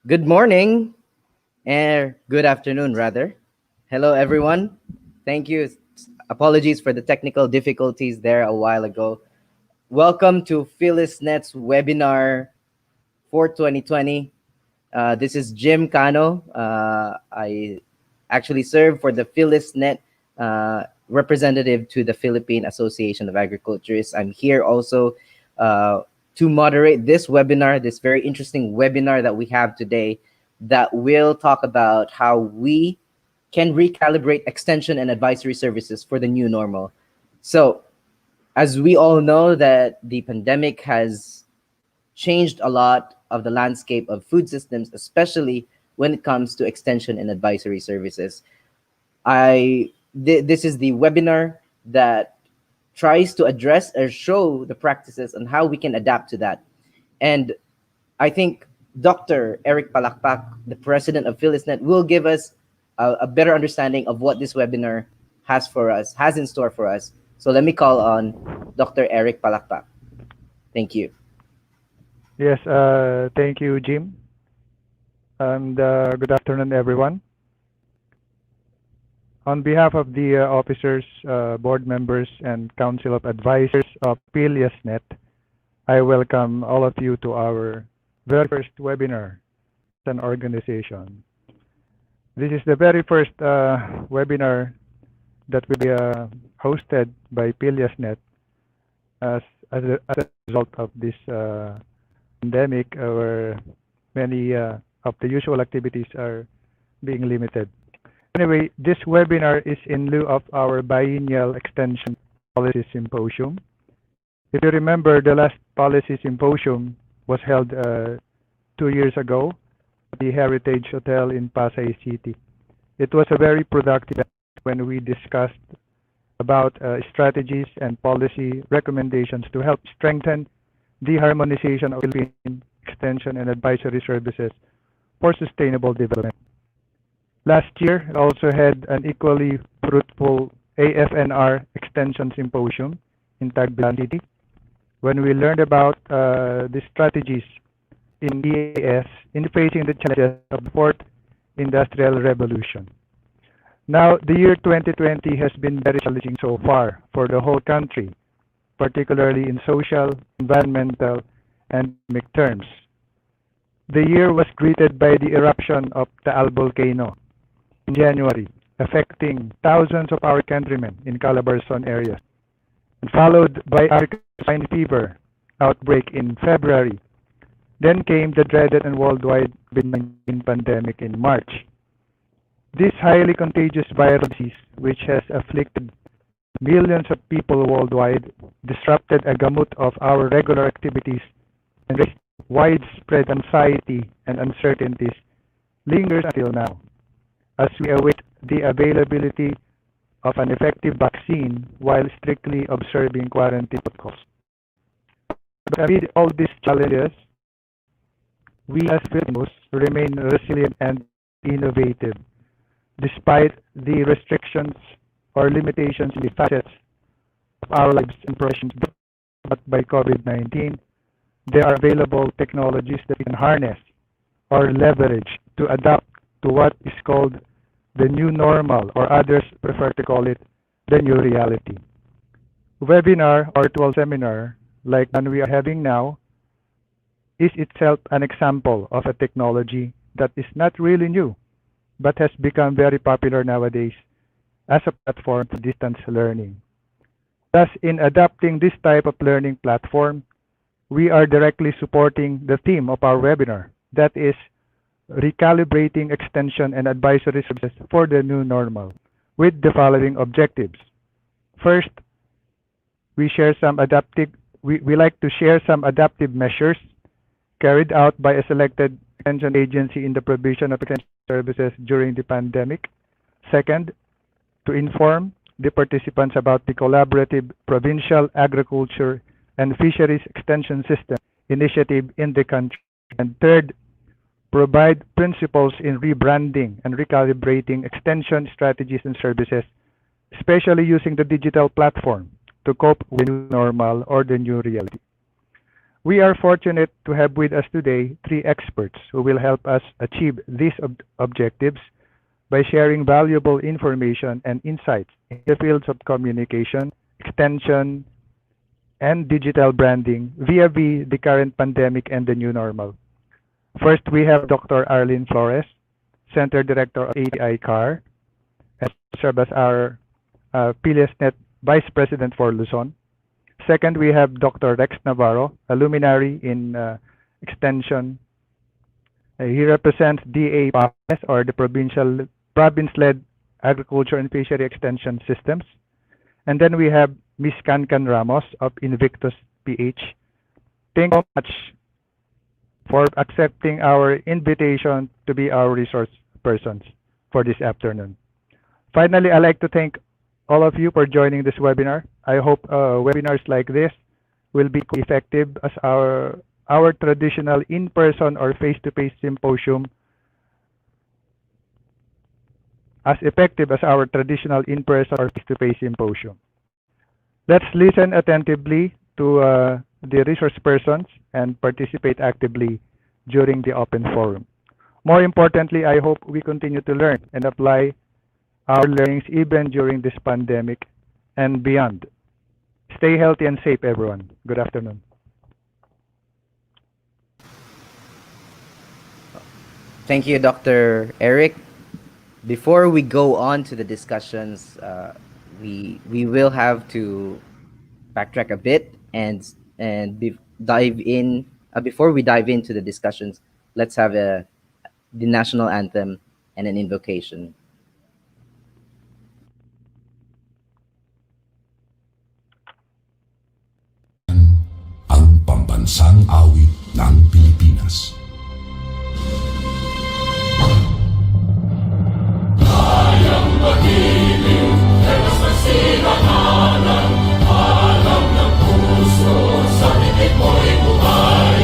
Good morning, and good afternoon, rather. Hello, everyone. Thank you. Apologies for the technical difficulties there a while ago. Welcome to PHILEASNET's webinar for 2020. This is Jim Cano. I actually serve for the PHILEASNET representative to the Philippine Association of Agriculturists. I'm here also uh, to moderate this webinar, this very interesting webinar that we have today that will talk about how we can recalibrate extension and advisory services for the new normal. So, as we all know that the pandemic has changed a lot of the landscape of food systems, especially when it comes to extension and advisory services. This is the webinar that tries to address or show the practices and how we can adapt to that. And I think Dr. Eric Palakpak, the president of PHILEASNET, will give us a better understanding of what this webinar has for us, has in store for us. So let me call on Dr. Eric Palakpak. Thank you. Yes, thank you, Jim, and good afternoon, everyone. On behalf of the officers, board members, and Council of Advisors of PHILEASNET, I welcome all of you to our very first webinar as an organization. This is the very first webinar that will be hosted by PHILEASNET as a result of this pandemic, where many of the usual activities are being limited. Anyway, this webinar is in lieu of our biennial extension policy symposium. If you remember, the last policy symposium was held 2 years ago at the Heritage Hotel in Pasay City. It was a very productive event when we discussed about strategies and policy recommendations to help strengthen the harmonization of Philippine extension and advisory services for sustainable development. Last year, it also had an equally fruitful AFNR Extension Symposium in Tagbilan City, when we learned about the strategies in EAS in facing the challenges of the fourth industrial revolution. Now, the year 2020 has been very challenging so far for the whole country, particularly in social, environmental, and economic terms. The year was greeted by the eruption of Taal volcano in January, affecting thousands of our countrymen in Calabarzon areas, and followed by African swine fever outbreak in February. Then came the dreaded and worldwide COVID-19 pandemic in March. This highly contagious viral disease, which has afflicted millions of people worldwide, disrupted a gamut of our regular activities, and raised widespread anxiety and uncertainties, lingers until now, as we await the availability of an effective vaccine while strictly observing quarantine protocols. But amid all these challenges, we as Filipinos remain resilient and innovative. Despite the restrictions or limitations in the facets of our lives and professions brought by COVID-19, there are available technologies that we can harness or leverage to adapt to what is called the new normal, or others prefer to call it the new reality. Webinar or virtual seminar like one we are having now is itself an example of a technology that is not really new, but has become very popular nowadays as a platform for distance learning. Thus, in adopting this type of learning platform, we are directly supporting the theme of our webinar, that is, recalibrating extension and advisory services for the new normal, with the following objectives. First, we like to share some adaptive measures carried out by a selected extension agency in the provision of extension services during the pandemic. Second, to inform the participants about the collaborative provincial agriculture and fisheries extension system initiative in the country. And third, provide principles in rebranding and recalibrating extension strategies and services, especially using the digital platform to cope with the new normal or the new reality. We are fortunate to have with us today three experts who will help us achieve these objectives by sharing valuable information and insights in the fields of communication, extension, and digital branding via the current pandemic and the new normal. First, we have Dr. Arlene Flores, Center Director of ATI CAR, and serve as our PHILEASNET Vice President for Luzon. Second, we have Dr. Rex Navarro, a luminary in extension. He represents DA PAPES, or the province-led agriculture and fishery extension systems. And then we have Ms. Cancan Ramos of Invictus PH. Thank you so much for accepting our invitation to be our resource persons for this afternoon. Finally, I'd like to thank all of you for joining this webinar. I hope webinars like this will be effective as our traditional in-person or face-to-face symposium, as effective as our traditional in-person or face-to-face symposium. Let's listen attentively to the resource persons and participate actively during the open forum. More importantly, I hope we continue to learn and apply our learnings even during this pandemic and beyond. Stay healthy and safe, everyone. Good afternoon. Thank you, Dr. Eric. Before we go on to the discussions, we will have to backtrack a bit and dive in. Before we dive into the discussions, let's have the national anthem and an invocation. Ang pambansang awit ng Pilipinas. Kayang magiliw, ewas ng sinangalan, alam ng puso, sa titik mo'y buhay.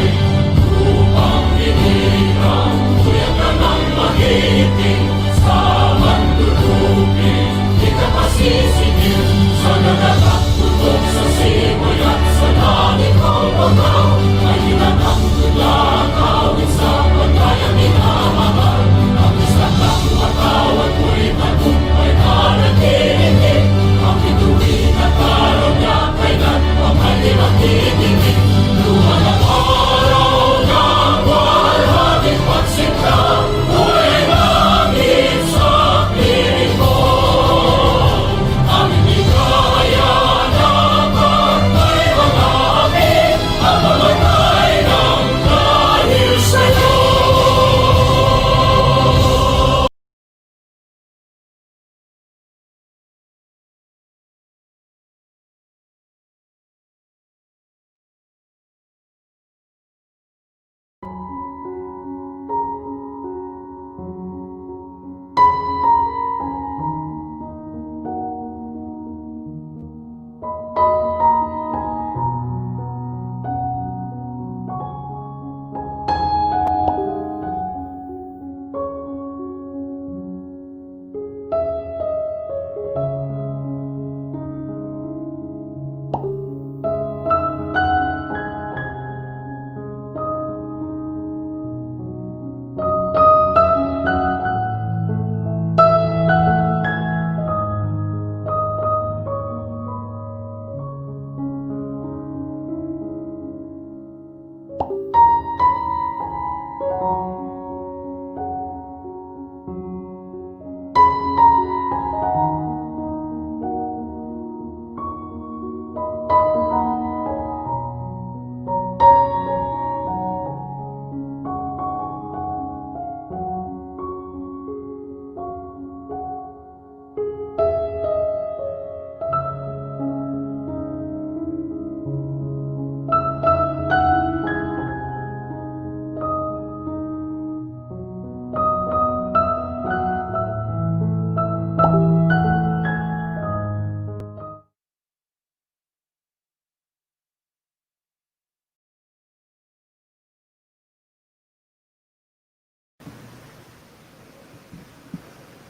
Upang hinirang, tuyag ka ng magiting, sa mandulupin, di ka pasisingil, sa nagkakatulog sa simoy at sa langit ang pagaw, ay hinatang tudlang awit sa pagkayang minamahal. Ang isang ng katawan mo'y matumpay karatinig, ang bituin at araw niya kailan pamaliwag titigig. Luwan ang araw ng warhabing pagsikta, buhay langit sa piling ko. Ang hindi kaya dapat may magapit, ang mamatay ng dahil sa'yo.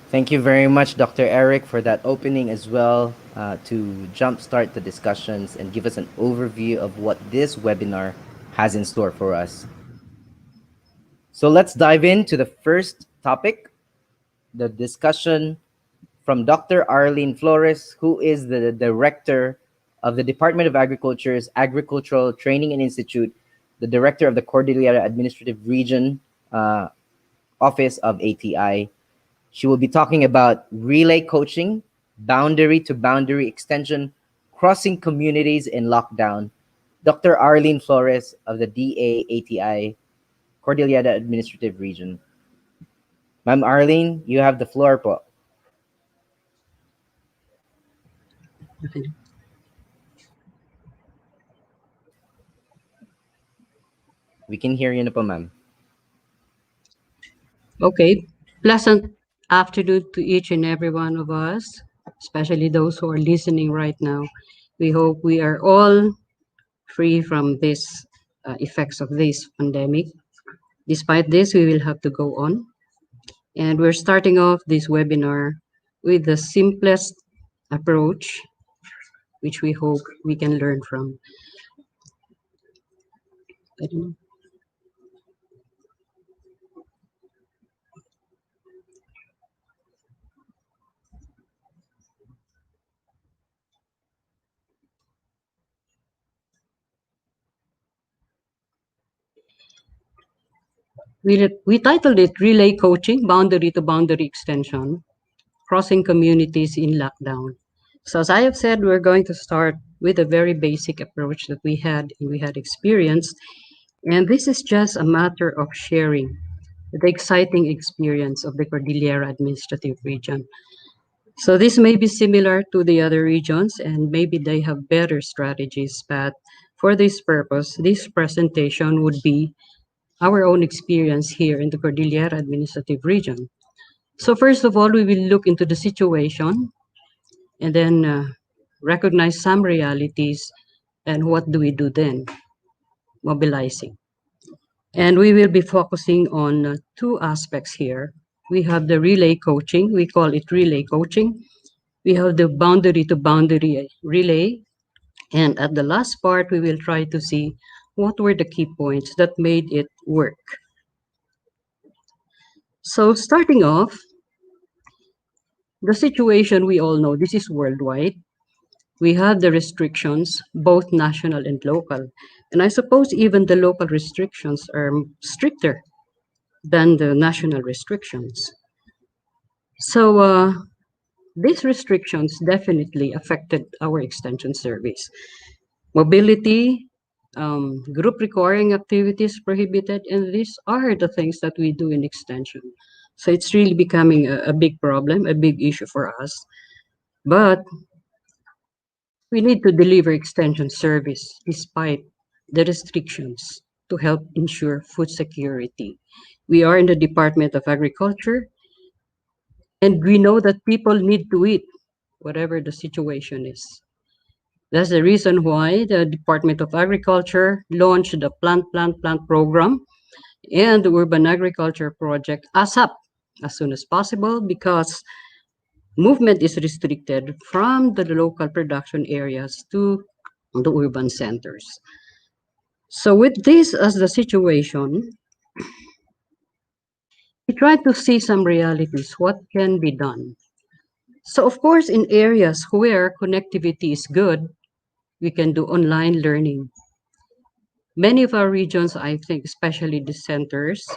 Thank you very much, Dr. Eric, for that opening as well, to jumpstart the discussions and give us an overview of what this webinar has in store for us. So let's dive into the first topic, the discussion from Dr. Arlene Flores, who is the director of the Department of Agriculture's Agricultural Training and Institute, the director of the Cordillera Administrative Region Office of ATI. She will be talking about relay coaching, boundary to boundary extension, crossing communities in lockdown. Dr. Arlene Flores of the DA-ATI Cordillera Administrative Region. Ma'am Arlene, you have the floor po. We can hear you na po, ma'am. Okay. Pleasant afternoon to each and every one of us, especially those who are listening right now. We hope we are all free from this effects of this pandemic. Despite this, we will have to go on. And we're starting off this webinar with the simplest approach, which we hope we can learn from. I don't know. We titled it Relay Coaching, Boundary to Boundary Extension, Crossing Communities in Lockdown. So as I have said, we're going to start with a very basic approach that we had experienced. And this is just a matter of sharing the exciting experience of the Cordillera Administrative Region. So this may be similar to the other regions and maybe they have better strategies, but for this purpose, this presentation would be our own experience here in the Cordillera Administrative Region. So first of all, we will look into the situation and then recognize some realities and what do we do then? Mobilizing. And we will be focusing on two aspects here. We have the relay coaching. We call it relay coaching. We have the boundary to boundary relay. And at the last part, we will try to see what were the key points that made it work. So starting off, the situation we all know, this is worldwide. We have the restrictions, both national and local. And I suppose even the local restrictions are stricter than the national restrictions. So these restrictions definitely affected our extension service. Mobility, group requiring activities prohibited, and these are the things that we do in extension. So it's really becoming a big problem, a big issue for us. But we need to deliver extension service despite the restrictions to help ensure food security. We are in the Department of Agriculture, and we know that people need to eat, whatever the situation is. That's the reason why the Department of Agriculture launched the Plant program and the Urban Agriculture Project ASAP as soon as possible because movement is restricted from the local production areas to the urban centers. So with this as the situation, we try to see some realities, what can be done. So of course, in areas where connectivity is good, we can do online learning. Many of our regions, I think, especially the centers,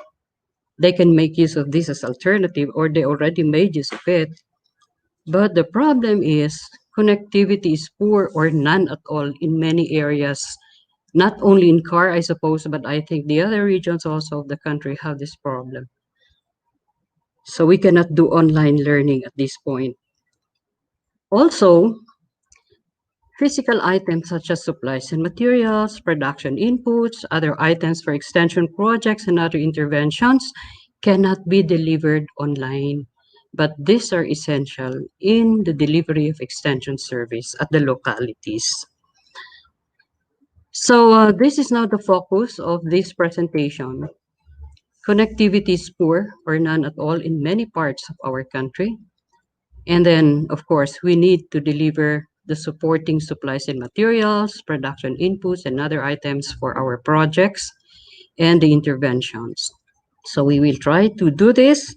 they can make use of this as alternative or they already made use of it. But the problem is connectivity is poor or none at all in many areas, not only in CAR, I suppose, but I think the other regions also of the country have this problem. So we cannot do online learning at this point. Also, physical items such as supplies and materials, production inputs, other items for extension projects and other interventions cannot be delivered online. But these are essential in the delivery of extension service at the localities. So this is now the focus of this presentation. Connectivity is poor or none at all in many parts of our country. And then, of course, we need to deliver the supporting supplies and materials, production inputs, and other items for our projects, and the interventions. So we will try to do this.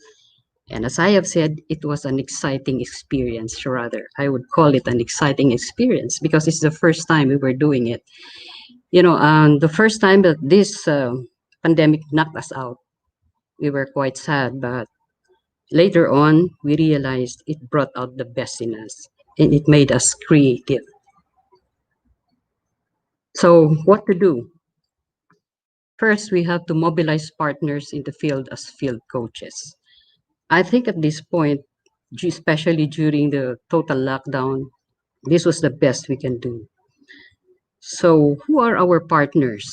And as I have said, it was an exciting experience, rather. I would call it an exciting experience because it's the first time we were doing it. The first time that this pandemic knocked us out, we were quite sad, but later on, we realized it brought out the best in us and it made us creative. So, what to do? First, we have to mobilize partners in the field as field coaches. I think at this point, especially during the total lockdown, this was the best we can do. So, who are our partners?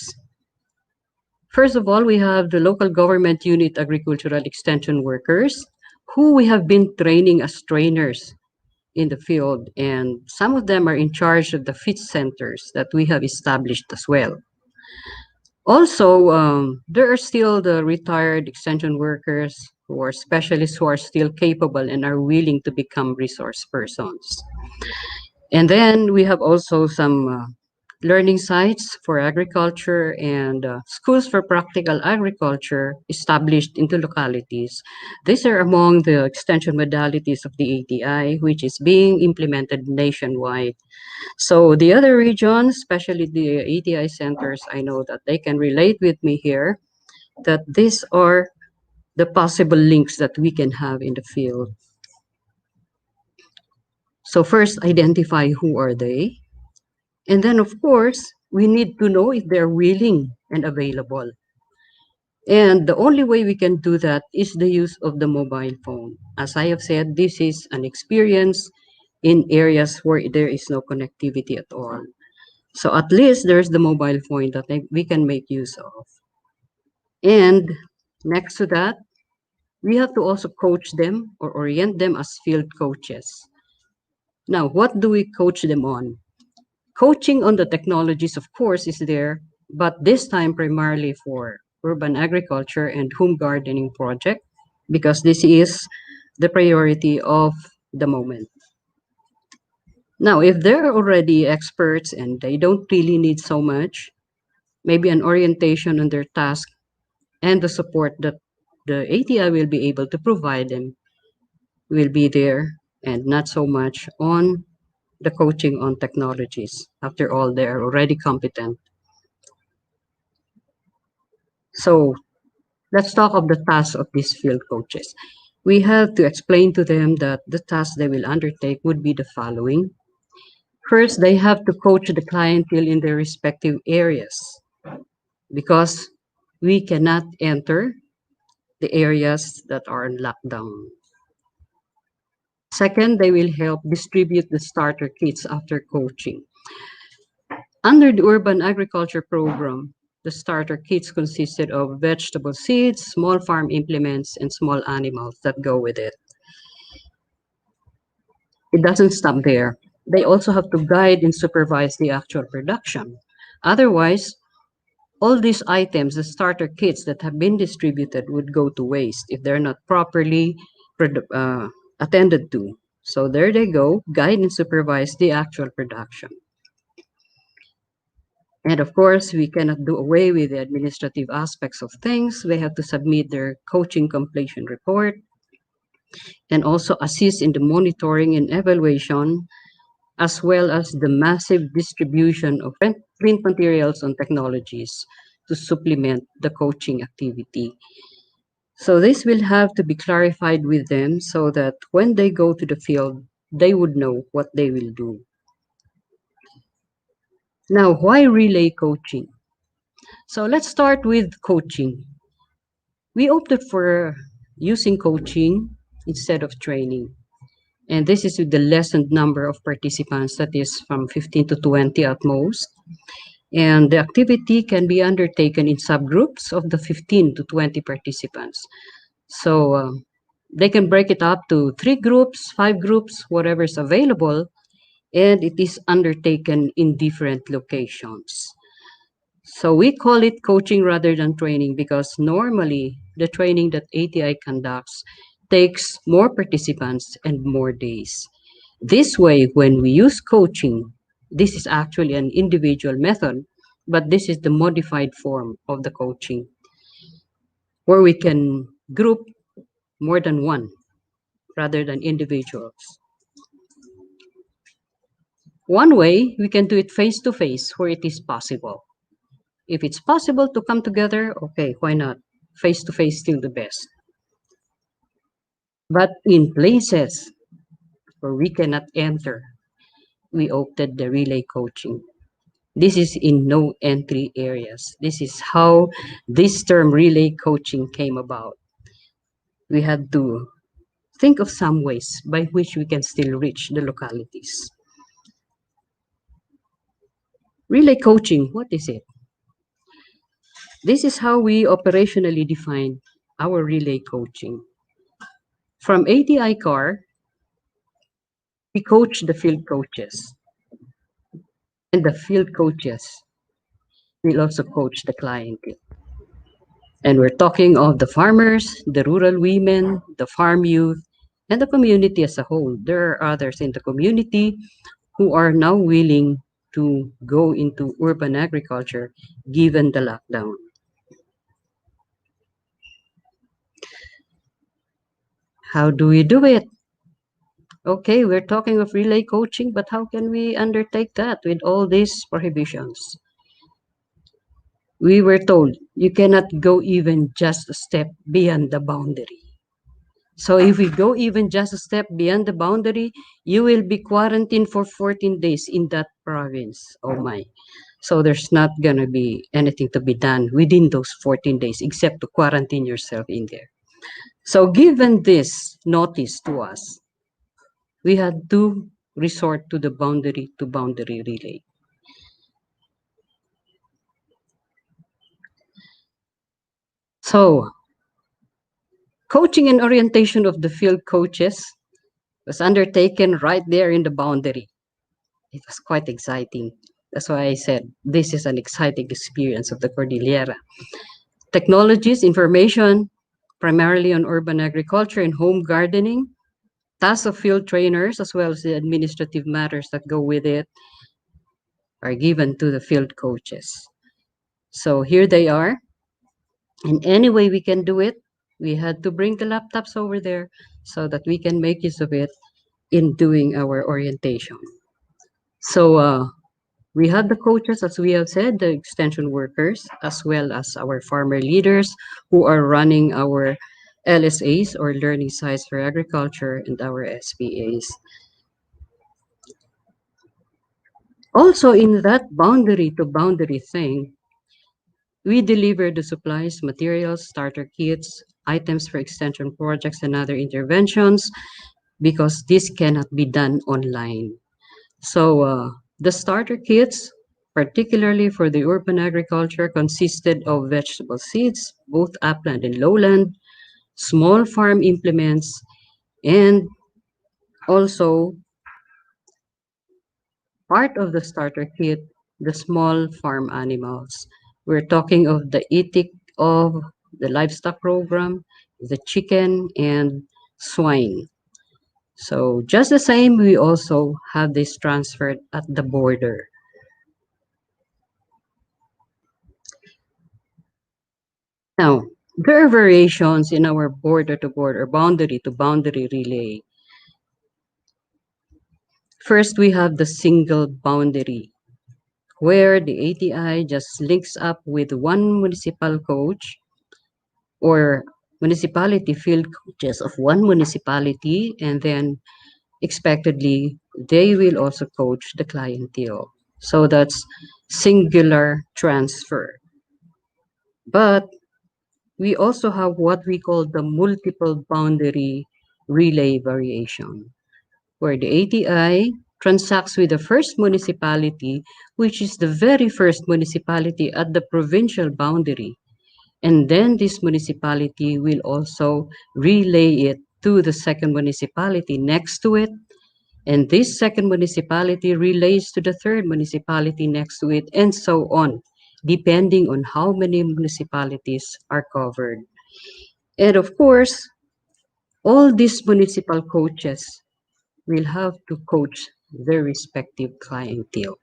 First of all, we have the local government unit agricultural extension workers who we have been training as trainers in the field, and some of them are in charge of the fit centers that we have established as well. Also, there are still the retired extension workers who are specialists who are still capable and are willing to become resource persons. And then we have also some learning sites for agriculture and schools for practical agriculture established into localities. These are among the extension modalities of the ATI, which is being implemented nationwide. So the other regions, especially the ATI centers, I know that they can relate with me here, that these are the possible links that we can have in the field. So first, identify who are they. And then, of course, we need to know if they're willing and available. And the only way we can do that is the use of the mobile phone. As I have said, this is an experience in areas where there is no connectivity at all. So at least there's the mobile phone that we can make use of. And next to that, we have to also coach them or orient them as field coaches. Now, what do we coach them on? Coaching on the technologies, of course, is there, but this time primarily for urban agriculture and home gardening project, because this is the priority of the moment. Now, if they're already experts and they don't really need so much, maybe an orientation on their task and the support that the ATI will be able to provide them will be there, and not so much on the coaching on technologies. After all, they are already competent. So let's talk of the tasks of these field coaches. We have to explain to them that the tasks they will undertake would be the following. First, they have to coach the clientele in their respective areas because we cannot enter the areas that are in lockdown. Second, they will help distribute the starter kits after coaching. Under the urban agriculture program, the starter kits consisted of vegetable seeds, small farm implements, and small animals that go with it. It doesn't stop there. They also have to guide and supervise the actual production. Otherwise, all these items, the starter kits that have been distributed, would go to waste if they're not properly attended to. So there they go, guide and supervise the actual production. And of course, we cannot do away with the administrative aspects of things. They have to submit their coaching completion report and also assist in the monitoring and evaluation, as well as the massive distribution of print materials on technologies to supplement the coaching activity. So this will have to be clarified with them so that when they go to the field, they would know what they will do. Now, why relay coaching? So let's start with coaching. We opted for using coaching instead of training. And this is with the lessened number of participants, that is from 15 to 20 at most. And the activity can be undertaken in subgroups of the 15 to 20 participants. So they can break it up to 3 groups, 5 groups, whatever is available, and it is undertaken in different locations. So we call it coaching rather than training because normally the training that ATI conducts takes more participants and more days. This way, when we use coaching, this is actually an individual method, but this is the modified form of the coaching, where we can group more than one rather than individuals. One way, we can do it face to face where it is possible. If it's possible to come together, okay, why not? Face to face still the best. But in places where we cannot enter, we opted the relay coaching. This is in no entry areas. This is how this term relay coaching came about. We had to think of some ways by which we can still reach the localities. Relay coaching, what is it? This is how we operationally define our relay coaching. From ATI CAR, we coach the field coaches, and the field coaches will also coach the clientele. And we're talking of the farmers, the rural women, the farm youth, and the community as a whole. There are others in the community who are now willing to go into urban agriculture given the lockdown. How do we do it? Okay, we're talking of relay coaching, but how can we undertake that with all these prohibitions? We were told you cannot go even just a step beyond the boundary. So if we go even just a step beyond the boundary, you will be quarantined for 14 days in that province. Oh my. So there's not going to be anything to be done within those 14 days except to quarantine yourself in there. So given this notice to us, we had to resort to the boundary to boundary relay. So coaching and orientation of the field coaches was undertaken right there in the boundary. It was quite exciting. That's why I said this is an exciting experience of the Cordillera. Technologies, information, primarily on urban agriculture and home gardening, tasks of field trainers, as well as the administrative matters that go with it, are given to the field coaches. So here they are. And any way we can do it, we had to bring the laptops over there so that we can make use of it in doing our orientation. So we have the coaches, as we have said, the extension workers, as well as our farmer leaders who are running our LSAs or learning sites for agriculture and our SPAs. Also in that boundary to boundary thing, we deliver the supplies, materials, starter kits, items for extension projects and other interventions because this cannot be done online. So the starter kits, particularly for the urban agriculture, consisted of vegetable seeds, both upland and lowland, small farm implements, and also part of the starter kit, the small farm animals. We're talking of the ETIC of the livestock program, the chicken and swine. So just the same, we also have this transferred at the border. Now, there are variations in our border to border, boundary to boundary relay. First, we have the single boundary, where the ATI just links up with one municipal coach or municipality field coaches of one municipality, and then expectedly, they will also coach the clientele. So that's singular transfer. But we also have what we call the multiple boundary relay variation, where the ATI transacts with the first municipality, which is the very first municipality at the provincial boundary. And then this municipality will also relay it to the second municipality next to it. And this second municipality relays to the third municipality next to it, and so on, depending on how many municipalities are covered. And of course, all these municipal coaches will have to coach their respective clientele.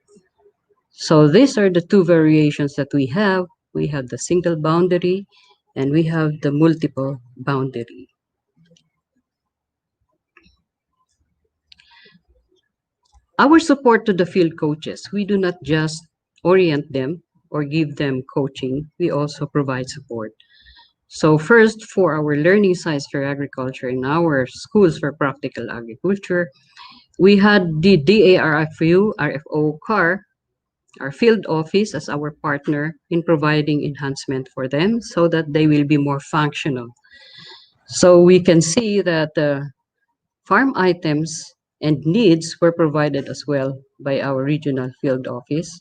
So these are the two variations that we have. We have the single boundary and we have the multiple boundary. Our support to the field coaches, we do not just orient them or give them coaching, we also provide support. So first, for our learning science for agriculture in our schools for practical agriculture, we had the DARFU, RFO CAR, our field office as our partner in providing enhancement for them so that they will be more functional. So we can see that farm items and needs were provided as well by our regional field office,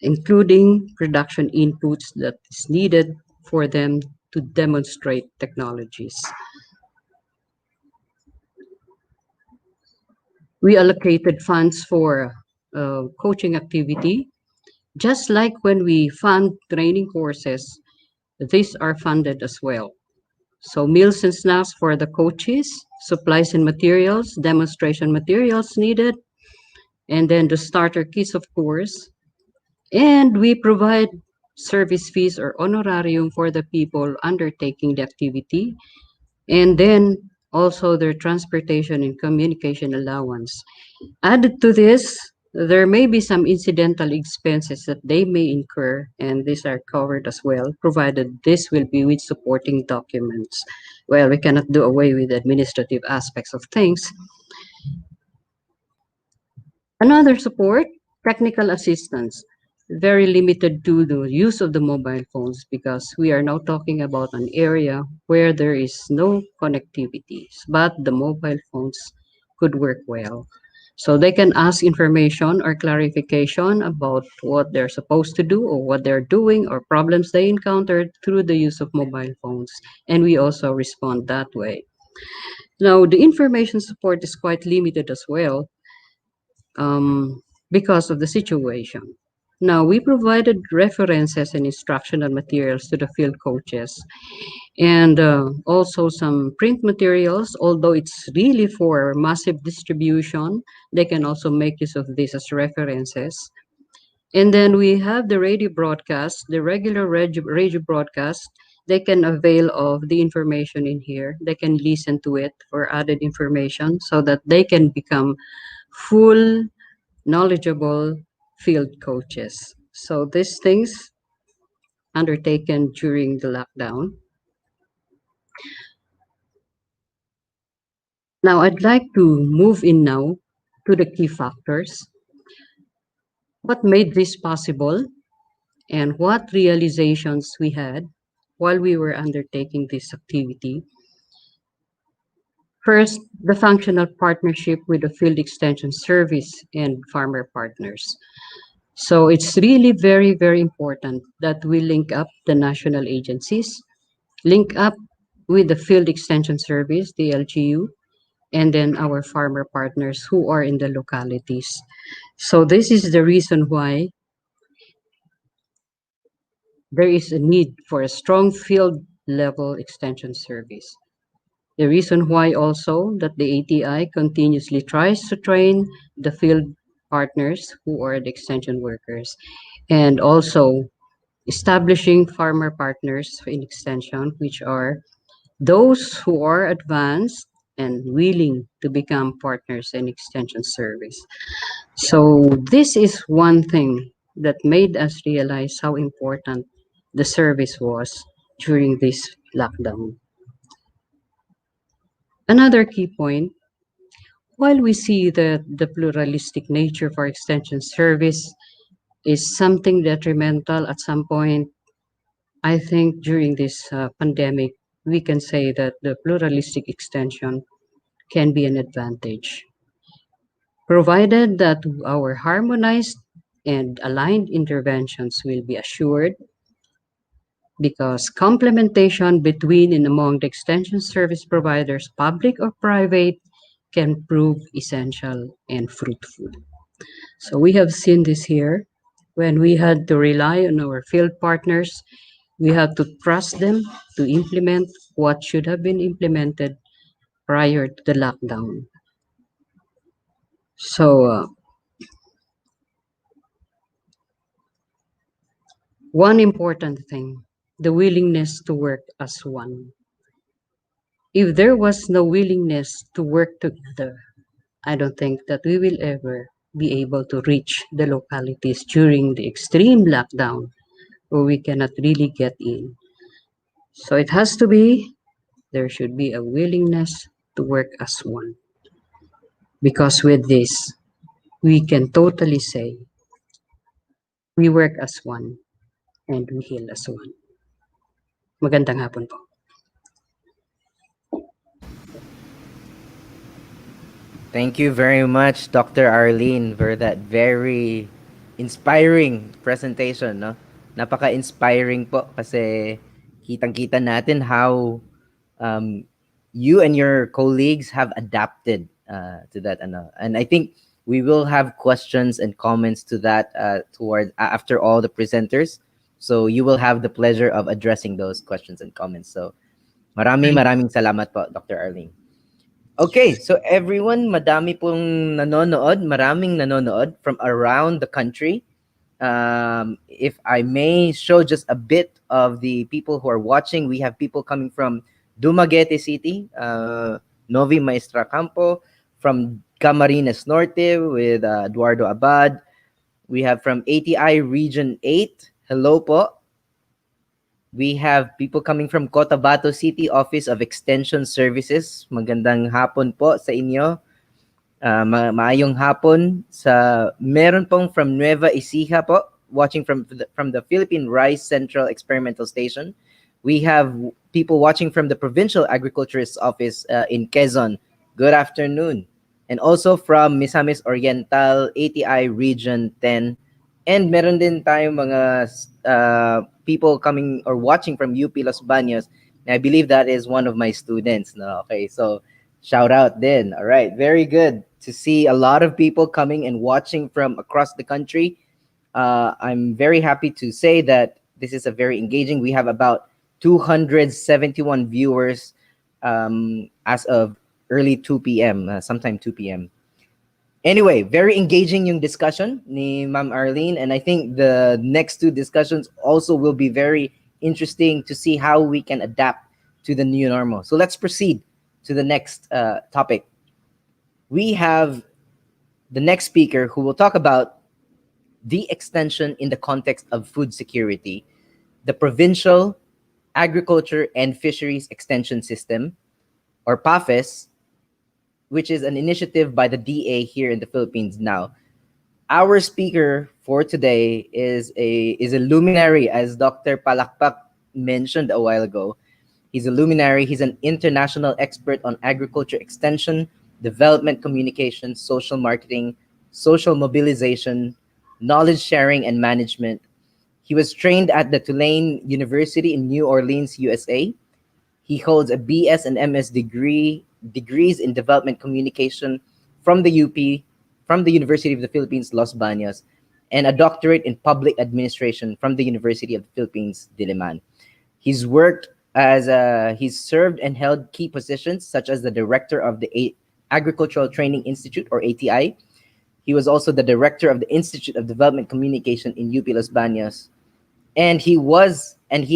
including production inputs that is needed for them to demonstrate technologies. We allocated funds for coaching activity. Just like when we fund training courses, these are funded as well. So meals and snacks for the coaches, supplies and materials, demonstration materials needed, and then the starter kits, of course. And we provide service fees or honorarium for the people undertaking the activity, and then also their transportation and communication allowance. Added to this, there may be some incidental expenses that they may incur, and these are covered as well, provided this will be with supporting documents. Well, we cannot do away with the administrative aspects of things. Another support, technical assistance, very limited to the use of the mobile phones because we are now talking about an area where there is no connectivity, but the mobile phones could work well. So they can ask information or clarification about what they're supposed to do or what they're doing or problems they encountered through the use of mobile phones. And we also respond that way. Now, the information support is quite limited as well because of the situation. Now, we provided references and instructional materials to the field coaches and also some print materials, although it's really for massive distribution, they can also make use of this as references. And then we have the radio broadcast, the regular radio broadcast. They can avail of the information in here. They can listen to it for added information so that they can become full knowledgeable field coaches. So these things undertaken during the lockdown. Now I'd like to move in now to the key factors. What made this possible and what realizations we had while we were undertaking this activity. First, the functional partnership with the field extension service and farmer partners. So it's really very, very important that we link up the national agencies, link up with the field extension service, the LGU, and then our farmer partners who are in the localities. So this is the reason why there is a need for a strong field level extension service. The reason why also that the ATI continuously tries to train the field partners who are the extension workers, and also establishing farmer partners in extension, which are those who are advanced and willing to become partners in extension service. So this is one thing that made us realize how important the service was during this lockdown. Another key point, while we see that the pluralistic nature for extension service is something detrimental at some point, I think during this pandemic, we can say that the pluralistic extension can be an advantage, provided that our harmonized and aligned interventions will be assured because complementation between and among the extension service providers, public or private, can prove essential and fruitful. So we have seen this here. When we had to rely on our field partners, we had to trust them to implement what should have been implemented prior to the lockdown. So, one important thing, the willingness to work as one. If there was no willingness to work together, I don't think that we will ever be able to reach the localities during the extreme lockdown where we cannot really get in. So it has to be, there should be a willingness to work as one. Because with this, we can totally say we work as one and we heal as one. Magandang hapon po. Thank you very much, Dr. Arlene, for that very inspiring presentation, no? Napaka-inspiring po kasi kitang-kita natin how um, you and your colleagues have adapted to that, ano. And I think we will have questions and comments to that after all the presenters. So you will have the pleasure of addressing those questions and comments. So maraming salamat po, Dr. Arlene. Okay, so everyone, maraming nanonood from around the country. If I may show just a bit of the people who are watching, we have people coming from Dumaguete City, Novi Maestra Campo, from Camarines Norte with Eduardo Abad. We have from ATI Region 8, hello po. We have people coming from Cotabato City Office of Extension Services. Magandang hapon po sa inyo. Maayong hapon sa meron pong from Nueva Ecija po, watching from the Philippine Rice Central Experimental Station. We have people watching from the Provincial Agriculturist Office in Quezon. Good afternoon. And also from Misamis Oriental, ATI Region 10. And meron din tayong mga people coming or watching from UP Los Baños. And I believe that is one of my students. No? Okay, so shout out then. All right, very good to see a lot of people coming and watching from across the country. I'm very happy to say that this is a very engaging. We have about 271 viewers as of early 2 p.m., sometime 2 p.m. Anyway, very engaging yung discussion ni Ma'am Arlene, and I think the next two discussions also will be very interesting to see how we can adapt to the new normal. So let's proceed to the next topic. We have the next speaker who will talk about the extension in the context of food security, the Provincial Agriculture and Fisheries Extension System, or PAFES, which is an initiative by the DA here in the Philippines now. Our speaker for today is a luminary, as Dr. Palakpak mentioned a while ago. He's a luminary. He's an international expert on agriculture extension, development communication, social marketing, social mobilization, knowledge sharing, and management. He was trained at the Tulane University in New Orleans, USA. He holds a BS and MS degrees in development communication from the UP, from the University of the Philippines, Los Baños, and a doctorate in public administration from the University of the Philippines, Diliman. He's worked he's served and held key positions such as the director of the Agricultural Training Institute, or ATI. He was also the director of the Institute of Development Communication in UP Los Baños. And he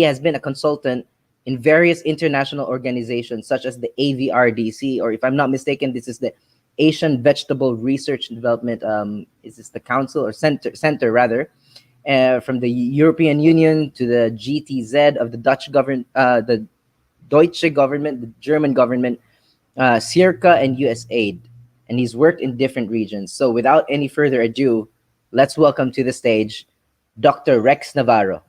has been a consultant in various international organizations such as the AVRDC, or if I'm not mistaken, this is the Asian Vegetable Research and Development, is this the council or center rather, from the European Union to the GTZ of the Dutch government, the Deutsche government, the German government, CIRCA, and USAID. And he's worked in different regions. So without any further ado, let's welcome to the stage Dr. Rex Navarro.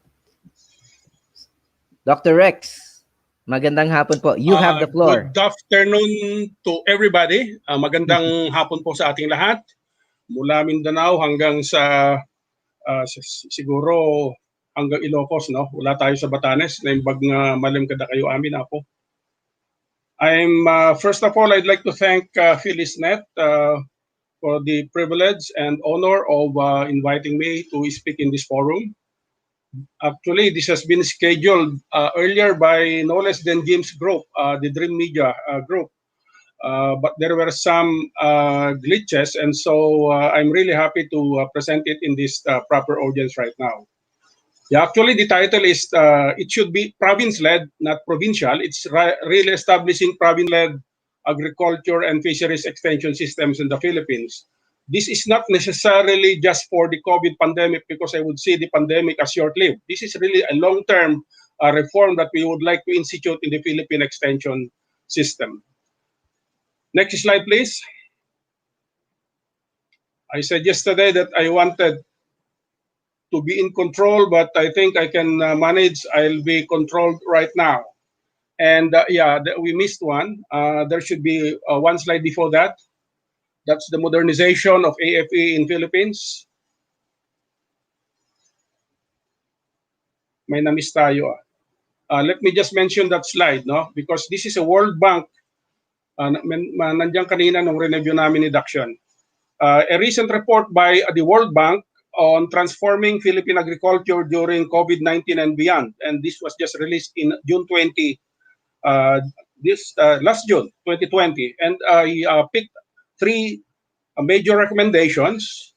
Dr. Rex, magandang hapon po. You have the floor. Good afternoon to everybody. Magandang hapon po sa ating lahat. Mula Mindanao hanggang sa siguro hanggang Ilocos, no? Wala tayo sa Batanes. Naimbag nga malam kada kayo amin ako. First of all, I'd like to thank PHILEASNET for the privilege and honor of inviting me to speak in this forum. Actually, this has been scheduled earlier by no less than James Group, the Dream Media Group. but there were some glitches, and so I'm really happy to present it in this proper audience right now. Yeah, actually, the title is it should be province-led, not provincial. It's really establishing province-led agriculture and fisheries extension systems in the Philippines. This is not necessarily just for the COVID pandemic, because I would see the pandemic as short-lived. This is really a long-term reform that we would like to institute in the Philippine extension system. Next slide, please. I said yesterday that I wanted to be in control, but I think I can manage. I'll be controlled right now. And yeah, we missed one. There should be one slide before that. That's the modernization of AFE in Philippines. May na-miss tayo. Let me just mention that slide, no? Because this is a World Bank. Nandiyan kanina nung review namin ni Daction. A recent report by the World Bank on transforming Philippine agriculture during COVID-19 and beyond. And this was just released in June 20, last June 2020. And I picked three major recommendations: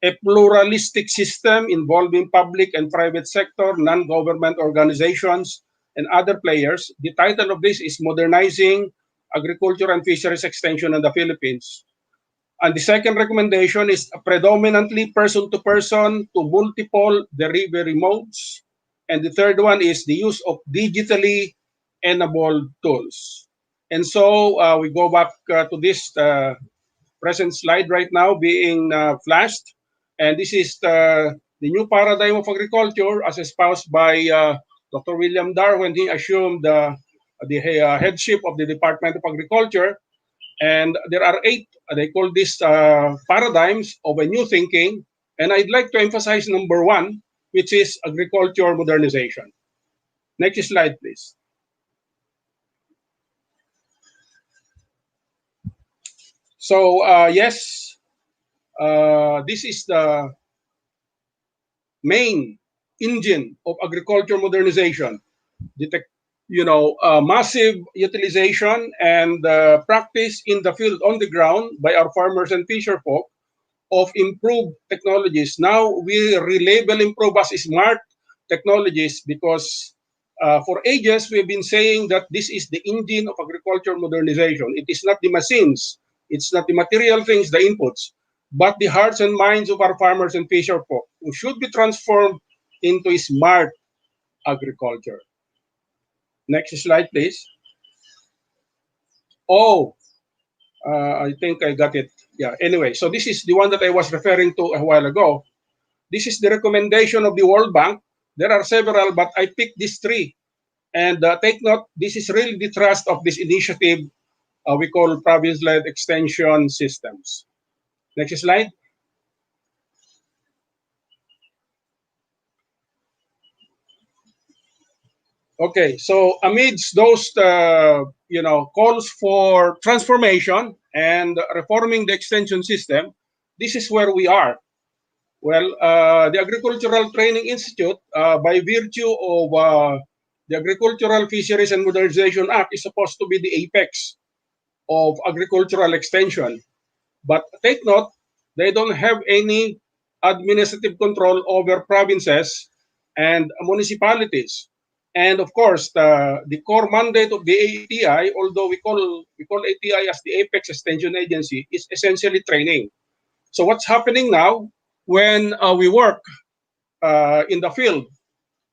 a pluralistic system involving public and private sector, non-government organizations, and other players. The title of this is Modernizing Agriculture and Fisheries Extension in the Philippines. And the second recommendation is a predominantly person-to-person to multiple delivery modes. And the third one is the use of digitally enabled tools. And so we go back to this present slide right now being flashed. And this is the new paradigm of agriculture as espoused by Dr. William Dar when he assumed the headship of the Department of Agriculture. And there are 8, they call this paradigms of a new thinking. And I'd like to emphasize number 1, which is agriculture modernization. Next slide, please. So, yes, this is the main engine of agriculture modernization. Massive utilization and practice in the field on the ground by our farmers and fisherfolk of improved technologies. Now we relabel improve as smart technologies because for ages we've been saying that this is the engine of agriculture modernization. It is not the machines, it's not the material things, the inputs, but the hearts and minds of our farmers and fisherfolk who should be transformed into smart agriculture. Next slide, please. Oh, I think I got it. Yeah, anyway, so this is the one that I was referring to a while ago. This is the recommendation of the World Bank. There are several, but I picked these 3. And take note, this is really the thrust of this initiative we call province-led extension systems. Next slide. Okay, so amidst those calls for transformation and reforming the extension system, this is where we are. Well, the Agricultural Training Institute, by virtue of the Agricultural Fisheries and Modernization Act, is supposed to be the apex of agricultural extension. But take note, they don't have any administrative control over provinces and municipalities. And of course, the core mandate of the ATI, although we call ATI as the Apex Extension Agency, is essentially training. So what's happening now when we work in the field?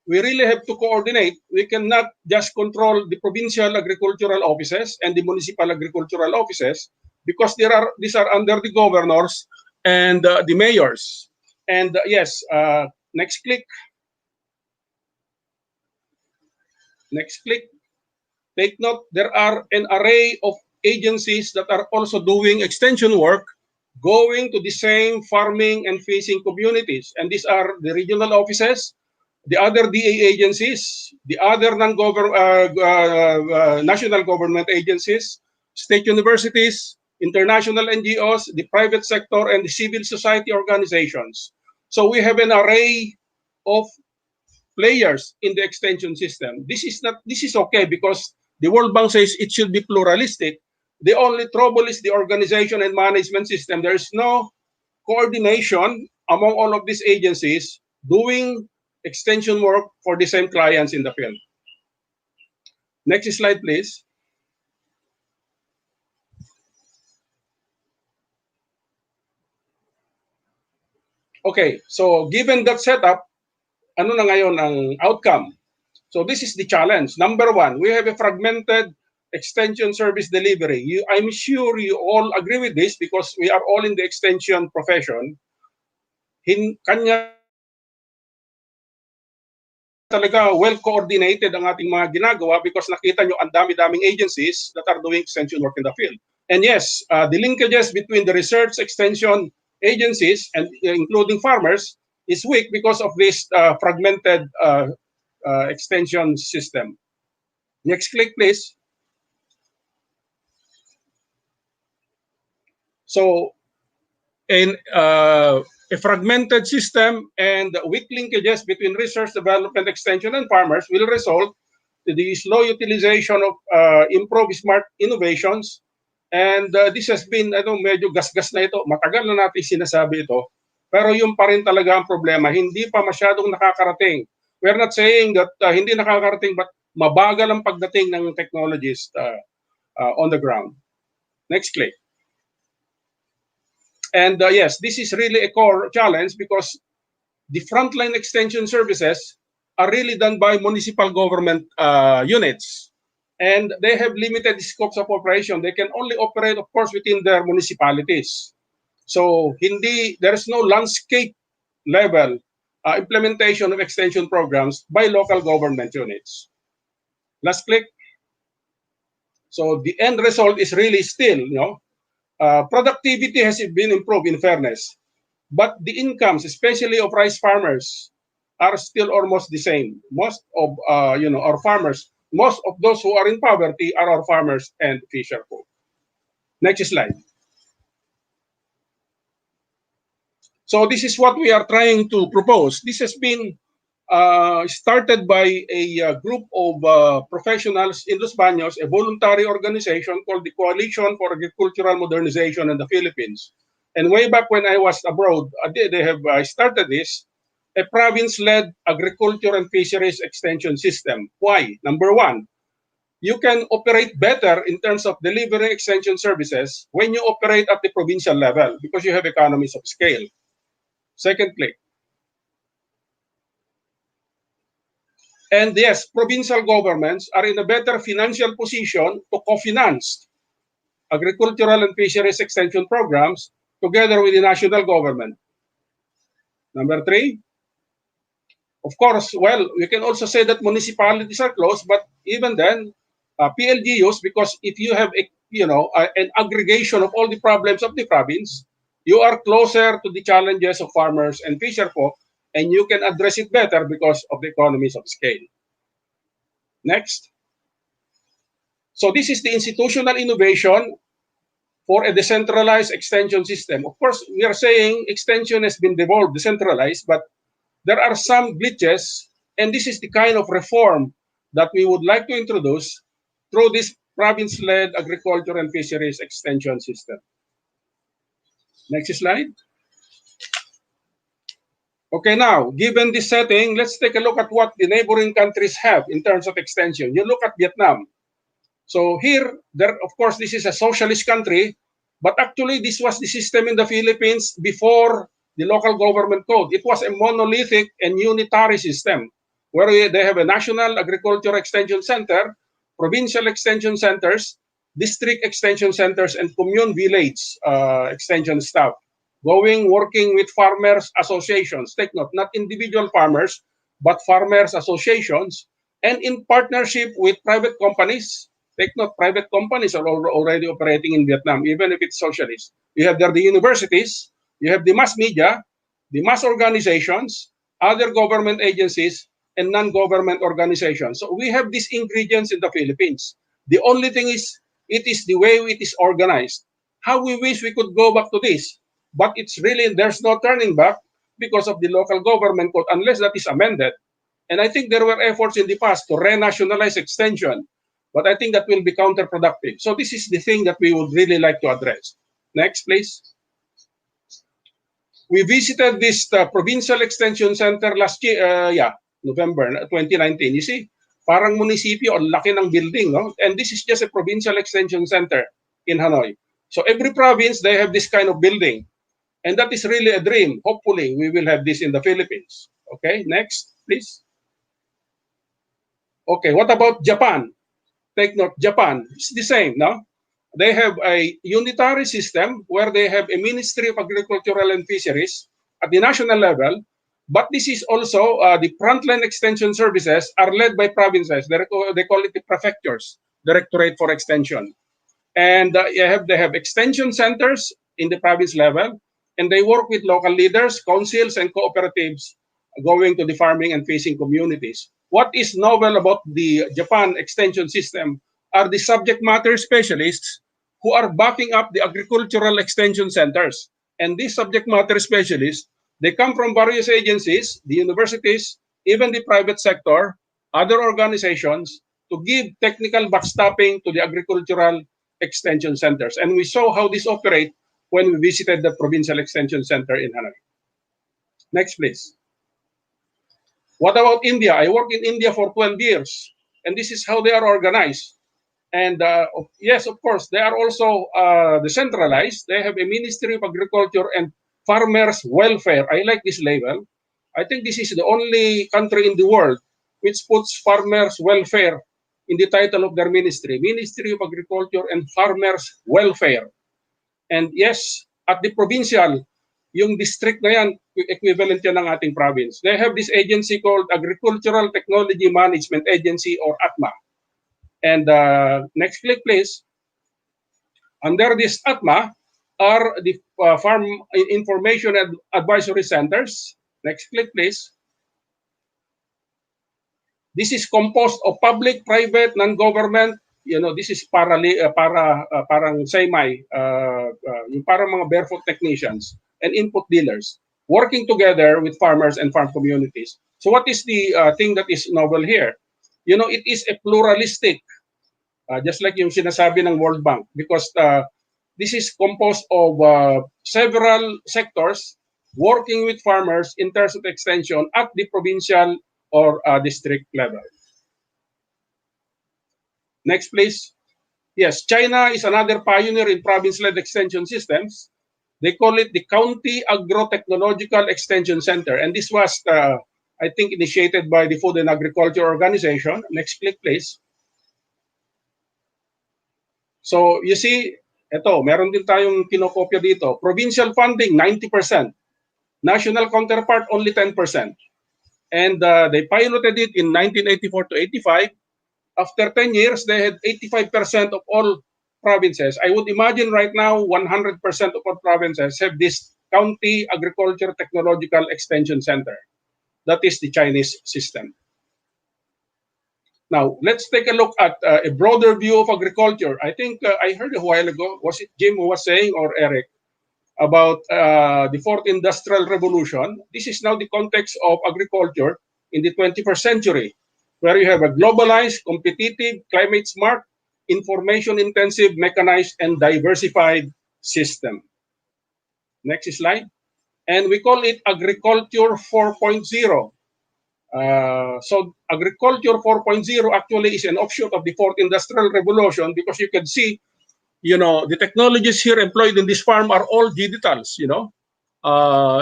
We really have to coordinate. We cannot just control the provincial agricultural offices and the municipal agricultural offices because these are under the governors and the mayors. And yes, next click. Next click. Take note, there are an array of agencies that are also doing extension work, going to the same farming and fishing communities. And these are the regional offices, the other DA agencies, the other national government agencies, state universities, international NGOs, the private sector, and the civil society organizations. So we have an array of players in the extension system. This is okay because the World Bank says it should be pluralistic, The only trouble is the organization and management system. There is no coordination among all of these agencies doing extension work for the same clients in the field. Next slide, please. Okay, so given that setup, ano na ngayon ang outcome? So this is the challenge. Number one, we have a fragmented extension service delivery. I'm sure you all agree with this because we are all in the extension profession. Kanya talaga well-coordinated ang ating mga ginagawa because nakita nyo ang dami-daming agencies that are doing extension work in the field. And yes, the linkages between the research extension agencies and including farmers is weak because of this fragmented extension system. Next click, please. So, a fragmented system and weak linkages between research, development, extension, and farmers will result to the slow utilization of improved smart innovations. And this has been, medyo gasgas na ito. Matagal na natin sinasabi ito. Pero yung pa rin talaga ang problema. Hindi pa masyadong nakakarating. We're not saying that hindi nakakarating, but mabagal ang pagdating ng technologies on the ground. Next click. And yes, this is really a core challenge because the frontline extension services are really done by municipal government units. And they have limited scopes of operation. They can only operate, of course, within their municipalities. So there is no landscape level implementation of extension programs by local government units. Last click. So the end result is really still, productivity has been improved in fairness, but the incomes, especially of rice farmers, are still almost the same. Most of our farmers, most of those who are in poverty are our farmers and fisher folk. Next slide. So this is what we are trying to propose. This has been started by a group of professionals in Los Baños, a voluntary organization called the Coalition for Agricultural Modernization in the Philippines. And way back when I was abroad, they have started this, a province-led agriculture and fisheries extension system. Why? Number one, you can operate better in terms of delivering extension services when you operate at the provincial level because you have economies of scale. Second click. And yes, provincial governments are in a better financial position to co-finance agricultural and fisheries extension programs together with the national government. Number three, of course, well, we can also say that municipalities are close, but even then, PLGUs, because if you have an aggregation of all the problems of the province, you are closer to the challenges of farmers and fisherfolk, and you can address it better because of the economies of scale. Next. So this is the institutional innovation for a decentralized extension system. Of course, we are saying extension has been devolved, decentralized, but there are some glitches, and this is the kind of reform that we would like to introduce through this province-led agriculture and fisheries extension system. Next slide. Okay, now, given this setting, let's take a look at what the neighboring countries have in terms of extension. You look at Vietnam. So here, of course, this is a socialist country, but actually this was the system in the Philippines before the local government code. It was a monolithic and unitary system where they have a national agriculture extension center, provincial extension centers, district extension centers, and commune village extension staff. Working with farmers associations, take note, not individual farmers, but farmers associations, and in partnership with private companies. Take note, private companies are already operating in Vietnam, even if it's socialist. You have there the universities, you have the mass media, the mass organizations, other government agencies, and non-government organizations. So we have these ingredients in the Philippines. The only thing is, it is the way it is organized. How we wish we could go back to this. But it's really, there's no turning back because of the local government code, unless that is amended. And I think there were efforts in the past to renationalize extension. But I think that will be counterproductive. So this is the thing that we would really like to address. Next, please. We visited this provincial extension center last year, November 2019. You see, parang munisipyo, ang laki ng building, no? And this is just a provincial extension center in Hanoi. So every province, they have this kind of building. And that is really a dream. Hopefully, we will have this in the Philippines. Okay, next, please. Okay, what about Japan? Take note, Japan, it's the same, no? They have a unitary system where they have a Ministry of Agricultural and Fisheries at the national level, but this is also the frontline extension services are led by provinces. They call it the prefectures, Directorate for Extension. And they have extension centers in the province level, and they work with local leaders, councils, and cooperatives going to the farming and fishing communities. What is novel about the Japan extension system are the subject matter specialists who are backing up the agricultural extension centers. And these subject matter specialists, they come from various agencies, the universities, even the private sector, other organizations, to give technical backstopping to the agricultural extension centers. And we saw how this operates when we visited the provincial extension center in Hanoi. Next, please. What about India? I worked in India for 12 years, and this is how they are organized. And yes, of course, they are also decentralized. They have a Ministry of Agriculture and Farmers Welfare. I like this label. I think this is the only country in the world which puts farmers' welfare in the title of their ministry, Ministry of Agriculture and Farmers Welfare. And yes, at the provincial, yung district na yan, equivalent yan ng ating province. They have this agency called Agricultural Technology Management Agency or ATMA. And next click, please. Under this ATMA are the Farm Information and Advisory Centers. Next click, please. This is composed of public, private, non-government. You know, this is parang semi, yung parang mga barefoot technicians and input dealers working together with farmers and farm communities. So what is the thing that is novel here? You know, it is a pluralistic, just like yung sinasabi ng World Bank, because this is composed of several sectors working with farmers in terms of extension at the provincial or district level. Next, please. Yes, China is another pioneer in province-led extension systems. They call it the County Agro-Technological Extension Center. And this was, I think, initiated by the Food and Agriculture Organization. Next click, please. So, you see, ito, meron din tayong kinokopya dito. Provincial funding, 90%. National counterpart, only 10%. And they piloted it in 1984 to 85. After 10 years, they had 85% of all provinces. I would imagine right now 100% of all provinces have this County Agriculture Technological Extension Center. That is the Chinese system. Now, let's take a look at a broader view of agriculture. I think I heard a while ago, was it Jim who was saying or Eric, about the fourth industrial revolution. This is now the context of agriculture in the 21st century, where you have a globalized, competitive, climate smart, information intensive, mechanized, and diversified system. Next slide. And we call it agriculture 4.0. So agriculture 4.0 actually is an offshoot of the fourth industrial revolution, because you can see, you know, the technologies here employed in this farm are all digitals, you know.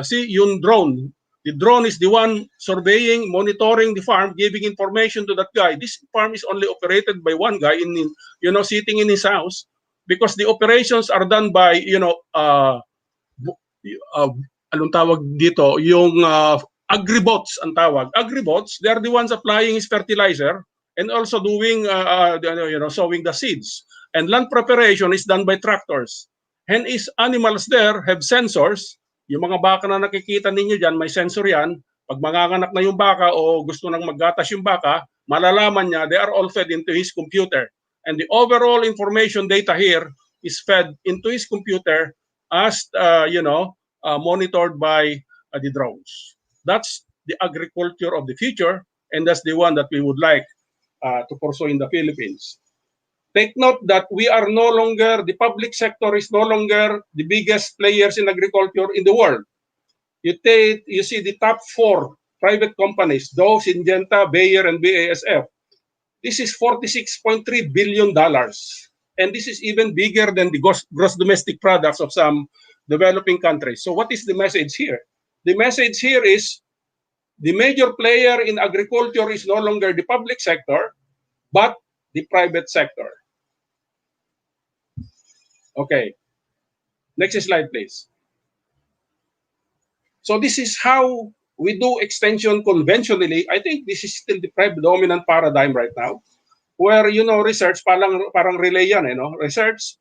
See, yung drone. The drone is the one surveying, monitoring the farm, giving information to that guy. This farm is only operated by one guy sitting in his house, because the operations are done by, anong tawag dito, yung agribots ang tawag. Agribots, they are the ones applying his fertilizer and also doing, sowing the seeds. And land preparation is done by tractors. And his animals there have sensors. Yung mga baka na nakikita ninyo dyan, may sensor yan. Pag manganganak na yung baka o gusto nang maggatas yung baka, malalaman niya, they are all fed into his computer. And the overall information data here is fed into his computer as, monitored by the drones. That's the agriculture of the future, and that's the one that we would like to pursue in the Philippines. Take note that we are no longer, the public sector is no longer the biggest players in agriculture in the world. You see the top 4 private companies, Dow, Syngenta, Bayer, and BASF. This is $46.3 billion. And this is even bigger than the gross domestic products of some developing countries. So what is the message here? The message here is the major player in agriculture is no longer the public sector, but the private sector. Okay. Next slide, please. So this is how we do extension conventionally. I think this is still the predominant paradigm right now, where, research, parang relay yan, research,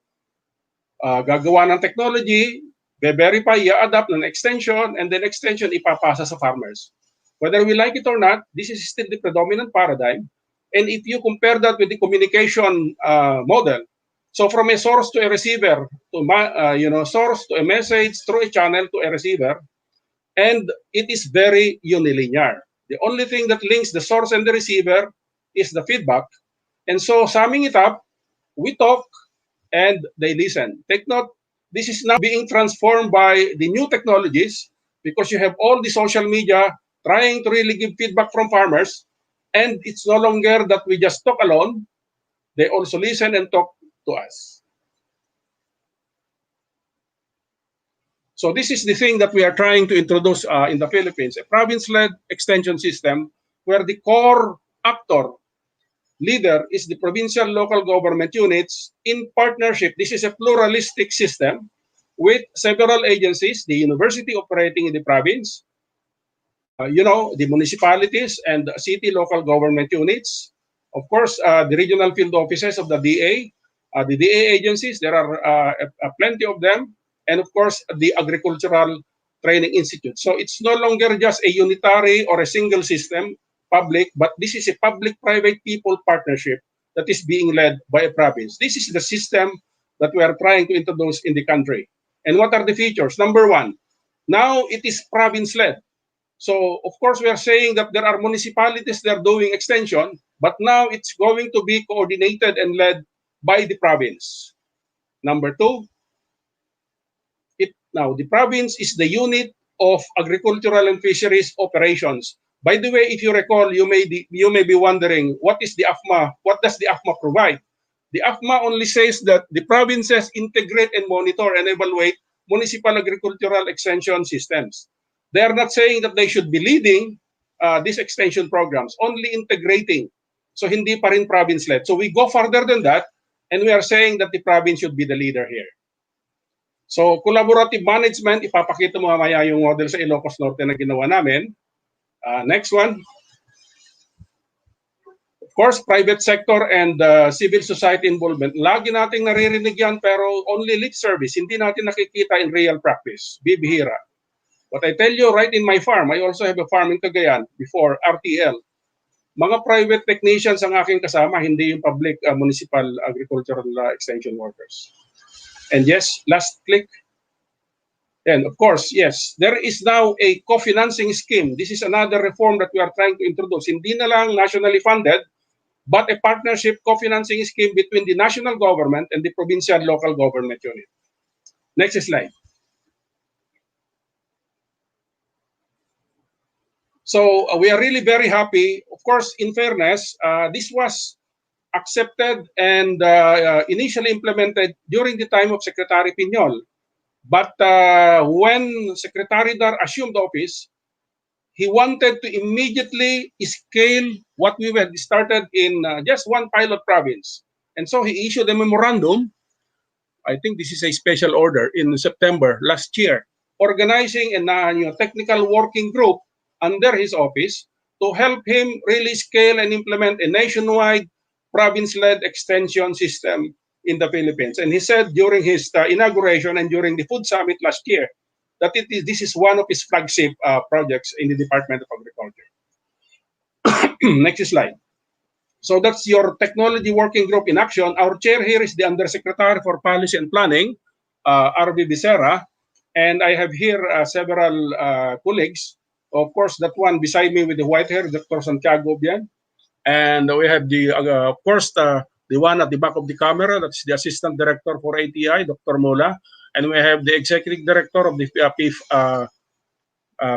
gagawa ng technology, verify, i-adapt ng extension, and then extension ipapasa sa farmers. Whether we like it or not, this is still the predominant paradigm. And if you compare that with the communication model, so from a source to a receiver, to source to a message through a channel to a receiver, and it is very unilinear. The only thing that links the source and the receiver is the feedback. And so, summing it up, we talk and they listen. Take note, this is now being transformed by the new technologies because you have all the social media trying to really give feedback from farmers. And it's no longer that we just talk alone. They also listen and talk to us. So this is the thing that we are trying to introduce in the Philippines, a province-led extension system where the core actor, leader, is the provincial local government units in partnership. This is a pluralistic system with several agencies, the university operating in the province, the municipalities and city local government units, of course, the regional field offices of the DA, the DA agencies, there are plenty of them, and of course, the Agricultural Training Institute. So it's no longer just a unitary or a single system, public, but this is a public-private people partnership that is being led by a province. This is the system that we are trying to introduce in the country. And what are the features? Number one, now it is province-led. So, of course, we are saying that there are municipalities that are doing extension, but now it's going to be coordinated and led by the province. Number two, now the province is the unit of agricultural and fisheries operations. By the way, if you recall, you may be wondering, what is the AFMA? What does the AFMA provide? The AFMA only says that the provinces integrate and monitor and evaluate municipal agricultural extension systems. They are not saying that they should be leading these extension programs, only integrating. So hindi pa rin province-led. So we go further than that, and we are saying that the province should be the leader here. So collaborative management, ipapakita mo mamaya yung model sa Ilocos Norte na ginawa namin. Next one. Of course, private sector and civil society involvement. Lagi nating naririnig yan pero only lip service. Hindi natin nakikita in real practice. Bibihira. What I tell you right in my farm, I also have a farm in Cagayan before, RTL. Mga private technicians ang aking kasama, hindi yung public municipal agricultural extension workers. And yes, last click. And of course, yes, there is now a co-financing scheme. This is another reform that we are trying to introduce. Hindi na lang nationally funded, but a partnership co-financing scheme between the national government and the provincial local government unit. Next slide. So we are really very happy. Of course, in fairness, this was accepted and initially implemented during the time of Secretary Piñol. But when Secretary Dar assumed office, he wanted to immediately scale what we had started in just one pilot province. And so he issued a memorandum. I think this is a special order in September last year, organizing a technical working group under his office to help him really scale and implement a nationwide province-led extension system in the Philippines. And he said during his inauguration and during the Food Summit last year that this is one of his flagship projects in the Department of Agriculture. Next slide. So that's your technology working group in action. Our chair here is the Undersecretary for Policy and Planning, RB Becerra, and I have here several colleagues. Of course, that one beside me with the white hair, Dr. Santiago Bian. And we have the, of course, the the one at the back of the camera, that's the Assistant Director for ATI, Dr. Mola. And we have the Executive Director of the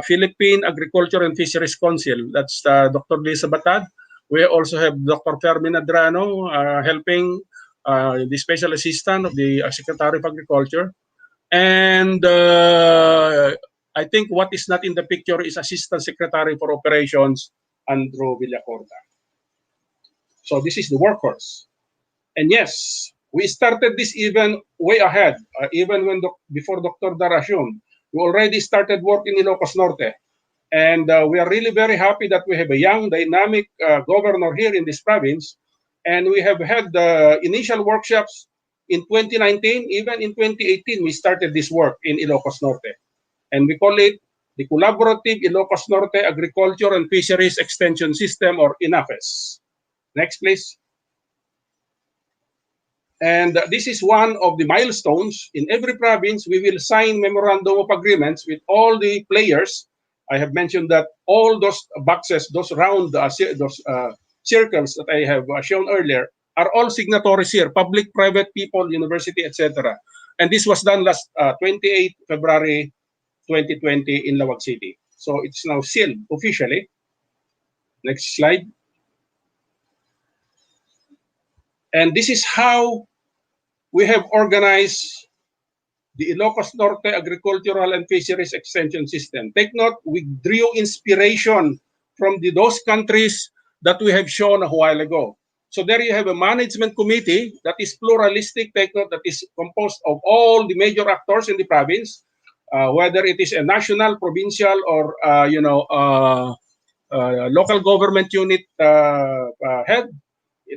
Philippine Agriculture and Fisheries Council, that's Dr. Lisa Batad. We also have Dr. Fermin Adrano helping the Special Assistant of the Secretary of Agriculture. And I think what is not in the picture is Assistant Secretary for Operations, Andrew Villacorta. So this is the workforce. And yes, we started this even way ahead, even when before Dr. Darashun. We already started work in Ilocos Norte. And we are really very happy that we have a young, dynamic governor here in this province. And we have had the initial workshops in 2019, even in 2018, we started this work in Ilocos Norte. And we call it the Collaborative Ilocos Norte Agriculture and Fisheries Extension System, or INAFES. Next, please. And this is one of the milestones. In every province, we will sign memorandum of agreements with all the players. I have mentioned that all those boxes, those round circles that I have shown earlier, are all signatories here, public, private, people, university, etc. And this was done last 28 February 2020 in Lawag City. So it's now sealed officially. Next slide. And this is how we have organized the Ilocos Norte Agricultural and Fisheries Extension System. Take note, we drew inspiration from those countries that we have shown a while ago. So there you have a management committee that is pluralistic, take note, that is composed of all the major actors in the province, whether it is a national, provincial, or local government unit head.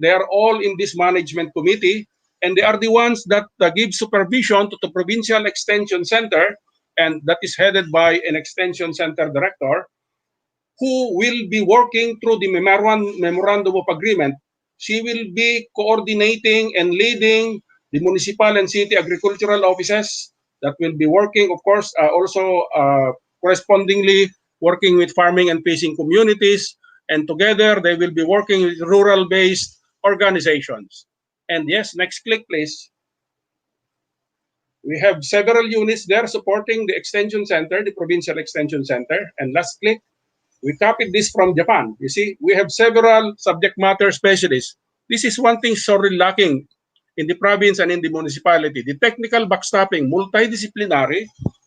They are all in this management committee, and they are the ones that give supervision to the Provincial Extension Center, and that is headed by an Extension Center Director, who will be working through the Memorandum of Agreement. She will be coordinating and leading the municipal and city agricultural offices that will be working, of course, also correspondingly working with farming and fishing communities, and together they will be working with rural-based organizations. And yes, next click, please. We have several units there supporting the Extension Center, the Provincial Extension Center. And last click, we copied this from Japan. You see, we have several subject matter specialists. This is one thing sorely lacking in the province and in the municipality. The technical backstopping, multidisciplinary,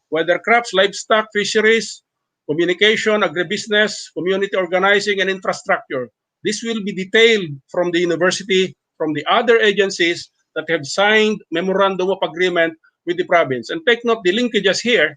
whether crops, livestock, fisheries, communication, agribusiness, community organizing, and infrastructure. This will be detailed from the university, from the other agencies that have signed memorandum of agreement with the province. And take note, the linkages here,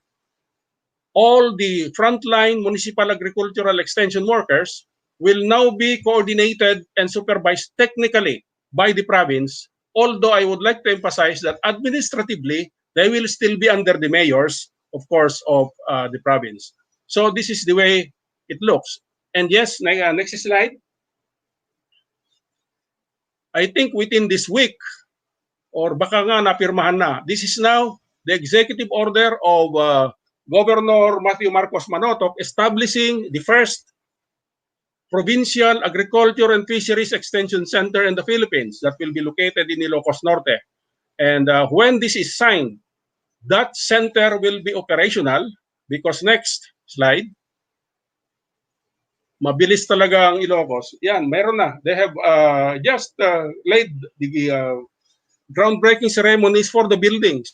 all the frontline municipal agricultural extension workers will now be coordinated and supervised technically by the province, although I would like to emphasize that administratively, they will still be under the mayors, of course, of the province. So this is the way it looks. And yes, next slide. I think within this week, or baka nga napirmahan na, this is now the executive order of Governor Matthew Marcos Manotoc establishing the first Provincial Agriculture and Fisheries Extension Center in the Philippines that will be located in Ilocos Norte. And when this is signed, that center will be operational because next slide, mabilis talaga ang Ilocos. Yan, meron na. They have just laid the groundbreaking ceremonies for the buildings.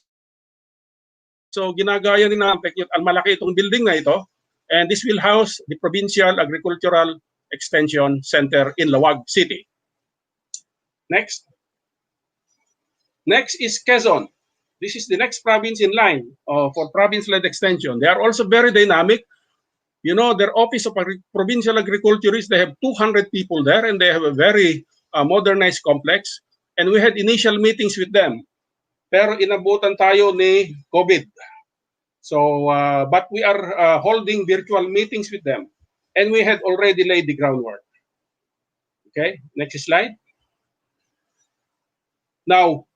So ginagaya din natin, malaki itong building na ito, and this will house the Provincial Agricultural Extension Center in Lawag City. Next. Next is Quezon. This is the next province in line for province-led extension. They are also very dynamic. You know, their Office of Provincial Agriculturist, they have 200 people there, and they have a very modernized complex. And we had initial meetings with them. Pero inabutan tayo ni COVID. So, but we are holding virtual meetings with them. And we had already laid the groundwork. Okay, next slide. Now,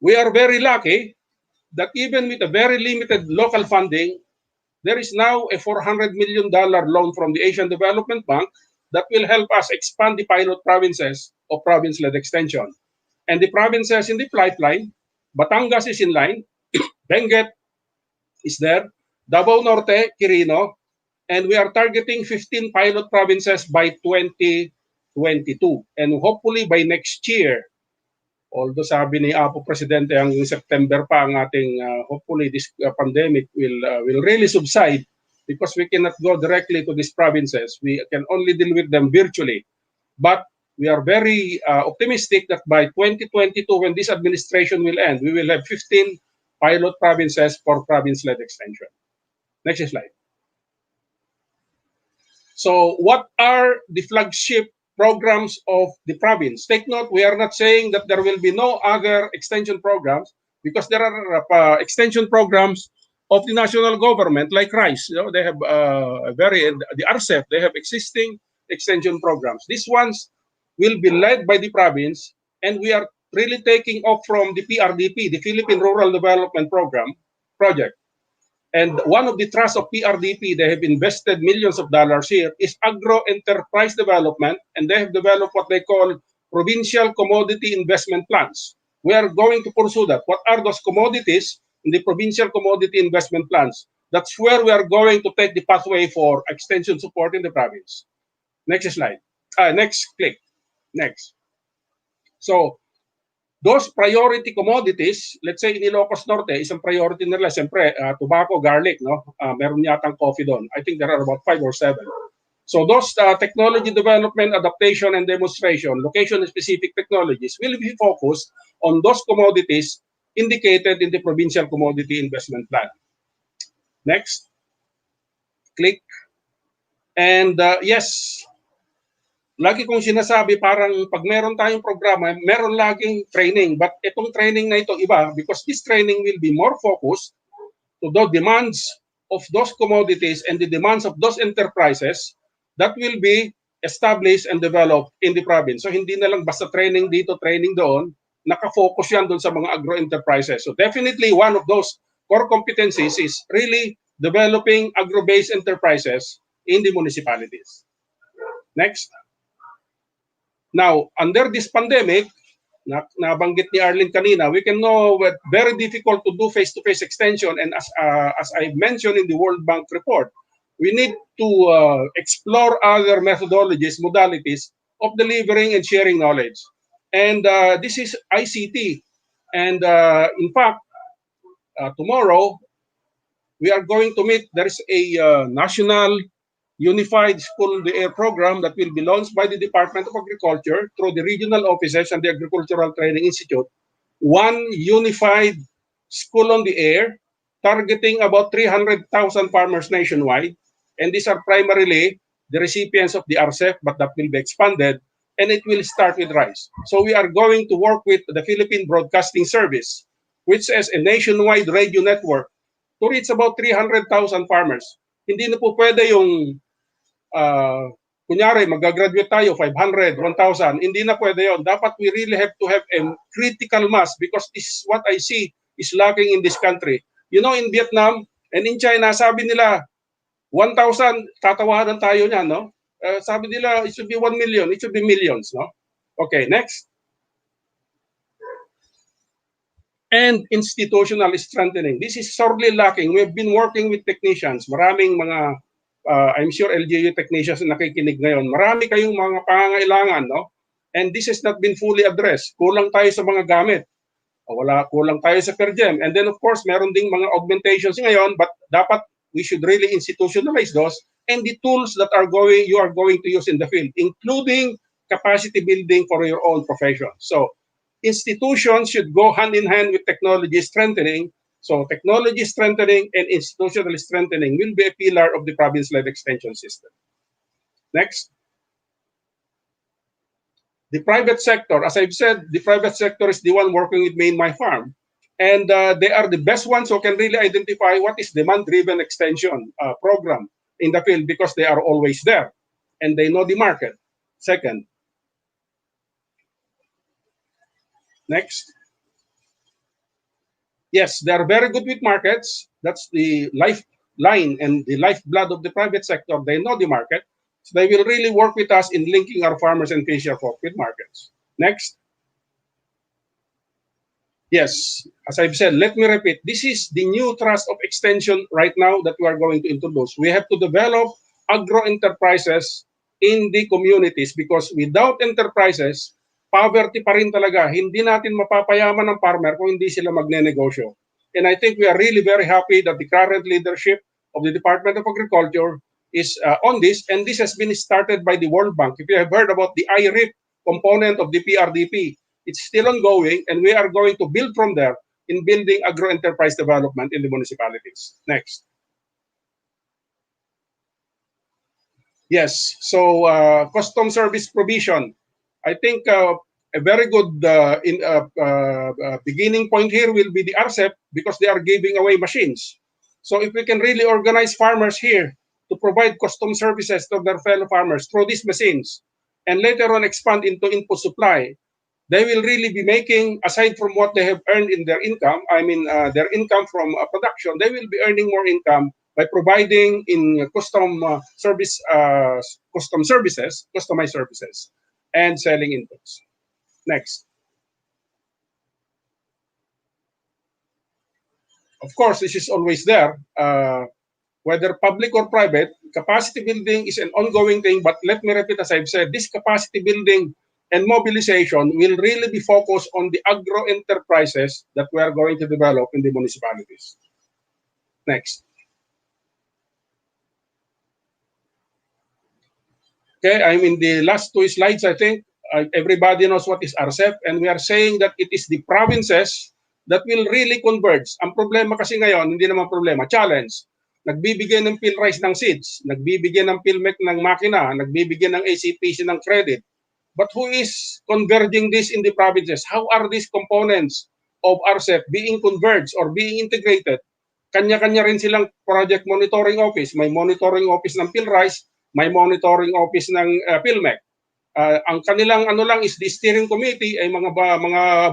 we are very lucky that even with a very limited local funding, there is now a $400 million loan from the Asian Development Bank that will help us expand the pilot provinces of province-led extension. And the provinces in the pipeline, Batangas is in line, Benguet is there, Davao Norte, Quirino, and we are targeting 15 pilot provinces by 2022. And hopefully by next year, although sabi ni Apo Presidente hanggang September pa ang ating hopefully this pandemic will really subside because we cannot go directly to these provinces. We can only deal with them virtually. But we are very optimistic that by 2022, when this administration will end, we will have 15 pilot provinces for province-led extension. Next slide. So what are the flagship programs of the province? Take note, we are not saying that there will be no other extension programs because there are extension programs of the national government like RICE. You know, they have the RCEP, they have existing extension programs. These ones will be led by the province, and we are really taking off from the PRDP, the Philippine Rural Development project. And one of the trusts of PRDP, they have invested millions of dollars here, is agro-enterprise development, and they have developed what they call provincial commodity investment plans. We are going to pursue that. What are those commodities in the provincial commodity investment plans? That's where we are going to take the pathway for extension support in the province. Next slide. Next click. Next. So, those priority commodities, let's say in Ilocos Norte, isang priority nila, siyempre, tobacco, garlic, no? Meron yatang coffee doon. I think there are about 5 or 7. So those technology development, adaptation, and demonstration, location-specific technologies will be focused on those commodities indicated in the Provincial Commodity Investment Plan. Next. Click. And yes, lagi kong sinasabi parang pag meron tayong programa, meron laging training. But itong training na ito iba because this training will be more focused to the demands of those commodities and the demands of those enterprises that will be established and developed in the province. So hindi na lang basta training dito, training doon, nakafocus yan doon sa mga agro-enterprises. So definitely one of those core competencies is really developing agro-based enterprises in the municipalities. Next. Now, under this pandemic, nabanggit ni Arlene kanina, we can know that very difficult to do face-to-face extension. And as I mentioned in the World Bank report, we need to explore other methodologies, modalities of delivering and sharing knowledge. And this is ICT. And in fact, tomorrow, we are going to meet, there is a national Unified School on the Air program that will be launched by the Department of Agriculture through the regional offices and the Agricultural Training Institute. One unified school on the air, targeting about 300,000 farmers nationwide. And these are primarily the recipients of the RCEP, but that will be expanded, and it will start with rice. So we are going to work with the Philippine Broadcasting Service, which is a nationwide radio network, to reach about 300,000 farmers. Hindi na po pwede yung kunyari, magagraduate tayo, 500, 1,000. Hindi na pwede yon. Dapat we really have to have a critical mass because this is what I see is lacking in this country. You know, in Vietnam and in China, sabi nila, 1,000, tatawanan tayo niyan, no? Sabi nila, it should be 1 million, it should be millions, no? Okay, next. And institutional strengthening. This is sorely lacking. We've been working with technicians. Maraming mga, I'm sure LGU technicians na nakikinig ngayon. Marami kayong mga pangangailangan, no? And this has not been fully addressed. Kulang tayo sa mga gamit. Kulang tayo sa per diem. And then of course, meron ding mga augmentations ngayon, but dapat we should really institutionalize those and the tools that you are going to use in the field, including capacity building for your own profession. So institutions should go hand in hand with technology strengthening. So technology strengthening and institutional strengthening will be a pillar of the province-led extension system. Next. The private sector, as I've said, the private sector is the one working with me in my farm. And they are the best ones who can really identify what is demand-driven extension program in the field because they are always there and they know the market. Second. Next. Yes, they are very good with markets. That's the lifeline and the lifeblood of the private sector. They know the market. So they will really work with us in linking our farmers and fisher folk with markets. Next. Yes, as I've said, let me repeat, this is the new thrust of extension right now that we are going to introduce. We have to develop agro-enterprises in the communities because without enterprises, poverty pa rin talaga. Hindi natin mapapayaman ng farmer kung hindi sila magne-negosyo. And I think we are really very happy that the current leadership of the Department of Agriculture is on this, and this has been started by the World Bank. If you have heard about the IRIP component of the PRDP, it's still ongoing, and we are going to build from there in building agro-enterprise development in the municipalities. Next. Yes, so custom service provision. I think a very good beginning point here will be the RCEP because they are giving away machines. So if we can really organize farmers here to provide custom services to their fellow farmers through these machines, and later on expand into input supply, they will really be making, aside from what they have earned in their income, their income from production, they will be earning more income by providing in custom services, customized services, and selling inputs. Next. Of course, this is always there. Whether public or private, capacity building is an ongoing thing. But let me repeat, as I've said, this capacity building and mobilization will really be focused on the agro enterprises that we are going to develop in the municipalities. Next. Okay, I'm in the last two slides, I think. Everybody knows what is RCEP, and we are saying that it is the provinces that will really converge. Ang problema kasi ngayon, hindi naman problema, challenge. Nagbibigay ng PhilRice ng seeds, nagbibigay ng PhilMec ng makina, nagbibigay ng ACPC ng credit. But who is converging this in the provinces? How are these components of RCEP being converged or being integrated? Kanya-kanya rin silang project monitoring office. May monitoring office ng PhilRice, may monitoring office ng PhilMec. Ang kanilang ano lang is the steering committee ay mga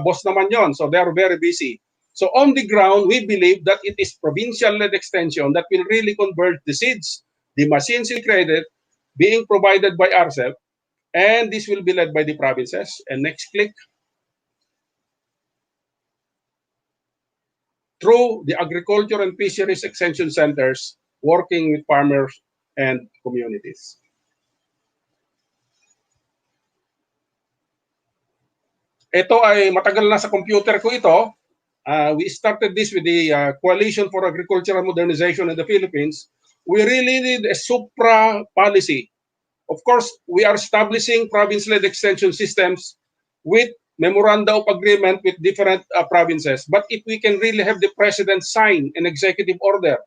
boss naman yon, so they are very busy. So on the ground, we believe that it is provincial-led extension that will really convert the seeds, the machines in credit being provided by RCEP, and this will be led by the provinces. And next click. Through the agriculture and fisheries extension centers working with farmers and communities. Ito ay matagal na sa computer ko ito. We started this with the Coalition for Agricultural Modernization in the Philippines. We really need a supra policy. Of course, we are establishing province-led extension systems with memoranda of agreement with different provinces. But if we can really have the president sign an executive order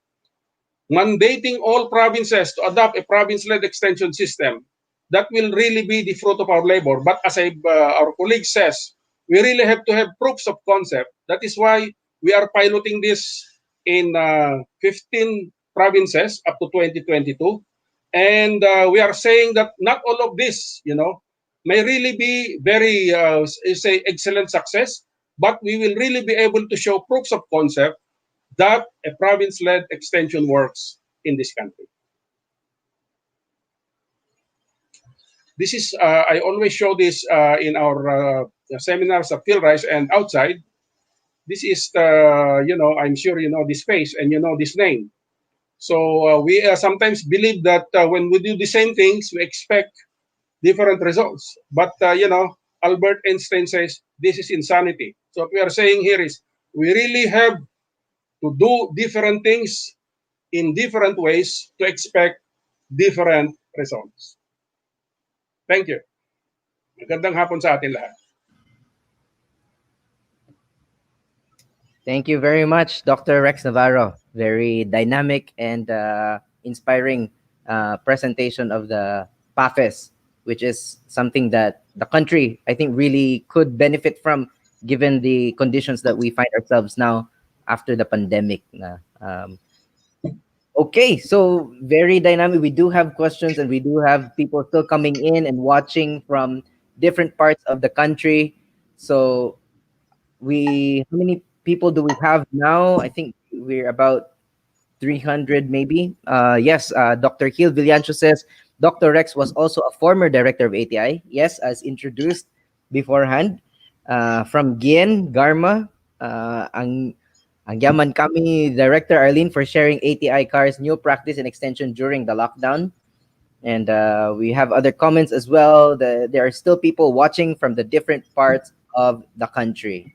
mandating all provinces to adopt a province-led extension system, that will really be the fruit of our labor. But as our colleague says, we really have to have proofs of concept. That is why we are piloting this in 15 provinces up to 2022. And we are saying that not all of this, may really be very, excellent success, but we will really be able to show proofs of concept that a province-led extension works in this country. This is, I always show this in our seminars at PhilRice and outside. This is, I'm sure you know this face and you know this name. So we sometimes believe that when we do the same things, we expect different results. But, Albert Einstein says this is insanity. So what we are saying here is we really have to do different things in different ways to expect different results. Thank you. Magandang hapon sa atin lahat. Thank you very much, Dr. Rex Navarro. Very dynamic and inspiring presentation of the PAFES, which is something that the country, I think, really could benefit from given the conditions that we find ourselves now after the pandemic. Okay, so very dynamic. We do have questions and we do have people still coming in and watching from different parts of the country. So how many people do we have now? I think we're about 300 maybe. Yes, Dr. Gil Villancho says, Dr. Rex was also a former director of ATI. Yes, as introduced beforehand. From Gien Garma, Ang yaman kami, Director Arlene, for sharing ATI Cars' new practice and extension during the lockdown. And we have other comments as well. There are still people watching from the different parts of the country.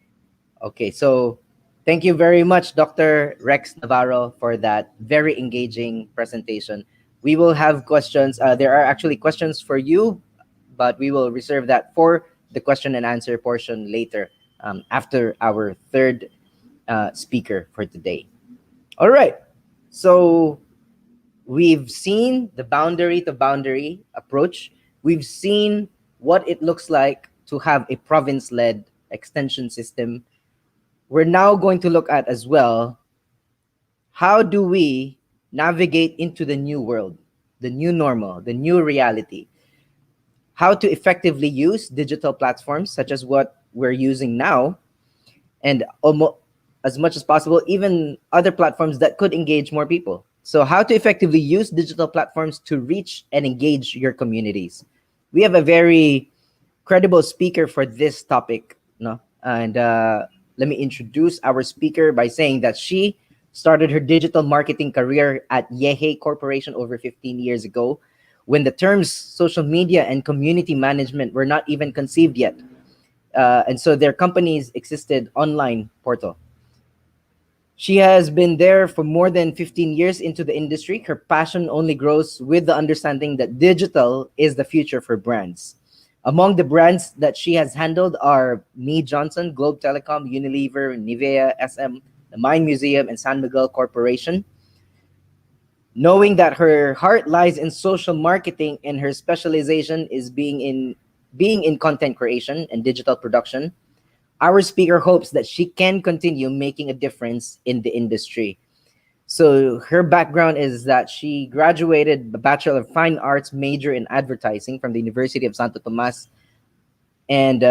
Okay, so thank you very much, Dr. Rex Navarro, for that very engaging presentation. We will have questions. There are actually questions for you, but we will reserve that for the question and answer portion later, after our third speaker for today. All right. So we've seen the boundary to boundary approach. We've seen what it looks like to have a province led extension system. We're now going to look at as well, how do we navigate into the new world, the new normal, the new reality? How to effectively use digital platforms such as what we're using now, and as much as possible, even other platforms that could engage more people. So, how to effectively use digital platforms to reach and engage your communities. We have a very credible speaker for this topic, no? And let me introduce our speaker by saying that she started her digital marketing career at Yehe Corporation over 15 years ago, when the terms social media and community management were not even conceived yet. And so their companies existed online portal. She has been there for more than 15 years into the industry. Her passion only grows with the understanding that digital is the future for brands. Among the brands that she has handled are Me Johnson, Globe Telecom, Unilever, Nivea, SM, the Mine Museum, and San Miguel Corporation. Knowing that her heart lies in social marketing and her specialization is being in content creation and digital production, our speaker hopes that she can continue making a difference in the industry. So her background is that she graduated a Bachelor of Fine Arts major in advertising from the University of Santo Tomas, and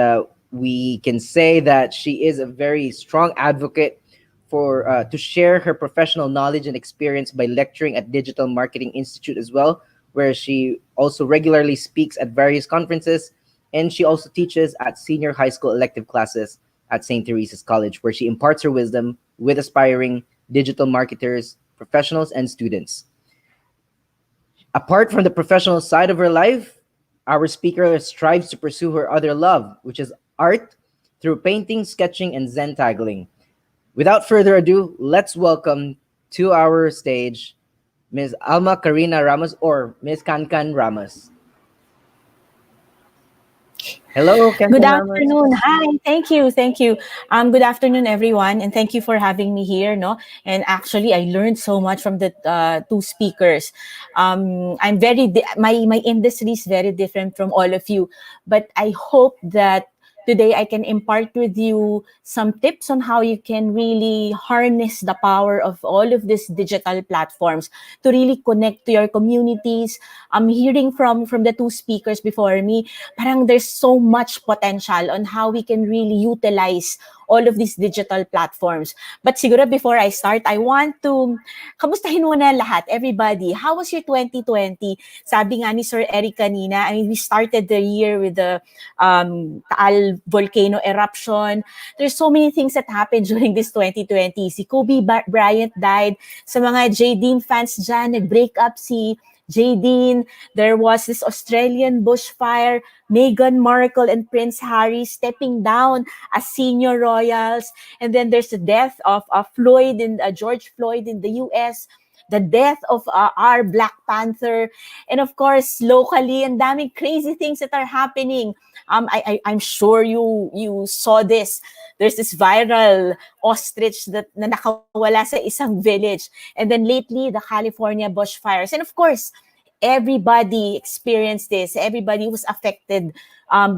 we can say that she is a very strong advocate for to share her professional knowledge and experience by lecturing at Digital Marketing Institute as well, where she also regularly speaks at various conferences, and she also teaches at senior high school elective classes at St. Teresa's College, where she imparts her wisdom with aspiring digital marketers, professionals, and students. Apart from the professional side of her life, our speaker strives to pursue her other love, which is art, through painting, sketching, and Zen taggling. Without further ado, let's welcome to our stage Ms. Alma Karina Ramos, or Ms. Kankan Ramos. Hello, Good Kankan Ramos. afternoon. Hi. Thank you. Thank you. Good afternoon, everyone, and thank you for having me here. No, and actually, I learned so much from the two speakers. I'm my industry is very different from all of you, but I hope that today I can impart with you some tips on how you can really harness the power of all of these digital platforms to really connect to your communities. I'm hearing from the two speakers before me, parang there's so much potential on how we can really utilize all of these digital platforms. But siguro before I start, I want to kamustahin muna lahat, everybody. How was your 2020? Sabi nga ni Sir Eric kanina, I mean, we started the year with the Taal volcano eruption. There's so many things that happened during this 2020. Si Kobe Bryant died. Sa mga Jadine fans dyan, nag-break up si Jadine. There was this Australian bushfire, Meghan Markle and Prince Harry stepping down as senior royals. And then there's the death of George Floyd in the US, the death of our Black Panther. And of course, locally, and daming crazy things that are happening. I'm sure you saw this. There's this viral ostrich that na nakawala sa isang village. And then lately, the California bushfires. And of course, everybody experienced this. Everybody was affected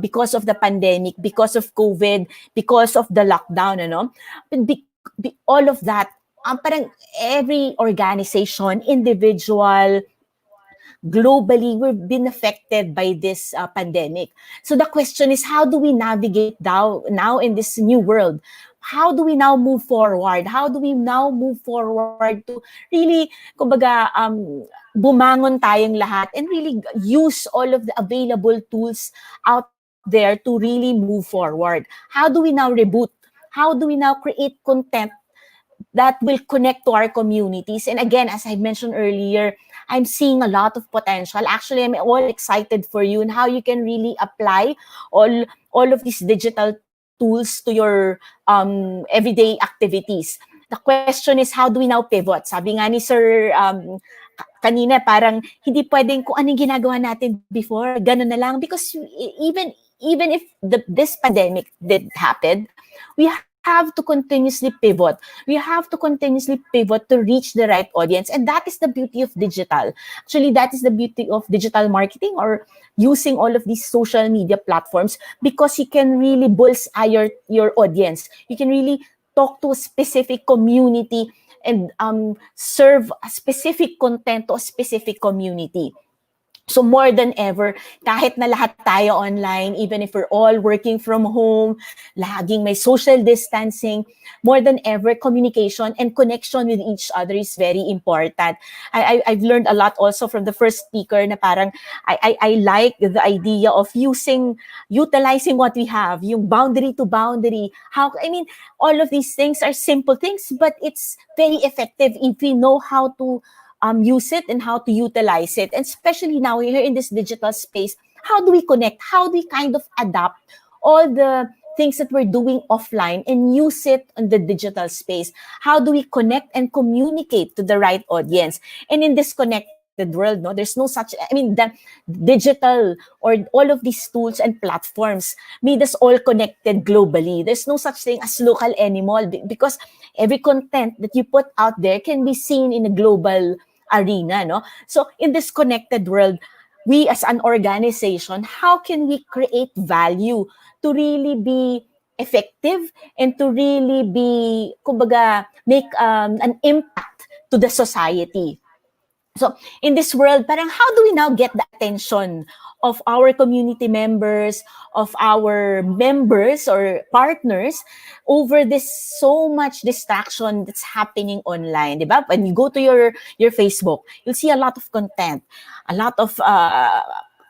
because of the pandemic, because of COVID, because of the lockdown, all of that, parang every organization, individual, globally, we've been affected by this pandemic. So the question is, how do we navigate now in this new world? How do we now move forward? How do we now move forward to really, kumbaga, bumangon tayong lahat and really use all of the available tools out there to really move forward? How do we now reboot how do we now create content that will connect to our communities? And again, as I mentioned earlier, I'm seeing a lot of potential. Actually, I'm all excited for you and how you can really apply all of these digital tools to your everyday activities. The question is, how do we now pivot? Sabi nga ni Sir kanina, parang hindi pwedeng kung anong ginagawa natin before, ganun na lang. Because even if this pandemic did happen, we have to continuously pivot. We have to continuously pivot to reach the right audience. And that is the beauty of digital. Actually, that is the beauty of digital marketing or using all of these social media platforms, because you can really bullseye your audience. You can really talk to a specific community and serve a specific content to a specific community. So more than ever, kahit na lahat tayo online, even if we're all working from home, laging may social distancing, more than ever, communication and connection with each other is very important. I've learned a lot also from the first speaker na parang I like the idea of utilizing what we have, yung boundary to boundary. All of these things are simple things, but it's very effective if we know how to use it and how to utilize it. And especially now here in this digital space, how do we connect? How do we kind of adapt all the things that we're doing offline and use it in the digital space? How do we connect and communicate to the right audience? And in this connected world, no, there's no such, the digital or all of these tools and platforms made us all connected globally. There's no such thing as local anymore, because every content that you put out there can be seen in a global arena, no? So in this connected world, we as an organization, how can we create value to really be effective and to really be, kumbaga, make an impact to the society? So in this world, parang how do we now get the attention of our community members, of our members or partners over this so much distraction that's happening online, diba? When you go to your Facebook, you'll see a lot of content, a lot of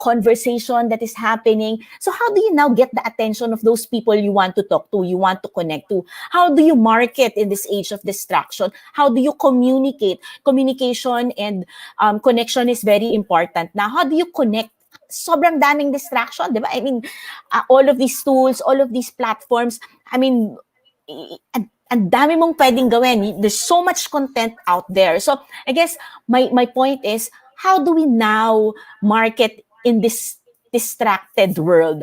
conversation that is happening. So how do you now get the attention of those people you want to talk to, you want to connect to? How do you market in this age of distraction? How do you communicate? Communication and connection is very important. Now, how do you connect? Sobrang daming distraction, di ba? All of these tools, all of these platforms, ang dami mong pwedeng gawin. There's so much content out there. So I guess my point is, how do we now market in this distracted world?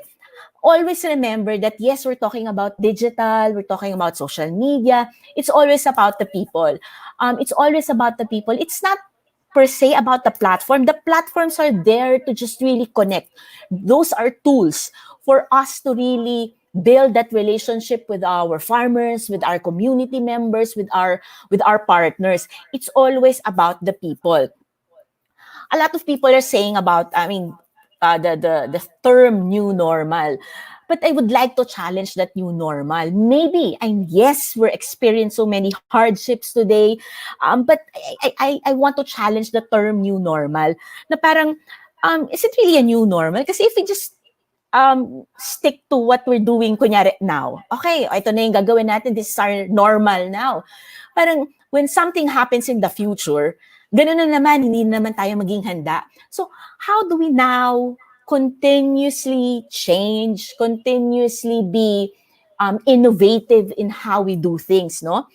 Always remember that, yes, we're talking about digital, we're talking about social media. It's always about the people. It's always about the people. It's not per se about the platform. The platforms are there to just really connect. Those are tools for us to really build that relationship with our farmers, with our community members, with our partners. It's always about the people. A lot of people are saying about, the term new normal. But I would like to challenge that new normal. Maybe, and yes, we're experiencing so many hardships today, but I want to challenge the term new normal. Na parang, is it really a new normal? Kasi if we just stick to what we're doing, kunyari, now, okay, ito na yung gagawin natin, this is our normal now. Parang, when something happens in the future, ganun na naman, hindi naman tayo maging handa. So, how do we now continuously change, continuously be innovative in how we do things, no?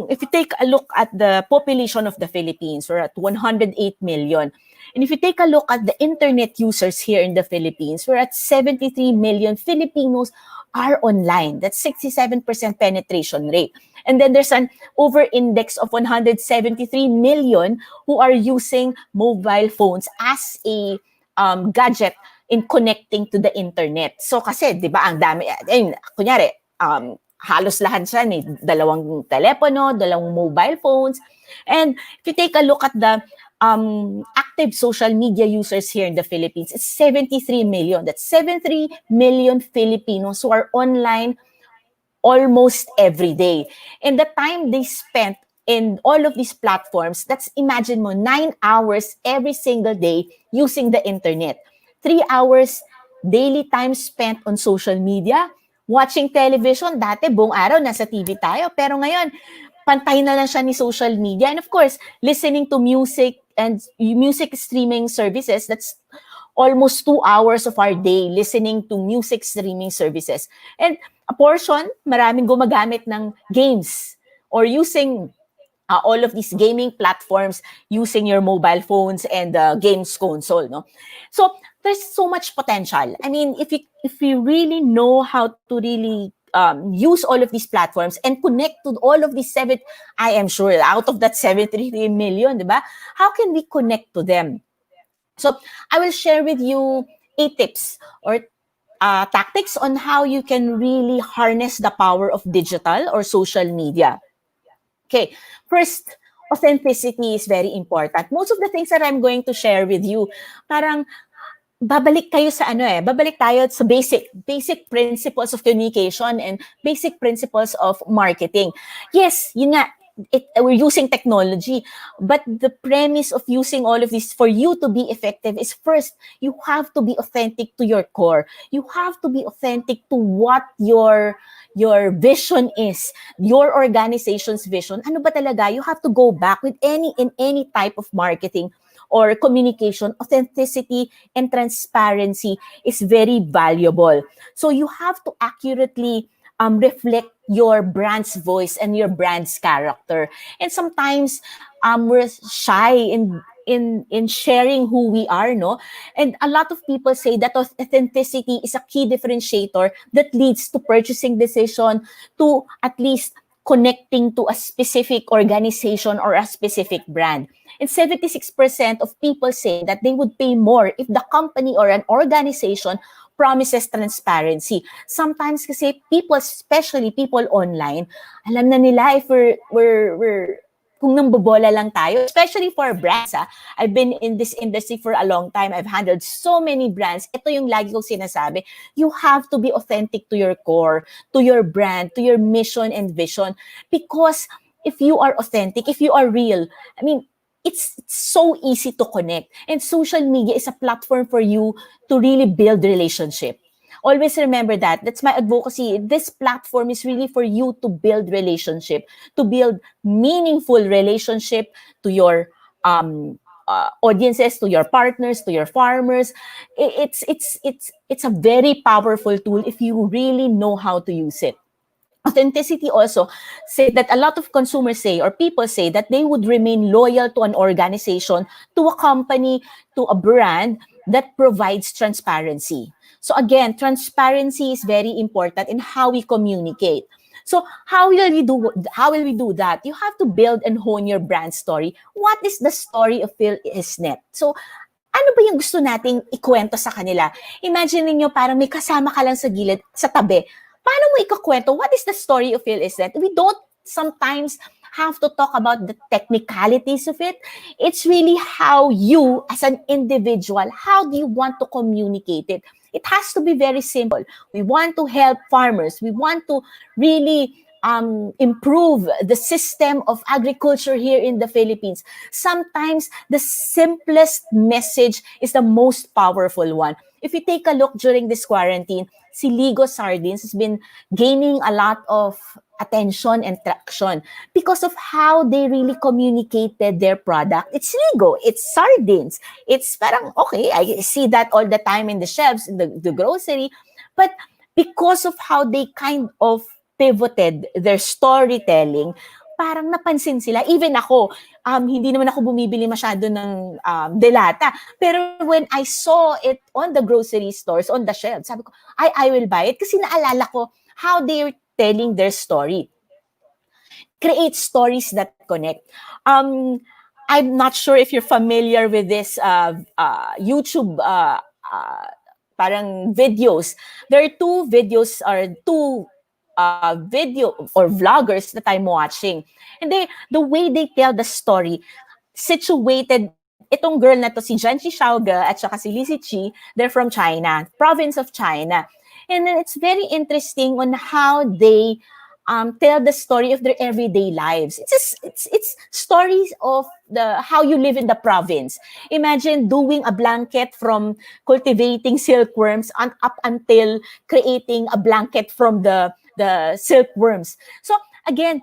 If you take a look at the population of the Philippines, we're at 108 million. And if you take a look at the internet users here in the Philippines, we're at 73 million Filipinos are online. That's 67% penetration rate. And then there's an over-index of 173 million who are using mobile phones as a gadget in connecting to the internet. So kasi, di ba, ang dami, kunyari, halos lahat siya, may dalawang telepono, dalawang mobile phones. And if you take a look at the active social media users here in the Philippines, it's 73 million. That's 73 million Filipinos who are online almost every day. And the time they spent in all of these platforms, that's, imagine mo, 9 hours every single day using the internet. 3 hours daily time spent on social media, Watching television, dati buong araw nasa TV tayo. Pero ngayon, pantay na lang siya ni social media. And of course, listening to music and music streaming services, that's almost 2 hours of our day listening to music streaming services. And a portion, maraming gumagamit ng games or using all of these gaming platforms using your mobile phones and games console, no? So there's so much potential. I mean, if you really know how to really use all of these platforms and connect to all of these I am sure out of that 73 million, diba? How can we connect to them? So I will share with you 8 tips or tactics on how you can really harness the power of digital or social media. Okay, first, authenticity is very important. Most of the things that I'm going to share with you, parang babalik tayo sa basic principles of communication and basic principles of marketing. Yes, yun nga, we're using technology, but the premise of using all of this for you to be effective is first, you have to be authentic to your core. You have to be authentic to what your vision is, your organization's vision. Ano ba talaga? You have to go back with any type of marketing or communication. Authenticity and transparency is very valuable. So you have to accurately reflect your brand's voice and your brand's character. And sometimes we're shy in sharing who we are, no? And a lot of people say that authenticity is a key differentiator that leads to purchasing decision, to at least connecting to a specific organization or a specific brand. And 76% of people say that they would pay more if the company or an organization promises transparency. Sometimes kasi people, especially people online, alam na nila if we're kung nambobola lang tayo, especially for brands. I've been in this industry for a long time. I've handled so many brands. Ito yung lagi kong sinasabi. You have to be authentic to your core, to your brand, to your mission and vision. Because if you are authentic, if you are real, I mean, it's so easy to connect. And social media is a platform for you to really build relationship. Always remember that. That's my advocacy. This platform is really for you to build relationship, to build meaningful relationship to your audiences, to your partners, to your farmers. It's a very powerful tool if you really know how to use it. Authenticity also say that a lot of consumers say or people say that they would remain loyal to an organization, to a company, to a brand that provides transparency. So again, transparency is very important in how we communicate. So how will we do that? You have to build and hone your brand story. What is the story of PHILEASNET? So ano ba yung gusto nating ikwento sa kanila? Imagine niyo parang may kasama ka lang sa gilid, sa tabi. Paano mo ikakwento? What is the story of PHILEASNET? We don't sometimes have to talk about the technicalities of it. It's really how you, as an individual, how do you want to communicate it? It has to be very simple. We want to help farmers. We want to really improve the system of agriculture here in the Philippines. Sometimes the simplest message is the most powerful one. If you take a look during this quarantine, Siligo Sardines has been gaining a lot of attention and traction because of how they really communicated their product. It's Siligo, it's sardines. It's parang, okay, I see that all the time in the shelves, in the grocery. But because of how they kind of pivoted their storytelling, parang napansin sila. Even ako, hindi naman ako bumibili masyado ng delata. Pero when I saw it on the grocery stores, on the shelves, sabi ko, I will buy it kasi naalala ko how they're telling their story. Create stories that connect. I'm not sure if you're familiar with this YouTube parang videos. There are two videos or two video or vloggers that I'm watching. And the way they tell the story, situated, itong girl na to, si Janchi Xiaoge at saka si Lizzie Chi, they're from China, province of China. And then it's very interesting on how they tell the story of their everyday lives. It's stories of the how you live in the province. Imagine doing a blanket from cultivating silkworms and up until creating a blanket from the silkworms. So again,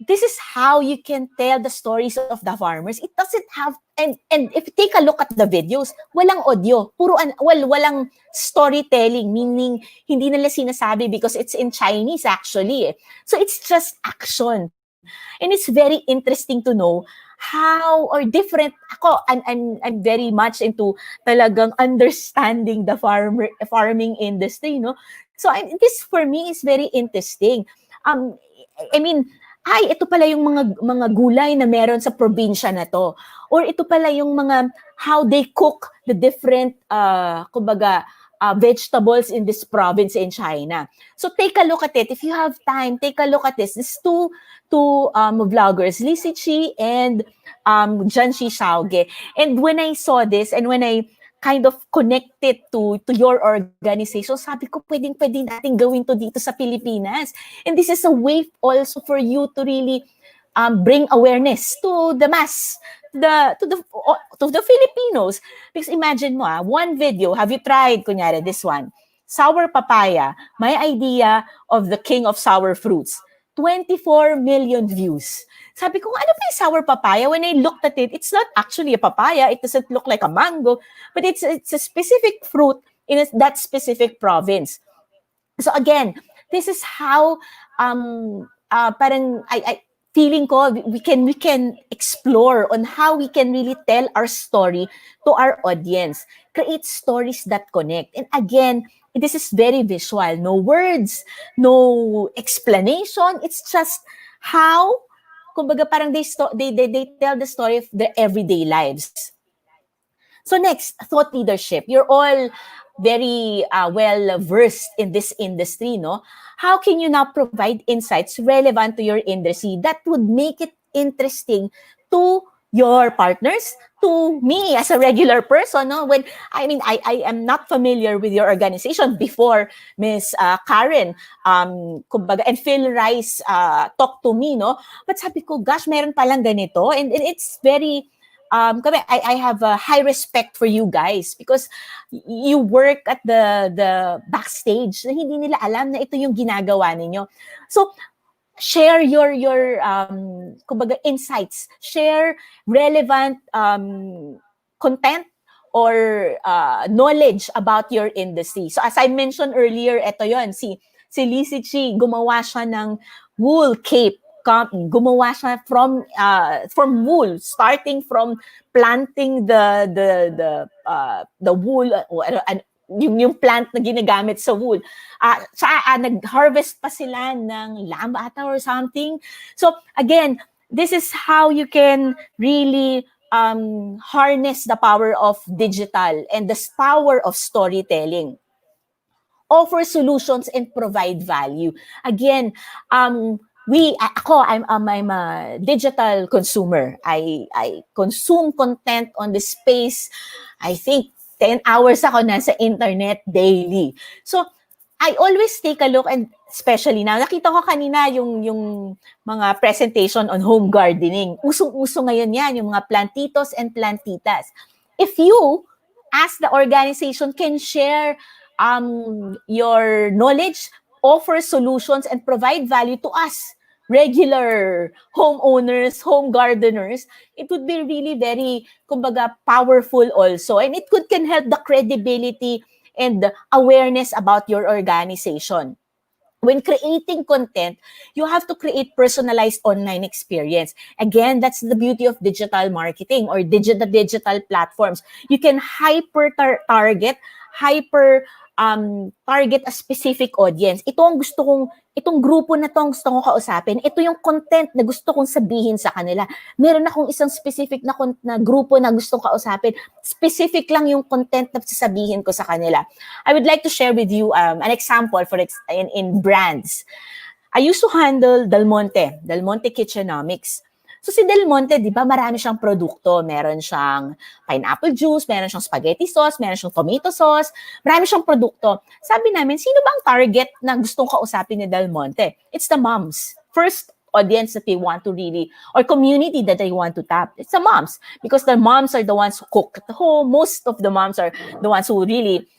this is how you can tell the stories of the farmers. It doesn't have, and if you take a look at the videos, walang audio, walang storytelling, meaning hindi nila sinasabi because it's in Chinese actually. So it's just action. And it's very interesting to know how or different ako. I'm very much into talagang understanding the farming industry, no? So this for me is very interesting. I mean, ay, ito pala yung mga gulay na meron sa probinsya na to. Or ito pala yung mga how they cook the different kumbaga vegetables in this province in China. So take a look at it. If you have time, take a look at this. These two vloggers, Li Siqi and Janshi Shaoge. And when I saw this and when I kind of connected to your organization, sabi ko, pwede natin gawin to dito sa Pilipinas. And this is a way also for you to really bring awareness to the mass, to the Filipinos. Because imagine mo, one video, have you tried, kunyari, this one, sour papaya, my idea of the king of sour fruits, 24 million views. Sabi ko, ano pa yung sour papaya? When I looked at it, it's not actually a papaya. It doesn't look like a mango, but it's a specific fruit in that specific province. So again, this is how parang I feeling ko we can explore on how we can really tell our story to our audience. Create stories that connect. And again, this is very visual. No words, no explanation. It's just how, kumbaga parang they tell the story of their everyday lives. So next, thought leadership. You're all very well versed in this industry, no? How can you now provide insights relevant to your industry that would make it interesting to your partners, to me as a regular person, no? When I am not familiar with your organization before Miss Karen, kumbaga, and Phil Rice talked to me, no? But sabi ko, gosh, meron palang ganito, and it's very I have a high respect for you guys because you work at the backstage na hindi nila alam na ito yung ginagawa ninyo. So share your kumbaga insights, share relevant content or knowledge about your industry. So as I mentioned earlier, ito yon, si Li Siqi, gumawa siya ng wool cape. Gumawa siya from wool, starting from planting the wool, yung plant na ginagamit sa wool. Nag-harvest pa sila ng lamb ata or something. So again, this is how you can really harness the power of digital and the power of storytelling. Offer solutions and provide value. Again, I'm a digital consumer. I consume content on the space. I think 10 hours ako nasa internet daily. So I always take a look, and especially now, nakita ko kanina yung mga presentation on home gardening. Usong-uso ngayon yan, yung mga plantitos and plantitas. If you, as the organization, can share your knowledge, offer solutions, and provide value to us, regular homeowners, home gardeners, it would be really very, kumbaga, powerful also. And it can help the credibility and the awareness about your organization. When creating content, you have to create personalized online experience. Again, that's the beauty of digital marketing or digital platforms. You can target a specific audience. Itong grupo na tong gusto kong kausapin, ito yung content na gusto kong sabihin sa kanila. Meron akong isang specific na grupo na gusto kong kausapin. Specific lang yung content na sasabihin ko sa kanila. I would like to share with you an example in brands. I used to handle Del Monte Kitchenomics. So si Del Monte, di ba, marami siyang produkto. Meron siyang pineapple juice, meron siyang spaghetti sauce, meron siyang tomato sauce, marami siyang produkto. Sabi namin, sino bang target na gustong kausapin ni Del Monte? It's the moms. First audience that they want to really, or community that they want to tap. It's the moms. Because the moms are the ones who cook at home. Most of the moms are the ones who really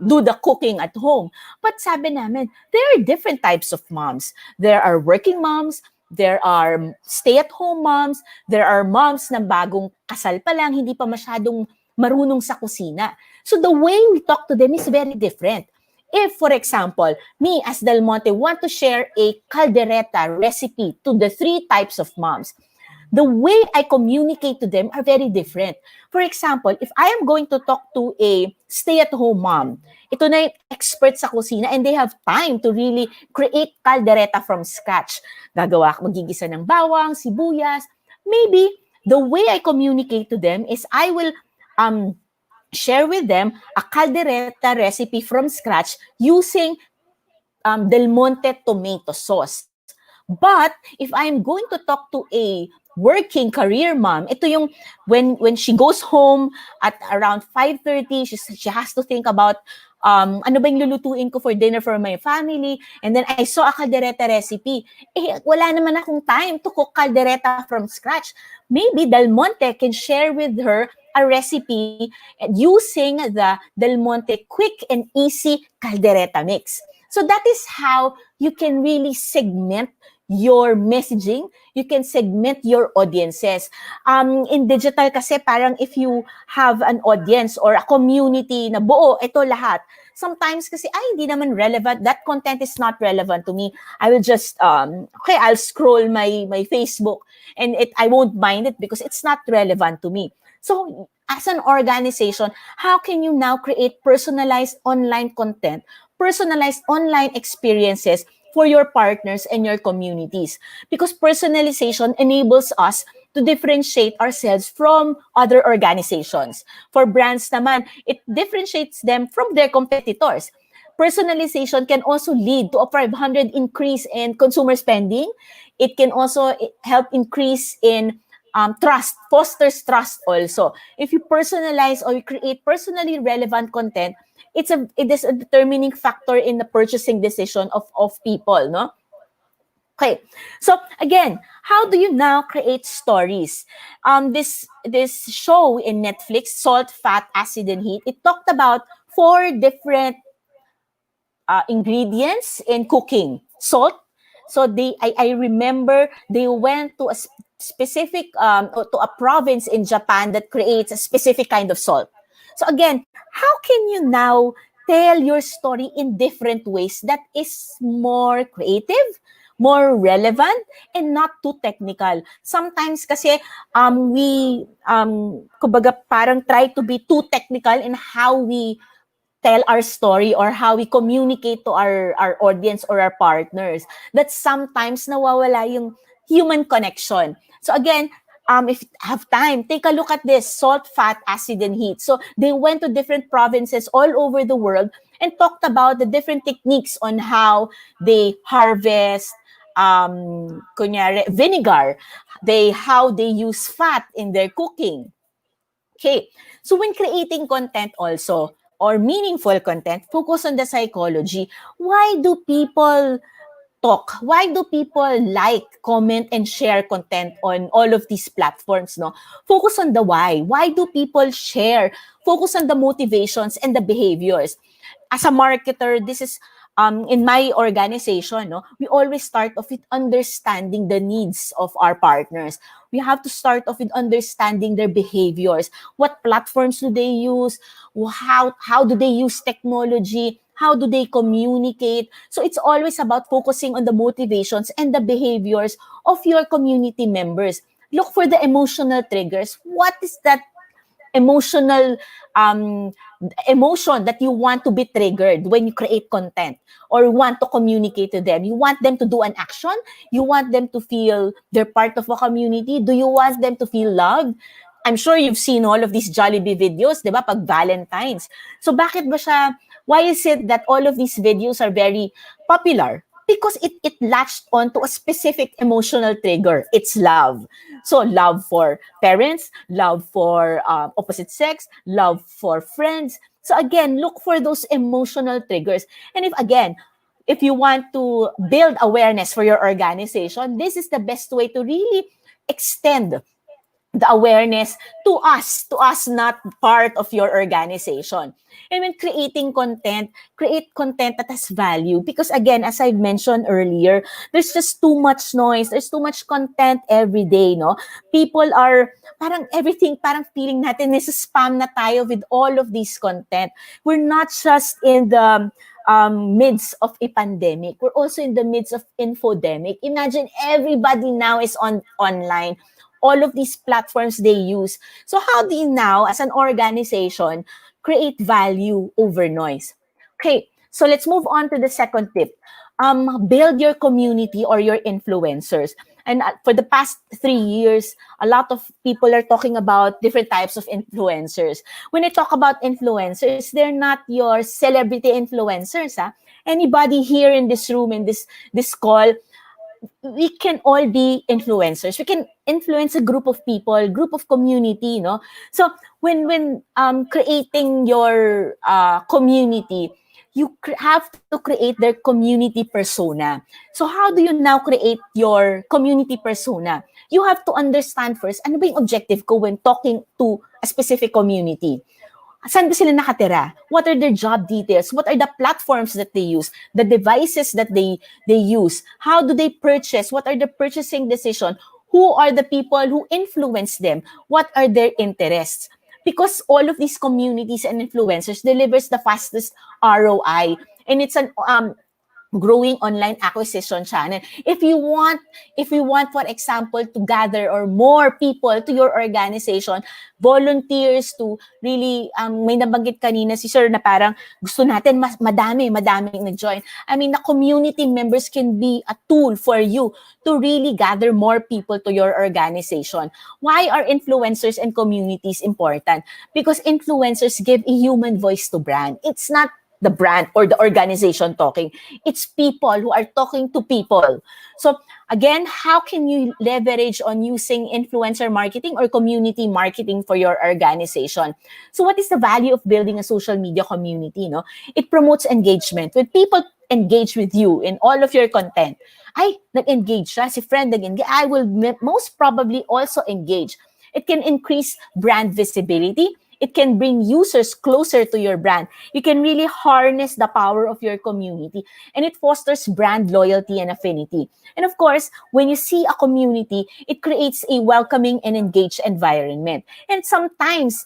do the cooking at home. But sabi namin, there are different types of moms. There are working moms, there are stay-at-home moms, there are moms na bagong kasal pa lang, hindi pa masyadong marunong sa kusina. So the way we talk to them is very different. If, for example, me as Del Monte want to share a caldereta recipe to the 3 types of moms, the way I communicate to them are very different. For example, if I am going to talk to a stay-at-home mom, ito na yung expert sa kusina and they have time to really create caldereta from scratch. Magigisa ng bawang, sibuyas. Maybe the way I communicate to them is I will share with them a caldereta recipe from scratch using Del Monte tomato sauce. But if I'm going to talk to a working career mom, ito yung when she goes home at around 5:30, she has to think about ano ba yung lulutuin ko for dinner for my family, and then I saw a caldereta recipe. Wala naman akong time to cook caldereta from scratch. Maybe Del Monte can share with her a recipe using the Del Monte quick and easy caldereta mix. So that is how you can really segment your messaging, you can segment your audiences. In digital kasi parang if you have an audience or a community na buo, ito lahat, sometimes kasi, hindi naman relevant, that content is not relevant to me. I will just, I'll scroll my Facebook and I won't mind it because it's not relevant to me. So as an organization, how can you now create personalized online content, personalized online experiences for your partners and your communities? Because personalization enables us to differentiate ourselves from other organizations. For brands naman, it differentiates them from their competitors. Personalization can also lead to a 500 increase in consumer spending. It can also help increase in trust, fosters trust also. If you personalize or you create personally relevant content, it is a determining factor in the purchasing decision of people, no? Okay, so again, how do you now create stories? This show in Netflix, Salt, Fat, Acid, and Heat, it talked about 4 different ingredients in cooking. Salt. So I remember they went to a specific to a province in Japan that creates a specific kind of salt. So again, how can you now tell your story in different ways that is more creative, more relevant, and not too technical? Sometimes kasi we kumbaga parang try to be too technical in how we tell our story or how we communicate to our audience or our partners, that sometimes nawawala yung human connection. So again, if you have time, take a look at this, Salt, Fat, Acid, and Heat. So they went to different provinces all over the world and talked about the different techniques on how they harvest vinegar, how they use fat in their cooking. Okay, so when creating content also, or meaningful content, focus on the psychology. Why do people talk? Why do people like, comment, and share content on all of these platforms? No, focus on the why. Why do people share? Focus on the motivations and the behaviors. As a marketer, this is in my organization, no, we always start off with understanding the needs of our partners. We have to start off with understanding their behaviors. What platforms do they use? How do they use technology? How do they communicate? So it's always about focusing on the motivations and the behaviors of your community members. Look for the emotional triggers. What is that emotional emotion that you want to be triggered when you create content or want to communicate to them? You want them to do an action? You want them to feel they're part of a community? Do you want them to feel loved? I'm sure you've seen all of these Jollibee videos, di ba, pag Valentine's. So bakit ba siya, why is it that all of these videos are very popular? because it latched onto a specific emotional trigger. It's love. So love for parents, love for opposite sex, love for friends. So again, look for those emotional triggers. And if you want to build awareness for your organization, this is the best way to really extend the awareness to us not part of your organization. And when creating content, create content that has value. Because again, as I've mentioned earlier, there's just too much noise. There's too much content every day, no? People are, parang everything, parang feeling natin, nasa-spam na tayo with all of these content. We're not just in the midst of a pandemic. We're also in the midst of infodemic. Imagine everybody now is online, all of these platforms they use. So how do you now, as an organization, create value over noise? Okay, so let's move on to the second tip. Build your community or your influencers. And for the past 3 years, a lot of people are talking about different types of influencers. When I talk about influencers, they're not your celebrity influencers. Anybody here in this room, in this call, we can all be influencers. We can influence a group of people, group of community, no? So when creating your community, you have to create their community persona. So how do you now create your community persona? You have to understand first, ano ba yung objective ko when talking to a specific community? Saan ba sila nakatira? What are their job details? What are the platforms that they use? The devices that they use? How do they purchase? What are the purchasing decision? Who are the people who influence them? What are their interests? Because all of these communities and influencers delivers the fastest ROI, and it's an growing online acquisition channel. If you want, for example, to gather or more people to your organization, volunteers to really, may nabanggit kanina si Sir na parang gusto natin madaming nag-join. I mean, the community members can be a tool for you to really gather more people to your organization. Why are influencers and communities important? Because influencers give a human voice to brand. It's not the brand or the organization talking. It's people who are talking to people. So again, how can you leverage on using influencer marketing or community marketing for your organization? So what is the value of building a social media community? No? It promotes engagement. When people engage with you in all of your content, ay, nag-engage siya, si friend nag-engage, I will most probably also engage. It can increase brand visibility. It can bring users closer to your brand. You can really harness the power of your community, and it fosters brand loyalty and affinity. And of course, when you see a community, it creates a welcoming and engaged environment. And sometimes,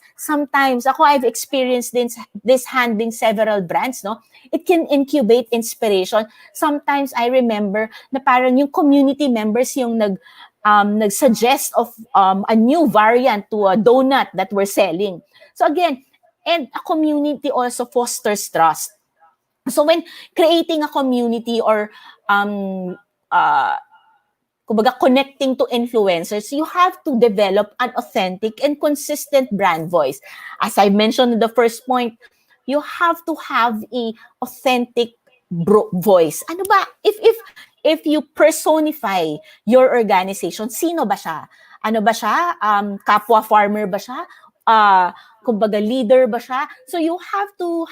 ako, I've experienced this handling several brands, no? It can incubate inspiration. Sometimes I remember na parang yung community members yung nag-suggest of a new variant to a donut that we're selling. So again, and a community also fosters trust. So when creating a community or kumbaga connecting to influencers, you have to develop an authentic and consistent brand voice. As I mentioned in the first point, you have to have a authentic voice. Ano ba? If you personify your organization, sino ba siya? Ano ba siya? Kapwa farmer ba siya? Kumbaga leader ba siya? So you have to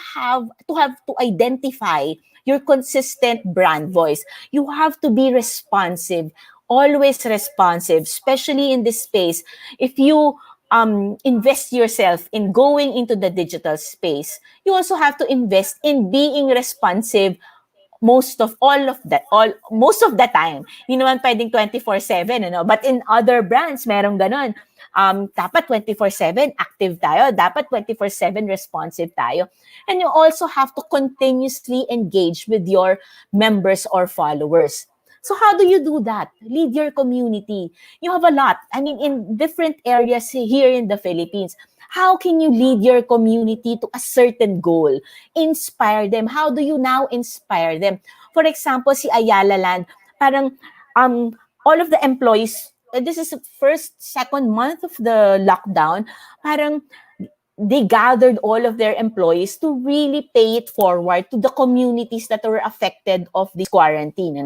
identify your consistent brand voice. You have to be responsive, always responsive, especially in this space. If you invest yourself in going into the digital space, you also have to invest in being responsive most of the time. Hindi naman pwedeng 24/7, ano? But in other brands, merong ganon. Dapat 24/7 active tayo. Dapat 24/7 responsive tayo. And you also have to continuously engage with your members or followers. So how do you do that? Lead your community. You have a lot. I mean, in different areas here in the Philippines. How can you lead your community to a certain goal? Inspire them. How do you now inspire them? For example, si Ayala Land, parang all of the employees, this is the second month of the lockdown, parang they gathered all of their employees to really pay it forward to the communities that were affected of this quarantine,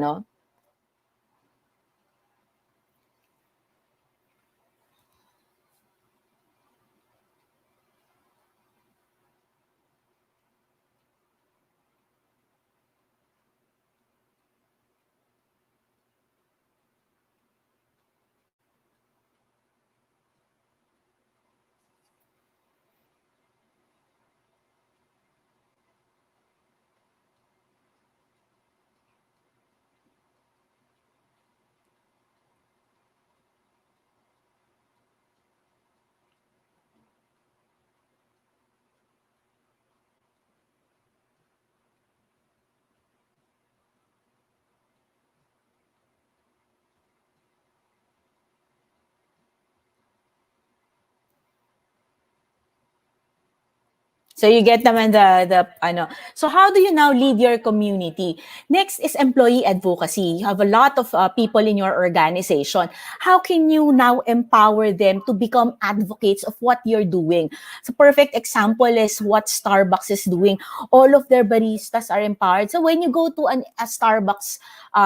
So you get naman the ano. So how do you now lead your community? Next is employee advocacy. You have a lot of people in your organization. How can you now empower them to become advocates of what you're doing? So perfect example is what Starbucks is doing. All of their baristas are empowered. So when you go to a Starbucks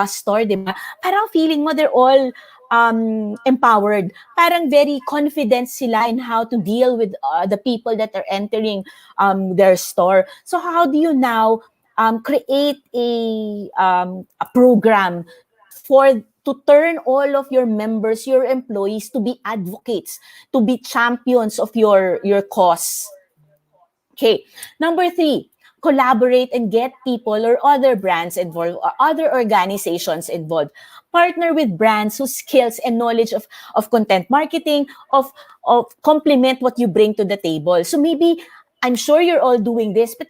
store, di ba? Parang feeling mo they're all empowered. Parang very confident sila in how to deal with the people that are entering their store. So how do you now create a program for to turn all of your members, your employees, to be advocates, to be champions of your cause? Okay. Number 3, collaborate and get people or other brands involved or other organizations involved. Partner with brands whose skills and knowledge of content marketing, of complement what you bring to the table. So maybe, I'm sure you're all doing this, but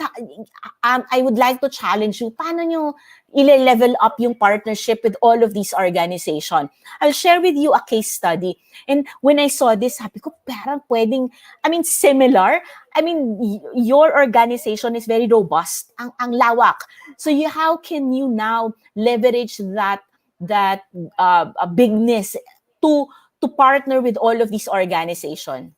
I would like to challenge you. Paano nyo ile-level up yung partnership with all of these organizations? I'll share with you a case study. And when I saw this, sabi ko, parang pwedeng, similar. Your organization is very robust. Ang lawak. So how can you now leverage that bigness to partner with all of these organizations?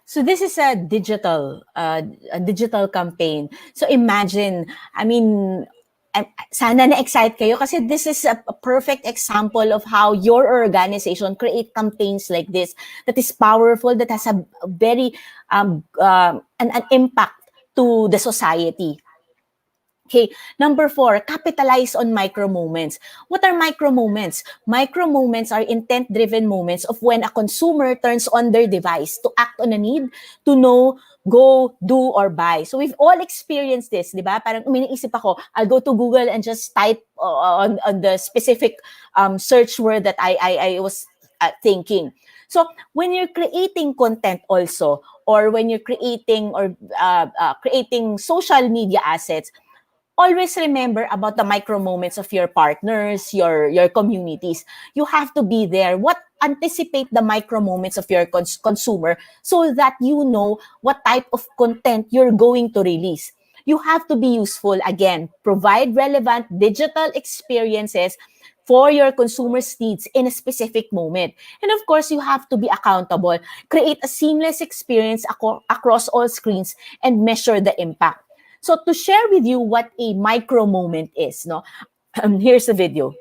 So this is a digital campaign. So imagine, sana na-excite kayo kasi this is a perfect example of how your organization create campaigns like this that is powerful, that has a very an impact to the society. Okay, number 4, capitalize on micro moments. What are micro moments? Micro moments are intent-driven moments of when a consumer turns on their device to act on a need, to know, go, do, or buy. So we've all experienced this, di ba? Parang iniisip ako, I'll go to Google and just type on the specific search word that I was thinking. So when you're creating content also, or when you're creating creating social media assets, always remember about the micro moments of your partners, your communities. You have to be there. Anticipate the micro moments of your consumer so that you know what type of content you're going to release. You have to be useful. Again, provide relevant digital experiences for your consumers' needs in a specific moment. And of course, you have to be accountable. Create a seamless experience across all screens and measure the impact. So to share with you what a micro moment is, no, here's the video.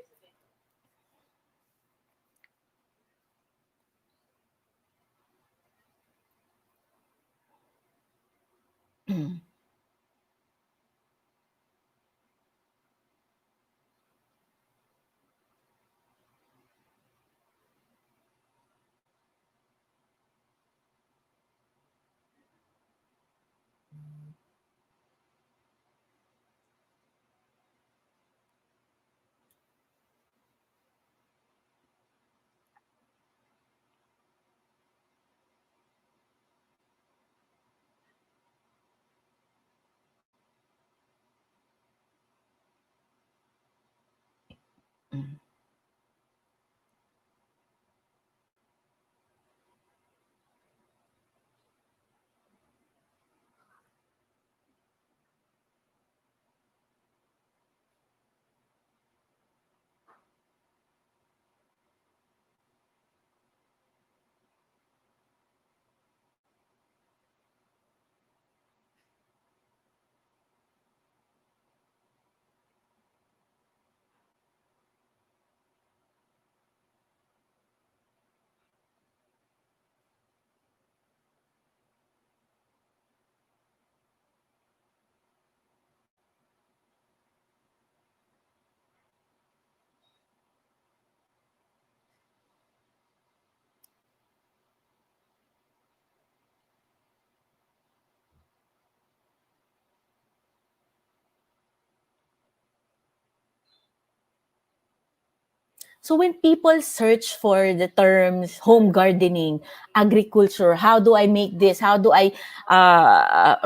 So when people search for the terms home gardening, agriculture, how do I make this? How do I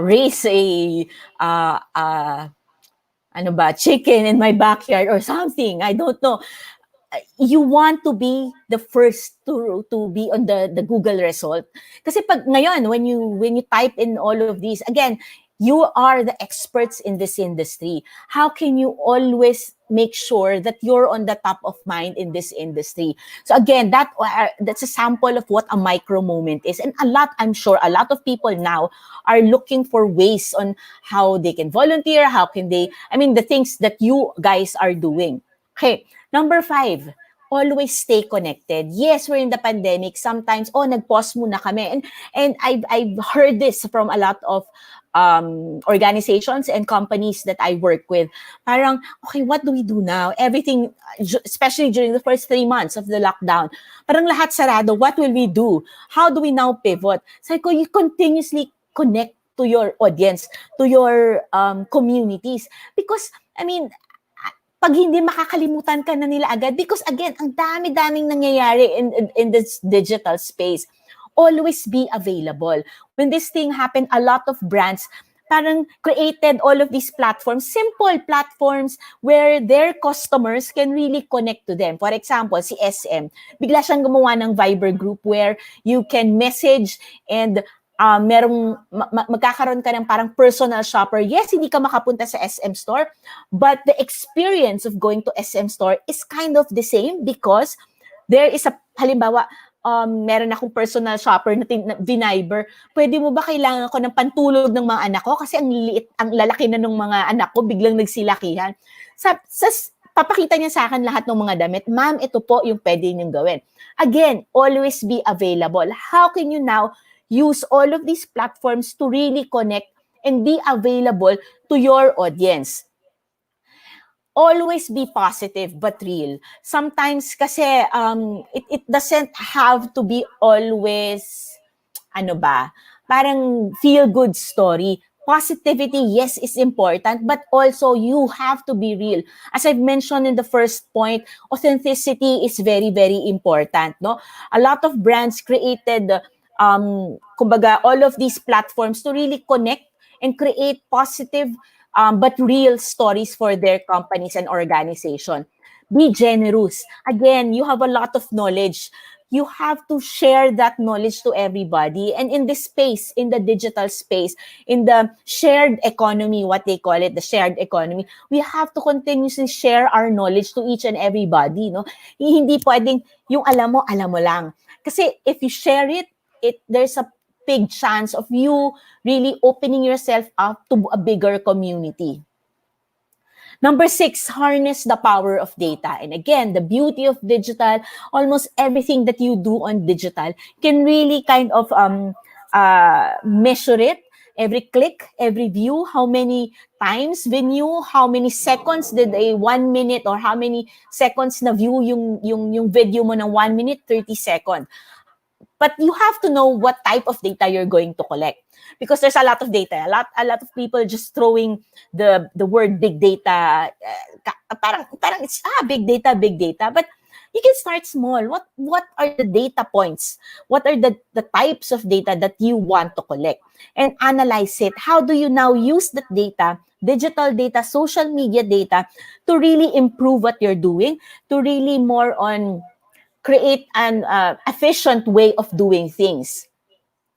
raise a ano ba, chicken in my backyard or something? I don't know. You want to be the first to be on the Google result. Kasi pag ngayon when you type in all of these, again, you are the experts in this industry. How can you always make sure that you're on the top of mind in this industry? So again, that's a sample of what a micro moment is. And I'm sure a lot of people now are looking for ways on how they can volunteer, how can they, the things that you guys are doing. Okay, number 5, always stay connected. Yes, we're in the pandemic. Sometimes, nag-pause muna kami. And I've heard this from a lot of organizations and companies that I work with. Parang, okay, what do we do now? Everything, especially during the first 3 months of the lockdown, parang lahat sarado. What will we do? How do we now pivot? So you continuously connect to your audience, to your communities. Because, pag hindi makakalimutan ka na nila agad, because again, ang dami-daming nangyayari in this digital space. Always be available. When this thing happened, a lot of brands parang created all of these platforms, simple platforms where their customers can really connect to them. For example, si SM, bigla siyang gumawa ng Viber group where you can message and magkakaroon ka ng parang personal shopper. Yes, hindi ka makapunta sa SM store, but the experience of going to SM store is kind of the same because there is halimbawa, meron akong personal shopper na Viber. Pwede mo ba kailangan ko ng pantulog ng mga anak ko kasi ang lalaki na ng mga anak ko, biglang nagsilakihan. Papakita niya sa akin lahat ng mga damit. Ma'am, ito po yung pwede niyong gawin. Again, always be available. How can you now use all of these platforms to really connect and be available to your audience? always be positive but real. Sometimes kasi it doesn't have to be always ano ba, parang feel good story. Positivity, yes, is important, but also you have to be real. As I've mentioned in the first point, authenticity is very, very important. No, a lot of brands created, kumbaga, all of these platforms to really connect and create positive, but real stories for their companies and organization. Be generous. Again, you have a lot of knowledge. You have to share that knowledge to everybody. And in this space, in the digital space, in the shared economy, what they call it, the shared economy, we have to continuously share our knowledge to each and everybody. No? Hindi pwedeng yung alam mo lang. Kasi if you share it, there's a big chance of you really opening yourself up to a bigger community. Number 6, harness the power of data. And again, the beauty of digital, almost everything that you do on digital can really kind of measure it. Every click, every view, how many times view, how many seconds did a 1 minute or how many seconds na view yung video mo ng 1 minute, 30 seconds. But you have to know what type of data you're going to collect, because there's a lot of data. A lot of people just throwing the word big data. Parang it's big data. But you can start small. What are the data points? What are the types of data that you want to collect? And analyze it. How do you now use that data, digital data, social media data, to really improve what you're doing, to really more on create an efficient way of doing things.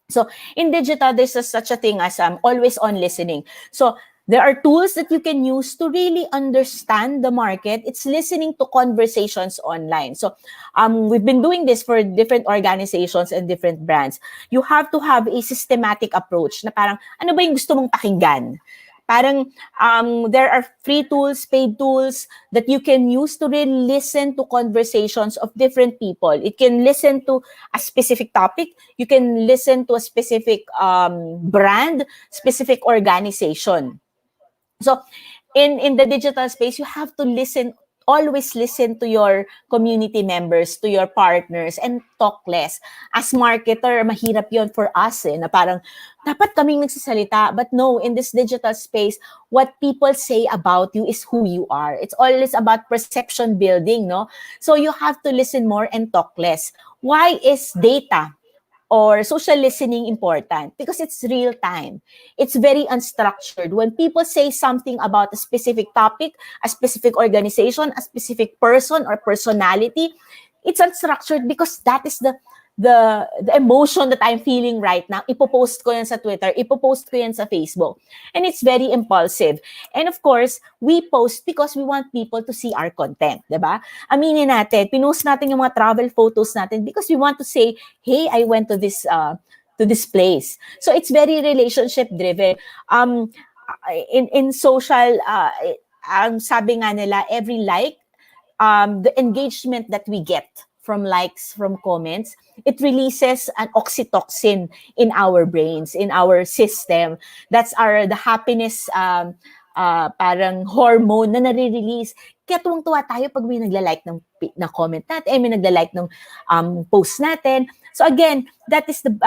So in digital, there's such a thing as always on listening. So there are tools that you can use to really understand the market. It's listening to conversations online. So we've been doing this for different organizations and different brands. You have to have a systematic approach na parang, ano ba yung gusto mong pakinggan? Parang there are free tools, paid tools that you can use to really listen to conversations of different people. It can listen to a specific topic. You can listen to a specific brand, specific organization. So in the digital space, you have to always listen to your community members, to your partners, and talk less. As marketer, mahirap yon for us na parang dapat kaming nagsasalita. But no, in this digital space, what people say about you is who you are. It's always about perception building, no? So you have to listen more and talk less. Why is data or social listening important? Because it's real time. It's very unstructured. When people say something about a specific topic, a specific organization, a specific person or personality, it's unstructured because that is the emotion that I'm feeling right now. Ipopost ko yan sa Twitter, ipopost ko yan sa Facebook. And it's very impulsive. And of course, we post because we want people to see our content, diba? Aminin natin, pinost natin yung mga travel photos natin because we want to say, hey, I went to this place. So it's very relationship driven. In social, sabi nga nila, every like, the engagement that we get from likes, from comments, it releases an oxytocin in our brains, in our system. That's the happiness parang hormone na nare-release. Kaya tuwang-tuwa tayo pag may nagla-like ng comment natin, may nagla-like ng post natin. So again, that is the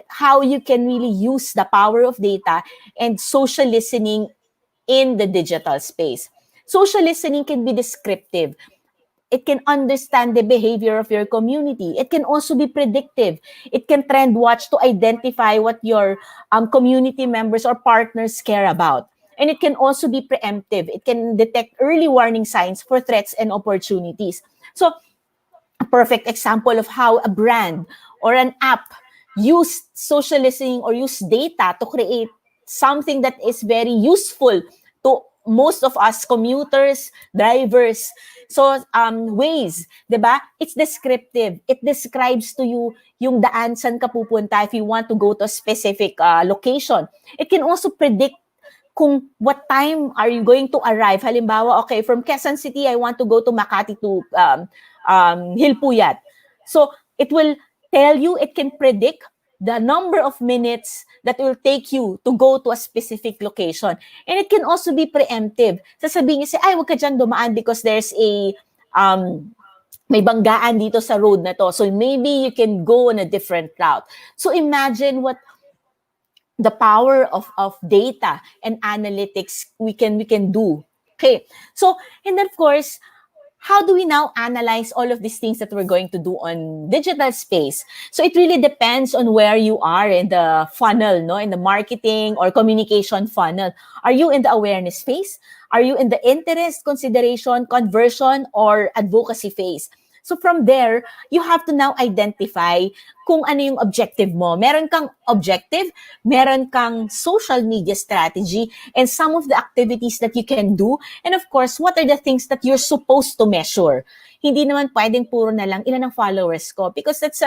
how you can really use the power of data and social listening in the digital space. Social listening can be descriptive. It can understand the behavior of your community. It can also be predictive. It can trend watch to identify what your community members or partners care about. And it can also be preemptive. It can detect early warning signs for threats and opportunities. So, a perfect example of how a brand or an app use social listening or use data to create something that is very useful to most of us commuters, drivers. So, ways, diba? It's descriptive. It describes to you yung daan saan ka pupunta if you want to go to a specific location. It can also predict kung what time are you going to arrive. Halimbawa, okay, from Quezon City, I want to go to Makati to Hilpuyat. So, it will tell you, it can predict the number of minutes that will take you to go to a specific location. And it can also be preemptive. Sasabihin niya, ay, huwag ka dyan dumaan because there's a, may banggaan dito sa road na to. So maybe you can go on a different route. So imagine what the power of data and analytics we can do. Okay. So, and then of course, how do we now analyze all of these things that we're going to do on digital space? So it really depends on where you are in the funnel, no? In the marketing or communication funnel. Are you in the awareness phase? Are you in the interest, consideration, conversion, or advocacy phase? So from there, you have to now identify kung ano yung objective mo. Meron kang objective, meron kang social media strategy, and some of the activities that you can do. And of course, what are the things that you're supposed to measure? Hindi naman pwedeng puro na lang ilan ang followers ko because that's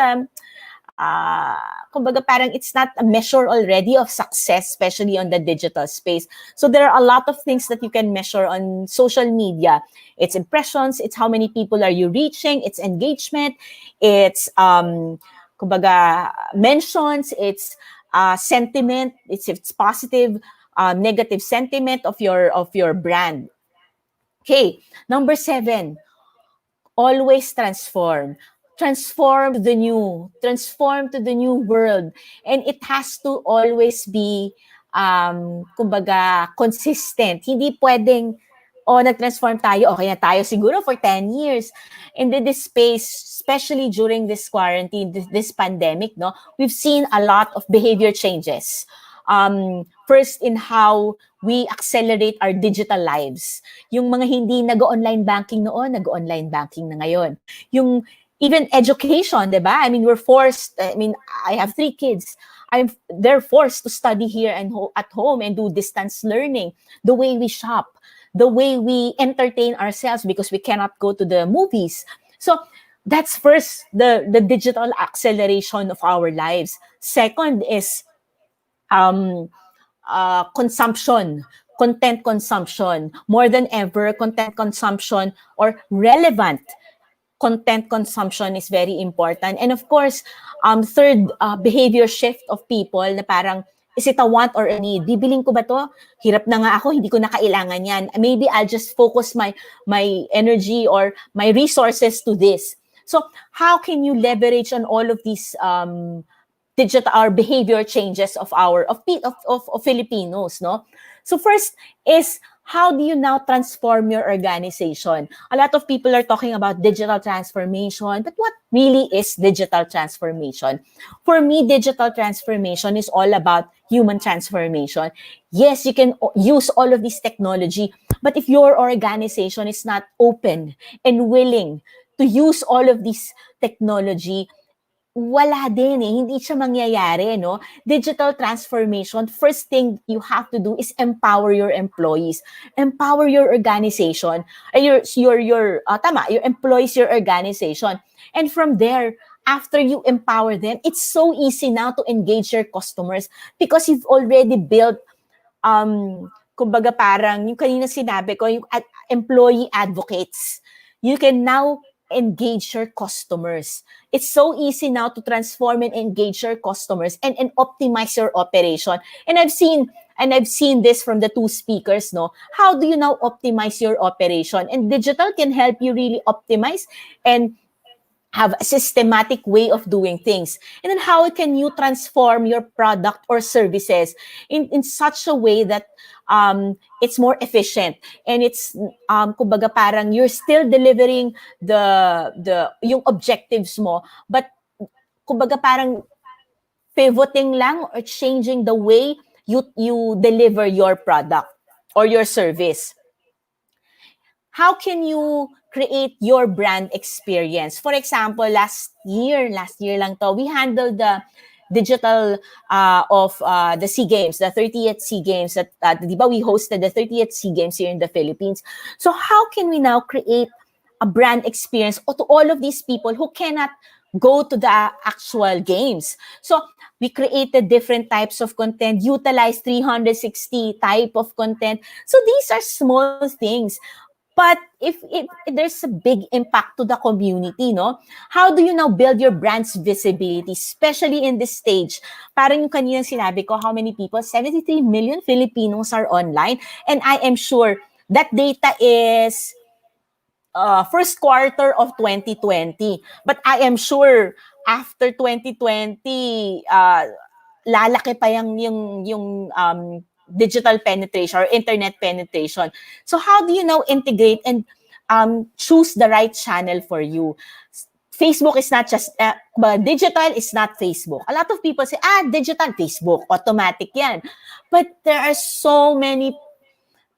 kumbaga parang it's not a measure already of success, especially on the digital space. So there are a lot of things that you can measure on social media. It's impressions, it's how many people are you reaching, it's engagement, it's kumbaga mentions, it's sentiment, it's positive, negative sentiment of your brand. Okay, number 7, always transform to the new world, and it has to always be kumbaga consistent. Hindi pwedeng nag-transform tayo, okay na tayo siguro for 10 years. And in this space, especially during this quarantine, this pandemic, no, we've seen a lot of behavior changes. First, in how we accelerate our digital lives. Yung mga hindi nag-online banking noon, nag-online banking na ngayon. Yung even education, diba? I mean, we're forced, I have 3 kids. They're forced to study here and at home and do distance learning. The way we shop, the way we entertain ourselves because we cannot go to the movies. So that's first, the digital acceleration of our lives. Second is consumption, content consumption. More than ever, content consumption or relevant content consumption is very important. And of course, third, behavior shift of people na parang, is it a want or a need? Bibiling ko ba to? Hirap na nga ako, hindi ko na kailangan yan. Maybe I'll just focus my energy or my resources to this. So how can you leverage on all of these digital or behavior changes of Filipinos, no? So first is, how do you now transform your organization? A lot of people are talking about digital transformation, but what really is digital transformation? For me, digital transformation is all about human transformation. Yes, you can use all of this technology, but if your organization is not open and willing to use all of this technology, wala din hindi siya mangyayari, no? Digital transformation, first thing you have to do is empower your employees, empower your organization, your employees, your organization. And from there, after you empower them, it's so easy now to engage your customers because you've already built kumbaga parang yung kanina sinabi ko, yung employee advocates. You can now engage your customers. It's so easy now to transform and engage your customers and optimize your operation. And I've seen this from the 2 speakers, no? How do you now optimize your operation? And digital can help you really optimize and have a systematic way of doing things. And then how can you transform your product or services in such a way that it's more efficient and it's kumbaga parang you're still delivering yung objectives mo, but kumbaga parang pivoting lang or changing the way you deliver your product or your service. How can you create your brand experience? For example, last year lang to, we handled the digital of the SEA Games, the 30th SEA Games. Di ba we hosted the 30th SEA Games here in the Philippines. So how can we now create a brand experience to all of these people who cannot go to the actual games? So we created different types of content, utilized 360 type of content. So these are small things. But if there's a big impact to the community, no? How do you now build your brand's visibility, especially in this stage? Parang yung kanina sinabi ko, how many people? 73 million Filipinos are online. And I am sure that data is first quarter of 2020. But I am sure after 2020, lalaki pa yung digital penetration or internet penetration. So how do you now integrate and choose the right channel for you? Facebook is not just, digital is not Facebook. A lot of people say, digital, Facebook, automatic yan. But there are so many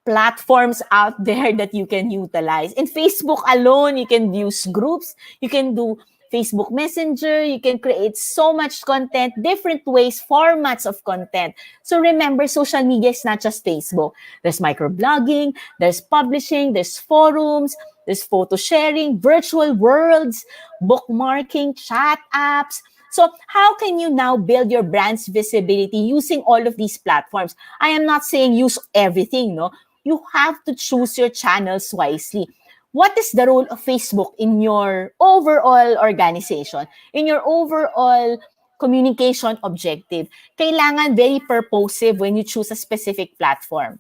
platforms out there that you can utilize. In Facebook alone, you can use groups, you can do Facebook Messenger, you can create so much content, different ways, formats of content. So remember, social media is not just Facebook. There's microblogging, there's publishing, there's forums, there's photo sharing, virtual worlds, bookmarking, chat apps. So how can you now build your brand's visibility using all of these platforms? I am not saying use everything, no? You have to choose your channels wisely. What is the role of Facebook in your overall organization, in your overall communication objective? Kailangan very purposive when you choose a specific platform.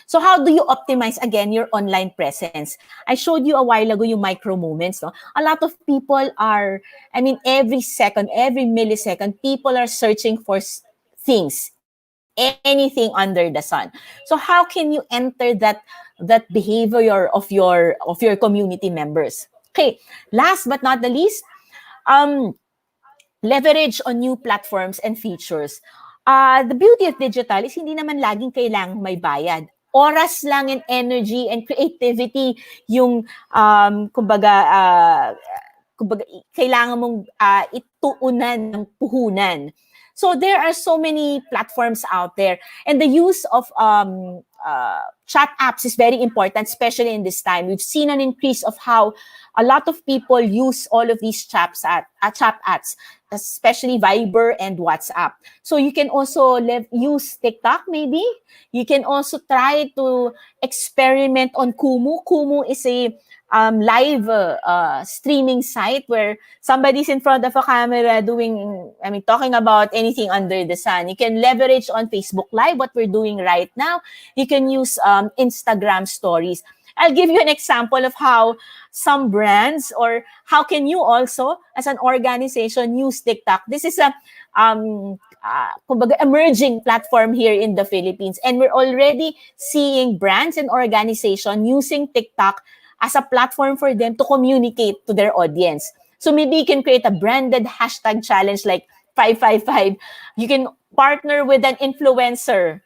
So how do you optimize, again, your online presence? I showed you a while ago yung micro moments. No? A lot of people are, every second, every millisecond, people are searching for things, anything under the sun. So how can you enter that behavior of your community members? Okay, last but not the least, leverage on new platforms and features. The beauty of digital is hindi naman laging kailangang may bayad. Oras lang and energy and creativity yung kumbaga kailangan mong ituunan ng puhunan. So there are so many platforms out there, and the use of chat apps is very important, especially in this time. We've seen an increase of how a lot of people use all of these chat apps, especially Viber and WhatsApp. So you can also use TikTok, maybe. You can also try to experiment on Kumu. Kumu is a live streaming site where somebody's in front of a camera talking about anything under the sun. You can leverage on Facebook Live, what we're doing right now. You can use Instagram stories. I'll give you an example of how some brands, or how can you also, as an organization, use TikTok. This is a emerging platform here in the Philippines. And we're already seeing brands and organizations using TikTok as a platform for them to communicate to their audience. So maybe you can create a branded hashtag challenge like 555. You can partner with an influencer.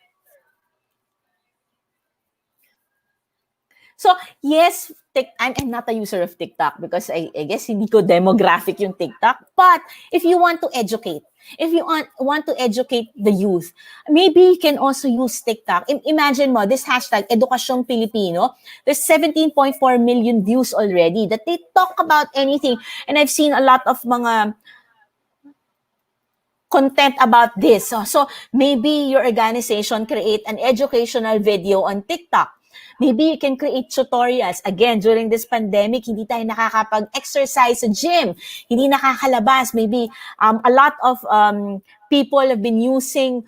So, yes, I'm not a user of TikTok because I guess hindi ko demographic yung TikTok. But if you want to educate, if you want to educate the youth, maybe you can also use TikTok. Imagine mo, this hashtag, Edukasyong Pilipino, there's 17.4 million views already that they talk about anything. And I've seen a lot of mga content about this. So maybe your organization create an educational video on TikTok. Maybe you can create tutorials. Again, during this pandemic, hindi tayo nakakapag-exercise sa gym. Hindi nakakalabas. Maybe a lot of people have been using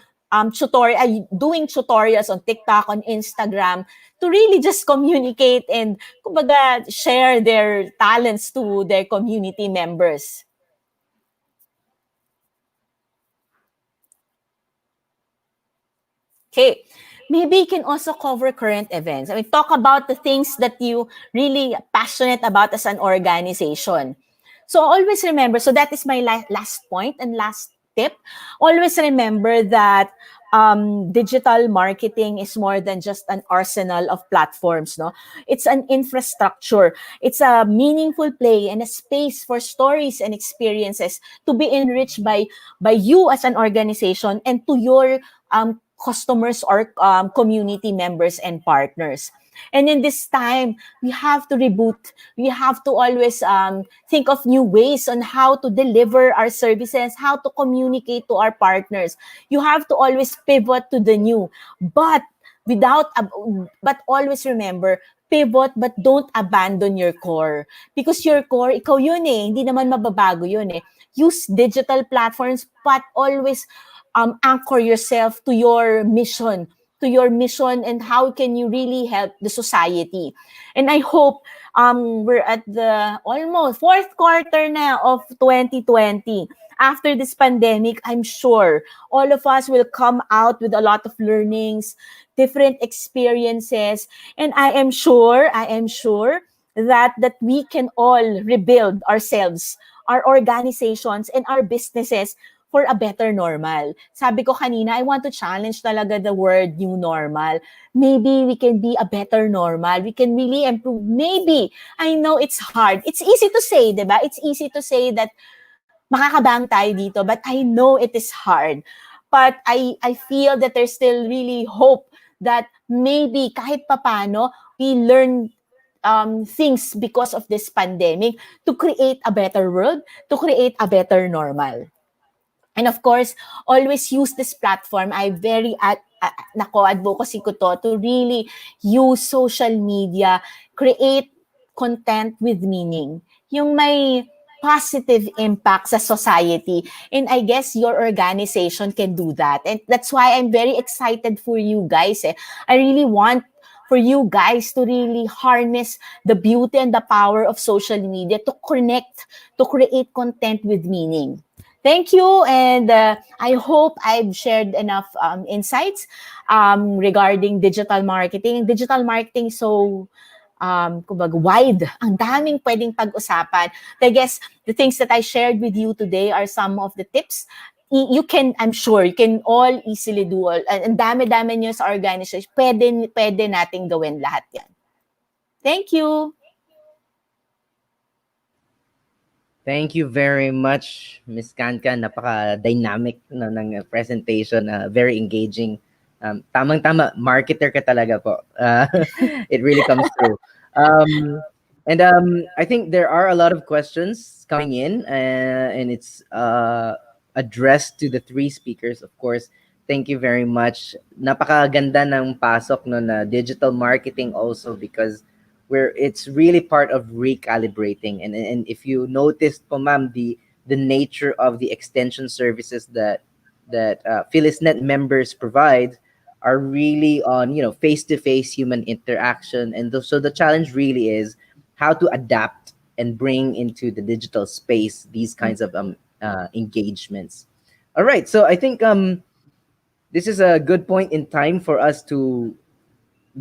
doing tutorials on TikTok, on Instagram, to really just communicate and kumbaga share their talents to their community members. Okay. Maybe you can also cover current events. Talk about the things that you really passionate about as an organization. So always remember, so that is my last point and last tip. Always remember that digital marketing is more than just an arsenal of platforms. No, it's an infrastructure. It's a meaningful play and a space for stories and experiences to be enriched by you as an organization and to your customers or community members and partners. And in this time, we have to reboot. We have to always think of new ways on how to deliver our services, how to communicate to our partners. You have to always pivot to the new. But without but always remember, pivot but don't abandon your core, because your core ikaw yun eh, hindi naman mababago yun eh. Use digital platforms but always anchor yourself to your mission and how can you really help the society. And I hope we're at the almost fourth quarter now of 2020. After this pandemic, I'm sure all of us will come out with a lot of learnings, different experiences, and I am sure that we can all rebuild ourselves, our organizations, and our businesses for a better normal. Sabi ko kanina, I want to challenge talaga the word new normal. Maybe we can be a better normal. We can really improve. Maybe. I know it's hard. It's easy to say, di ba? It's easy to say that makakabang tayo dito, but I know it is hard. But I feel that there's still really hope that maybe kahit papano, we learn things because of this pandemic to create a better world, to create a better normal. And of course, always use this platform. I very advocacy ko to really use social media, create content with meaning. Yung may positive impact sa society. And I guess your organization can do that. And that's why I'm very excited for you guys. I really want for you guys to really harness the beauty and the power of social media to connect, to create content with meaning. Thank you, and I hope I've shared enough insights regarding digital marketing. Digital marketing is so kumbaga, wide. Ang daming pwedeng pag-usapan. I guess the things that I shared with you today are some of the tips. You can, I'm sure, you can all easily do all. Ang dami-dami nyo sa organization. Pwede nating gawin lahat yan. Thank you. Thank you very much, Miss Kanka. Napaka-dynamic no, ng presentation. Very engaging. Tamang-tama, marketer ka talaga po. It really comes through. And I think there are a lot of questions coming in, and it's addressed to the three speakers, of course. Thank you very much. Napakaganda ng pasok no, na digital marketing also because where it's really part of recalibrating. And if you noticed po ma'am, the nature of the extension services that PHILEASNET members provide are really on face-to-face human interaction, and so the challenge really is how to adapt and bring into the digital space these kinds of engagements. All right, so I think this is a good point in time for us to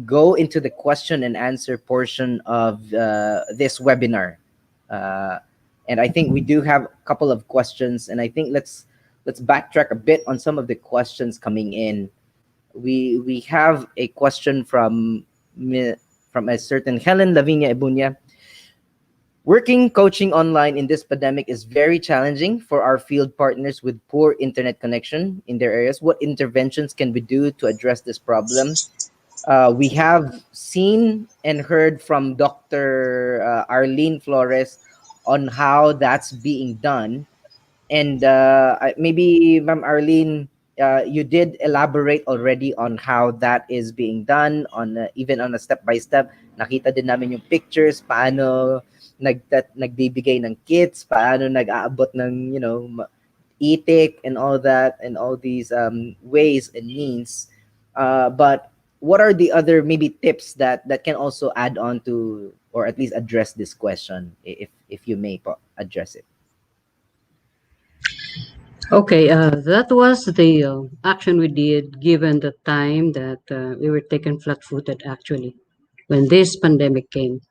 go into the question and answer portion of this webinar. And I think we do have a couple of questions, and I think let's backtrack a bit on some of the questions coming in. We have a question from a certain Helen Lavinia Ebunya. Working coaching online in this pandemic is very challenging for our field partners with poor internet connection in their areas. What interventions can we do to address this problem? We have seen and heard from Dr. Arlene Flores on how that's being done. And maybe, Ma'am Arlene, you did elaborate already on how that is being done, on even on a step-by-step. Nakita din namin yung pictures, paano nagbibigay ng kits, paano nag-aabot ng, itik and all that, and all these ways and means. But what are the other maybe tips that can also add on to, or at least address this question, if you may address it? Okay, that was the action we did given the time that we were taken flat-footed actually when this pandemic came.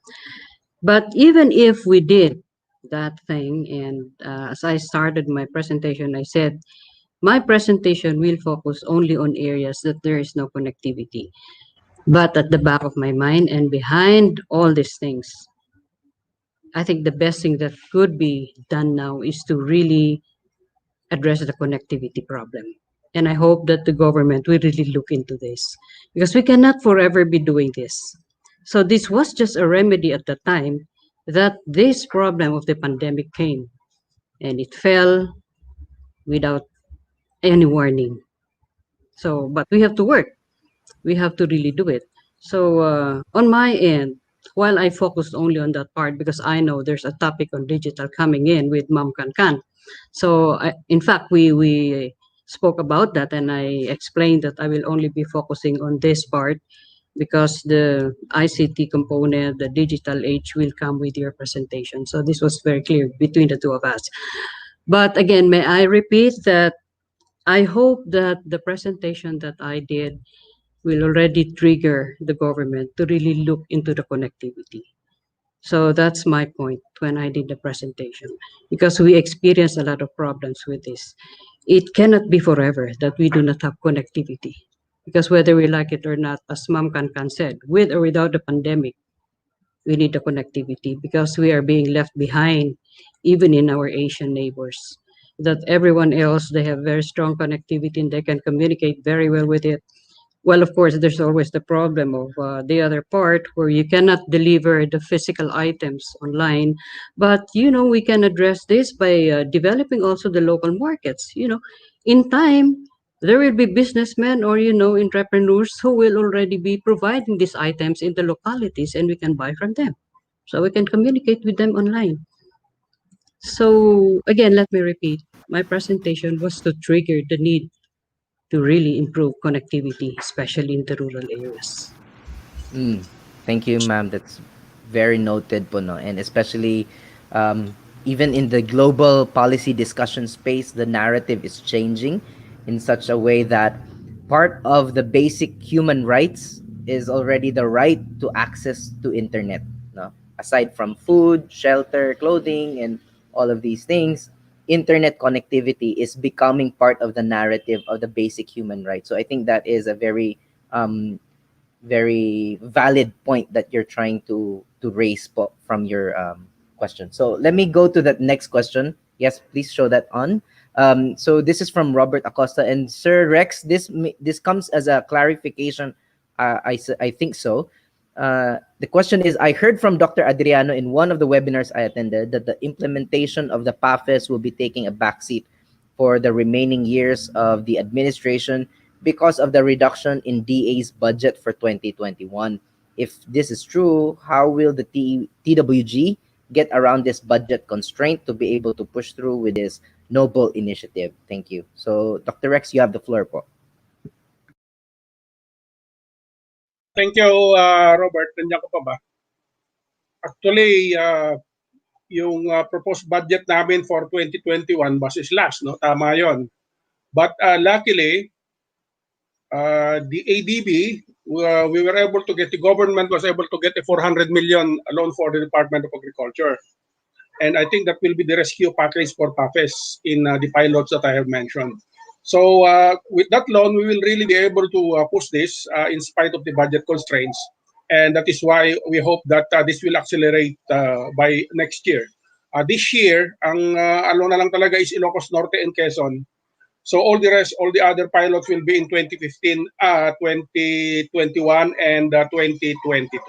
But even if we did that thing, and as I started my presentation, I said, my presentation will focus only on areas that there is no connectivity. But at the back of my mind and behind all these things, I think the best thing that could be done now is to really address the connectivity problem. And I hope that the government will really look into this because we cannot forever be doing this. So this was just a remedy at the time that this problem of the pandemic came, and it fell without any warning. So, but we have to work. we have to really do it. So on my end, while I focused only on that part because I know there's a topic on digital coming in with Ma'am Kankan. So in fact, we spoke about that, and I explained that I will only be focusing on this part because the ICT component, the digital age will come with your presentation. So this was very clear between the two of us. But again, may I repeat that I hope that the presentation that I did will already trigger the government to really look into the connectivity. So that's my point when I did the presentation, because we experience a lot of problems with this. It cannot be forever that we do not have connectivity, because whether we like it or not, as Ma'am Kankan said, with or without the pandemic, we need the connectivity because we are being left behind, even in our Asian neighbors. That everyone else, they have very strong connectivity and they can communicate very well with it. Well, of course, there's always the problem of the other part where you cannot deliver the physical items online. But, we can address this by developing also the local markets. In time, there will be businessmen or, entrepreneurs who will already be providing these items in the localities and we can buy from them. So we can communicate with them online. So again, let me repeat, my presentation was to trigger the need to really improve connectivity, especially in the rural areas. Mm, thank you, ma'am. That's very noted po, no? And especially even in the global policy discussion space, the narrative is changing in such a way that part of the basic human rights is already the right to access to internet, no? Aside from food, shelter, clothing, and all of these things, internet connectivity is becoming part of the narrative of the basic human rights. So I think that is a um, very valid point that you're trying to raise from your question. So let me go to that next question. Yes, please show that on. So this is from Robert Acosta and Sir Rex. This comes as a clarification. I think so. The question is: I heard from Dr. Adriano in one of the webinars I attended that the implementation of the PAFES will be taking a backseat for the remaining years of the administration because of the reduction in DA's budget for 2021. If this is true, how will the TWG get around this budget constraint to be able to push through with this noble initiative? Thank you. So, Dr. Rex, you have the floor po. Thank you, Robert. Nandiyan ko pa ba? Actually, yung proposed budget namin for 2021 was last, no? Tama yon. But luckily, the ADB, we were able to get, the government was able to get a 400 million loan for the Department of Agriculture. And I think that will be the rescue package for PAFES in the pilots that I have mentioned. So with that loan, we will really be able to push this in spite of the budget constraints. And that is why we hope that this will accelerate by next year. This year, ang ano na lang talaga is Ilocos Norte and Quezon. So all the rest, all the other pilots will be in 2015, 2021, and 2022.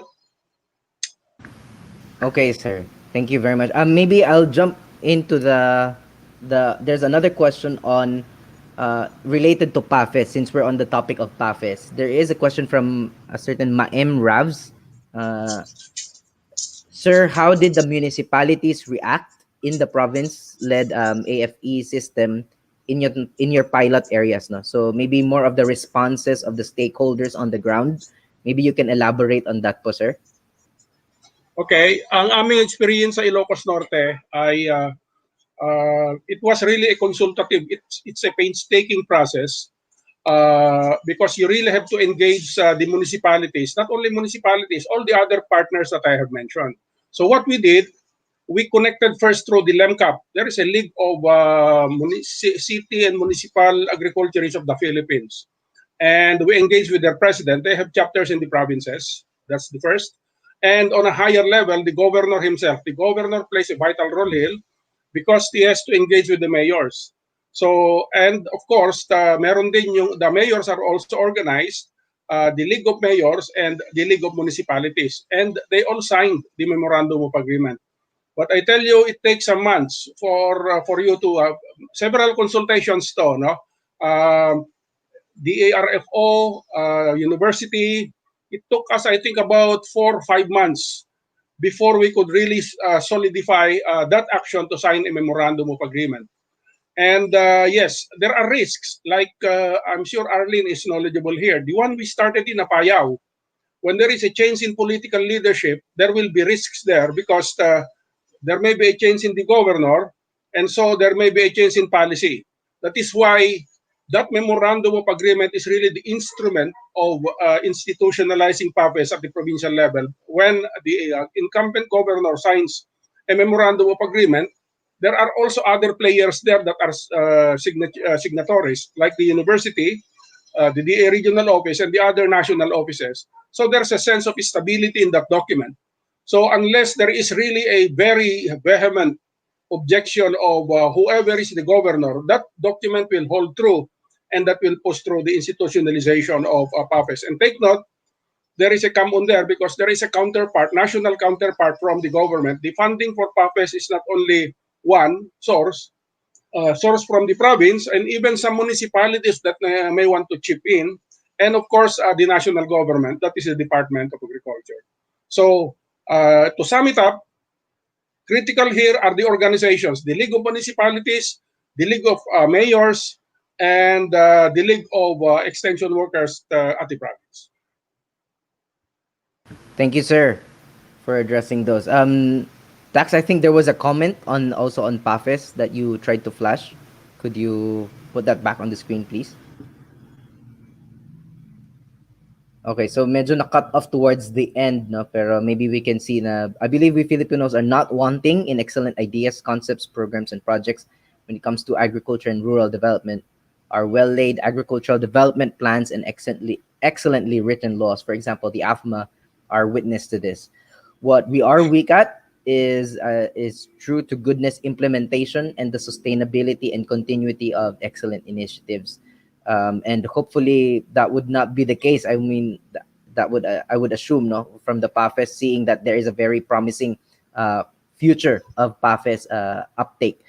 Okay, sir. Thank you very much. Maybe I'll jump into the. There's another question on related to PAFES since we're on the topic of PAFES. There is a question from a certain Maem Ravs. Uh, Sir, how did the municipalities react in the province-led AFE system in your pilot areas? No, so maybe more of the responses of the stakeholders on the ground. Maybe you can elaborate on that, po, sir. Okay, ang aming experience sa Ilocos Norte ay it was really a consultative. It's a painstaking process because you really have to engage the municipalities, not only municipalities, all the other partners that I have mentioned. So what we did, we connected first through the LEMCAP. There is a League of City and Municipal Agriculturists of the Philippines. And we engaged with their president. They have chapters in the provinces. That's the first. And on a higher level, the governor himself. The governor plays a vital role here because he has to engage with the mayors. So, and of course, meron din the mayors are also organized, the League of Mayors and the League of Municipalities. And they all signed the Memorandum of Agreement. But I tell you, it takes some months for you to several consultations to, no? DARFO, university. It took us, I think, about 4 or 5 months before we could really solidify that action to sign a memorandum of agreement. And yes, there are risks. Like I'm sure Arlene is knowledgeable here. The one we started in Apayao, when there is a change in political leadership, there will be risks there because there may be a change in the governor, and so there may be a change in policy. That is why that memorandum of agreement is really the instrument of institutionalizing PAPES at the provincial level. When the incumbent governor signs a memorandum of agreement, there are also other players there that are signatories, like the university, the DA regional office, and the other national offices. So there's a sense of stability in that document. So unless there is really a very vehement objection of whoever is the governor, that document will hold true, and that will push through the institutionalization of PAPES. And take note, there is a come on there because there is a counterpart, national counterpart from the government. The funding for PAPES is not only one source, source from the province, and even some municipalities that may want to chip in, and of course the national government, that is the Department of Agriculture. So to sum it up, critical here are the organizations, the League of Municipalities, the League of Mayors, and the League of Extension Workers at the province. Thank you, sir, for addressing those. Dax, I think there was a comment on also on PAFES that you tried to flash. Could you put that back on the screen, please? Okay, so medyo na-cut off towards the end, no? Pero maybe we can see na, I believe we Filipinos are not wanting in excellent ideas, concepts, programs, and projects when it comes to agriculture and rural development. Our well-laid agricultural development plans and excellently written laws, for example, the AFMA, are witness to this. What we are weak at is true to goodness implementation and the sustainability and continuity of excellent initiatives. And hopefully that would not be the case. I mean, that would I would assume, no, from the PAFES, seeing that there is a very promising future of PAFES uptake.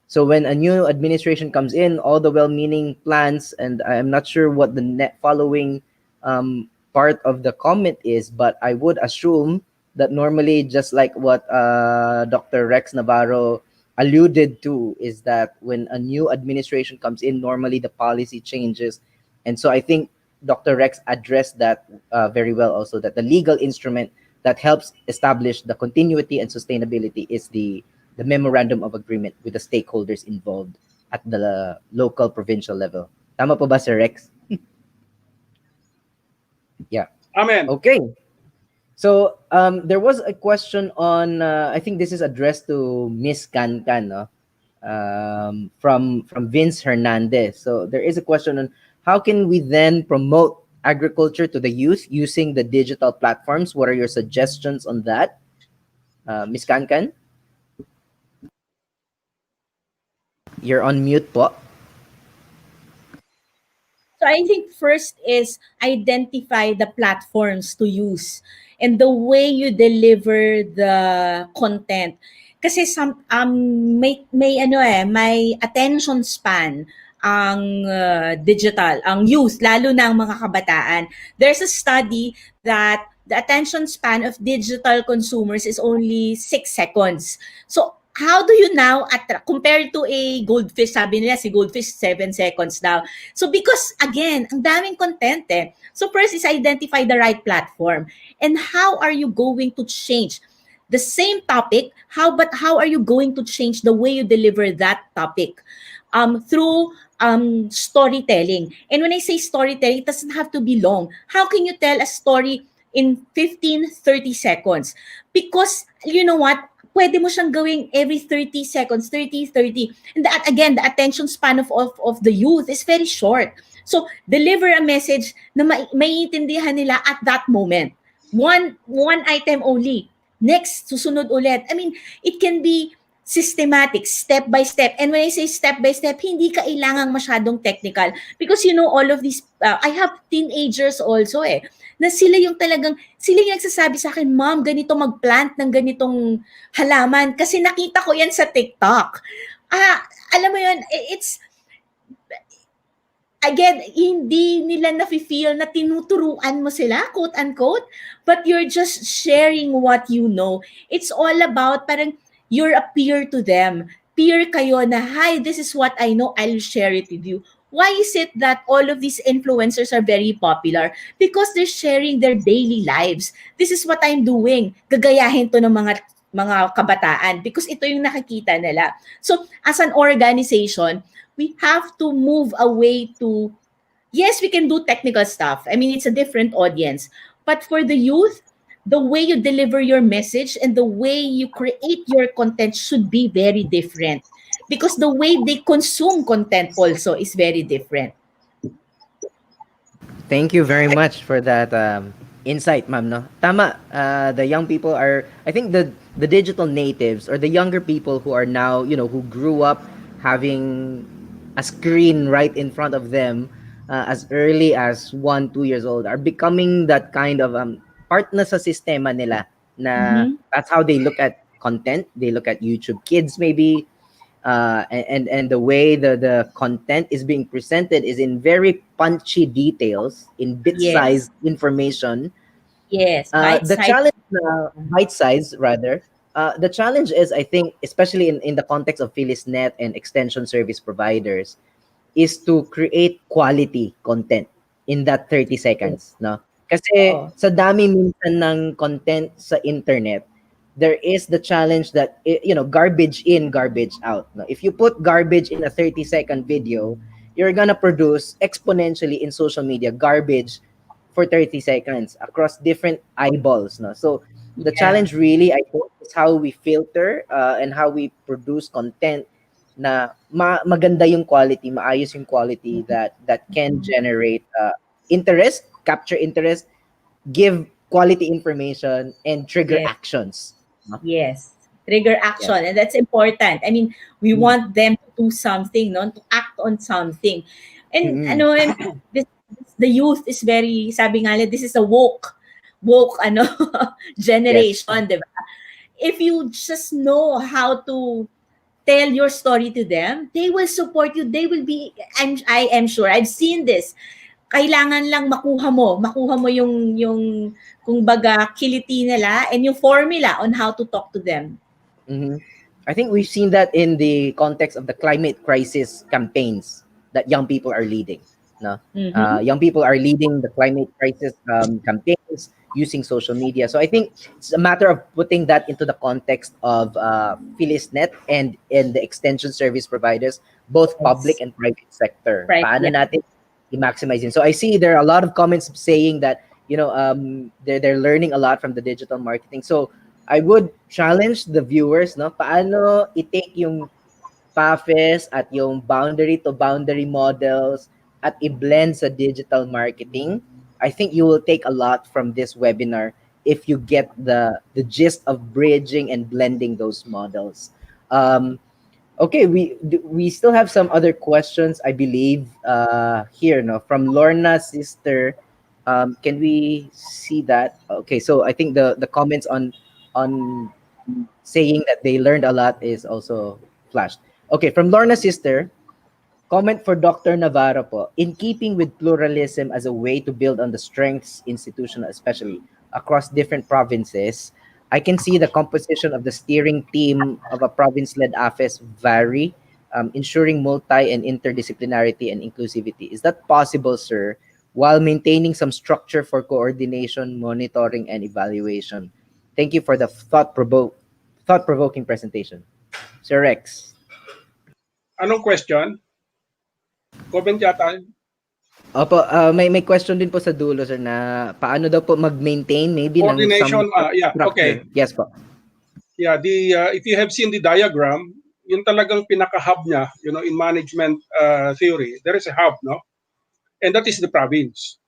So when a new administration comes in, all the well-meaning plans, and I'm not sure what the net following part of the comment is, but I would assume that normally, just like what Dr. Rex Navarro alluded to, is that when a new administration comes in, normally the policy changes. And so I think Dr. Rex addressed that very well also, that the legal instrument that helps establish the continuity and sustainability is the memorandum of agreement with the stakeholders involved at the local provincial level. Tama po ba, Sir Rex? Yeah. Amen. Okay. So there was a question on, I think this is addressed to Miss Cancan, no? From Vince Hernandez. So there is a question on how can we then promote agriculture to the youth using the digital platforms? What are your suggestions on that? Miss Cancan? You're on mute po. So I think first is identify the platforms to use and the way you deliver the content. Kasi may attention span ang digital, ang youth, lalo na ang mga kabataan. There's a study that the attention span of digital consumers is only 6 seconds. So how do you now attract, compared to a goldfish, sabi nila si goldfish 7 seconds daw. So because again, ang daming content eh. So first is identify the right platform. And how are you going to change the same topic? How are you going to change the way you deliver that topic? Through storytelling. And when I say storytelling, it doesn't have to be long. How can you tell a story in 15, 30 seconds? Because you know what? Pwede mo siyang gawing every 30 seconds, 30. And that, again, the attention span of the youth is very short. So, deliver a message na maiintindihan nila at that moment. One item only. Next, susunod ulit. I mean, it can be systematic, step by step. And when I say step by step, hindi kailangang masyadong technical. Because you know, all of these, I have teenagers also na sila yung nagsasabi sa akin, Mom, ganito mag-plant ng ganitong halaman kasi nakita ko yan sa TikTok. Alam mo yun, again, hindi nila nafe-feel na tinuturuan mo sila, quote unquote, but you're just sharing what you know. It's all about parang you're a peer to them. Peer kayo na, hi, this is what I know, I'll share it with you. Why is it that all of these influencers are very popular? Because they're sharing their daily lives. This is what I'm doing. Gagayahin to ng mga kabataan because ito yung nakikita nila. So, as an organization, we have to move away to, yes, we can do technical stuff. I mean, it's a different audience. But for the youth, the way you deliver your message and the way you create your content should be very different because the way they consume content also is very different. Thank you very much for that insight, ma'am. No, tama. The young people are, I think, the digital natives or the younger people who are now, who grew up having a screen right in front of them as early as 1, 2 years old are becoming that kind of part na sa sistema nila. Na Mhm. that's how they look at content. They look at YouTube Kids maybe, and the way the content is being presented is in very punchy details in Yes. bit-sized information. Yes. Bite The size. challenge, bite size rather. The challenge is, I think, especially in the context of PHILEASNET and extension service providers, is to create quality content in that 30 seconds, no? Kasi Oo. sa dami minsan ng content sa internet, there is the challenge that garbage in, garbage out. No? If you put garbage in a 30-second video, you're gonna produce exponentially in social media garbage for 30 seconds across different eyeballs. No? So the Yeah. challenge really, I think, is how we filter and how we produce content na maganda yung quality, maayos yung quality that can generate interest, capture interest, give quality information, and trigger Yes. actions. No? Yes. Trigger Yes. action. And that's important. I mean, we Mm. want them to do something, no? To act on something. And Mm-mm. ano, and the youth is very, sabi nga nila, this is a woke ano Yes. generation, di ba? If you just know how to tell your story to them, they will support you. They will be, I am sure, I've seen this. Kailangan lang makuha mo yung kung baga kiliti nila and yung formula on how to talk to them. Mm-hmm. I think we've seen that in the context of the climate crisis campaigns that young people are leading. No, Mhm. young people are leading the climate crisis campaigns using social media. So I think it's a matter of putting that into the context of PHILEASNET and the extension service providers, both public Yes. and private sector. Right. Paano Yeah. natin i-maximize yun? So I see there are a lot of comments saying that they're learning a lot from the digital marketing. So I would challenge the viewers, no? Paano i-take yung PAFES at yung boundary to boundary models at i-blend sa digital marketing. I think you will take a lot from this webinar if you get the gist of bridging and blending those models. Okay, we still have some other questions, I believe, here, no, from Lorna's sister. Can we see that? Okay, so I think the comments on saying that they learned a lot is also flashed. Okay, from Lorna's sister, comment for Dr. Navarro po. In keeping with pluralism as a way to build on the strengths institutional, especially across different provinces, I can see the composition of the steering team of a province-led office vary, ensuring multi and interdisciplinarity and inclusivity. Is that possible, sir, while maintaining some structure for coordination, monitoring, and evaluation? Thank you for the thought-provoking presentation. Sir Rex. Anong question? Comment yata. Opo, may question din po sa dulo, sir, na paano daw po mag-maintain maybe ng some Coordination, yeah, structure. okay. Yes po. Yeah, if you have seen the diagram, yung talagang pinaka-hub niya, in management theory, there is a hub, no? And that is the province.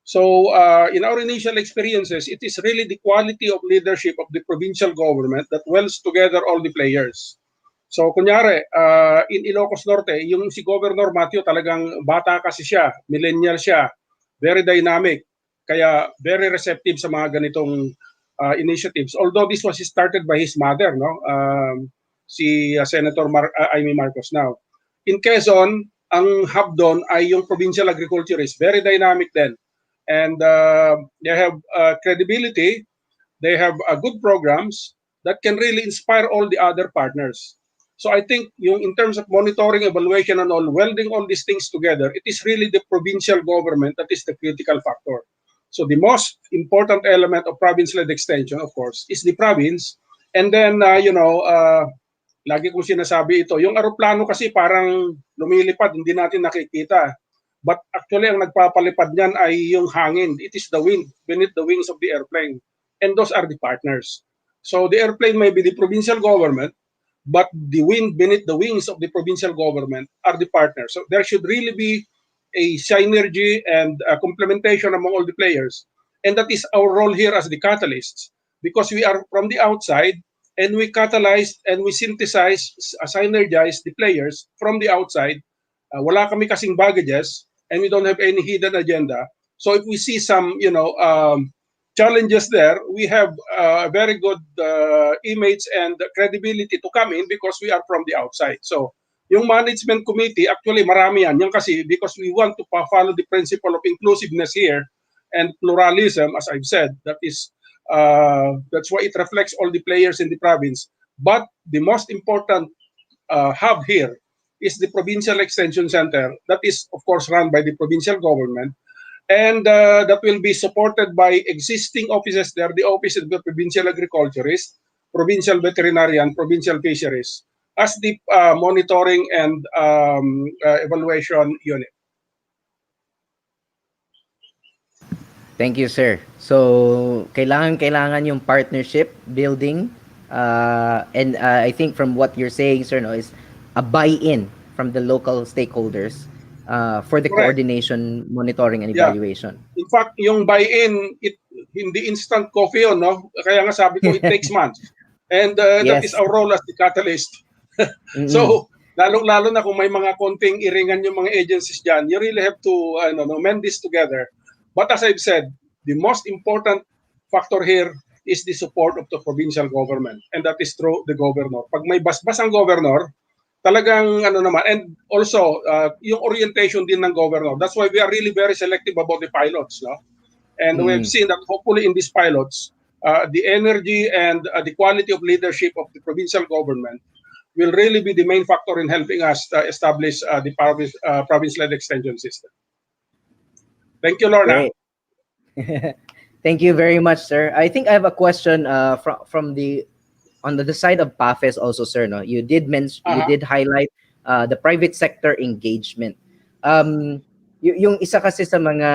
So in our initial experiences, it is really the quality of leadership of the provincial government that welds together all the players. So kunyari, in Ilocos Norte, yung si Governor Matthew talagang bata kasi siya, millennial siya, very dynamic, kaya very receptive sa mga ganitong initiatives. Although this was started by his mother, no? Si Senator Amy Marcos now. In Quezon, ang hub doon ay yung provincial agriculturist. Very dynamic then. And they have credibility, they have good programs that can really inspire all the other partners. So I think in terms of monitoring, evaluation, and all, welding all these things together, it is really the provincial government that is the critical factor. So the most important element of province-led extension, of course, is the province. And then, lagi kong sinasabi ito, yung aeroplano kasi parang lumilipad, hindi natin nakikita. But actually, ang nagpapalipad niyan ay yung hangin. It is the wind beneath the wings of the airplane. And those are the partners. So the airplane may be the provincial government, but the wind beneath the wings of the provincial government are the partners. So there should really be a synergy and a complementation among all the players. And that is our role here as the catalysts, because we are from the outside and we catalyze and we synthesize, synergize the players from the outside. Wala kami kasing baggages and we don't have any hidden agenda. So if we see some, challenges there, we have very good image and credibility to come in because we are from the outside. So yung management committee, actually marami yan. Yan kasi because we want to follow the principle of inclusiveness here and pluralism, as I've said. That's why it reflects all the players in the province. But the most important hub here is the Provincial Extension Center that is, of course, run by the provincial government. And that will be supported by existing offices there, the Office of the Provincial Agriculturist, Provincial Veterinarian, Provincial Fisheries, as the monitoring and evaluation unit. Thank you, sir. So, kailangan yung partnership building, and I think from what you're saying, sir, no, is a buy-in from the local stakeholders for the Correct. coordination, monitoring, and evaluation. In fact, yung buy-in, hindi instant coffee yun, no? Kaya nga sabi ko, it takes months. And that is our role as the catalyst. So, lalo na kung may mga konting iringan yung mga agencies dyan, you really have to mend this together. But as I've said, the most important factor here is the support of the provincial government. And that is through the governor. Pag may basbas ang governor, talagang and also yung orientation din ng governor. That's why we are really very selective about the pilots, no? And we've seen that hopefully in these pilots, the energy and the quality of leadership of the provincial government will really be the main factor in helping us establish the province-led extension system. Thank you, Lorna. Thank you very much, sir. I think I have a question from on the side of PAFES also, sir. No, you did mention, you did highlight the private sector engagement. Yung isa kasi sa mga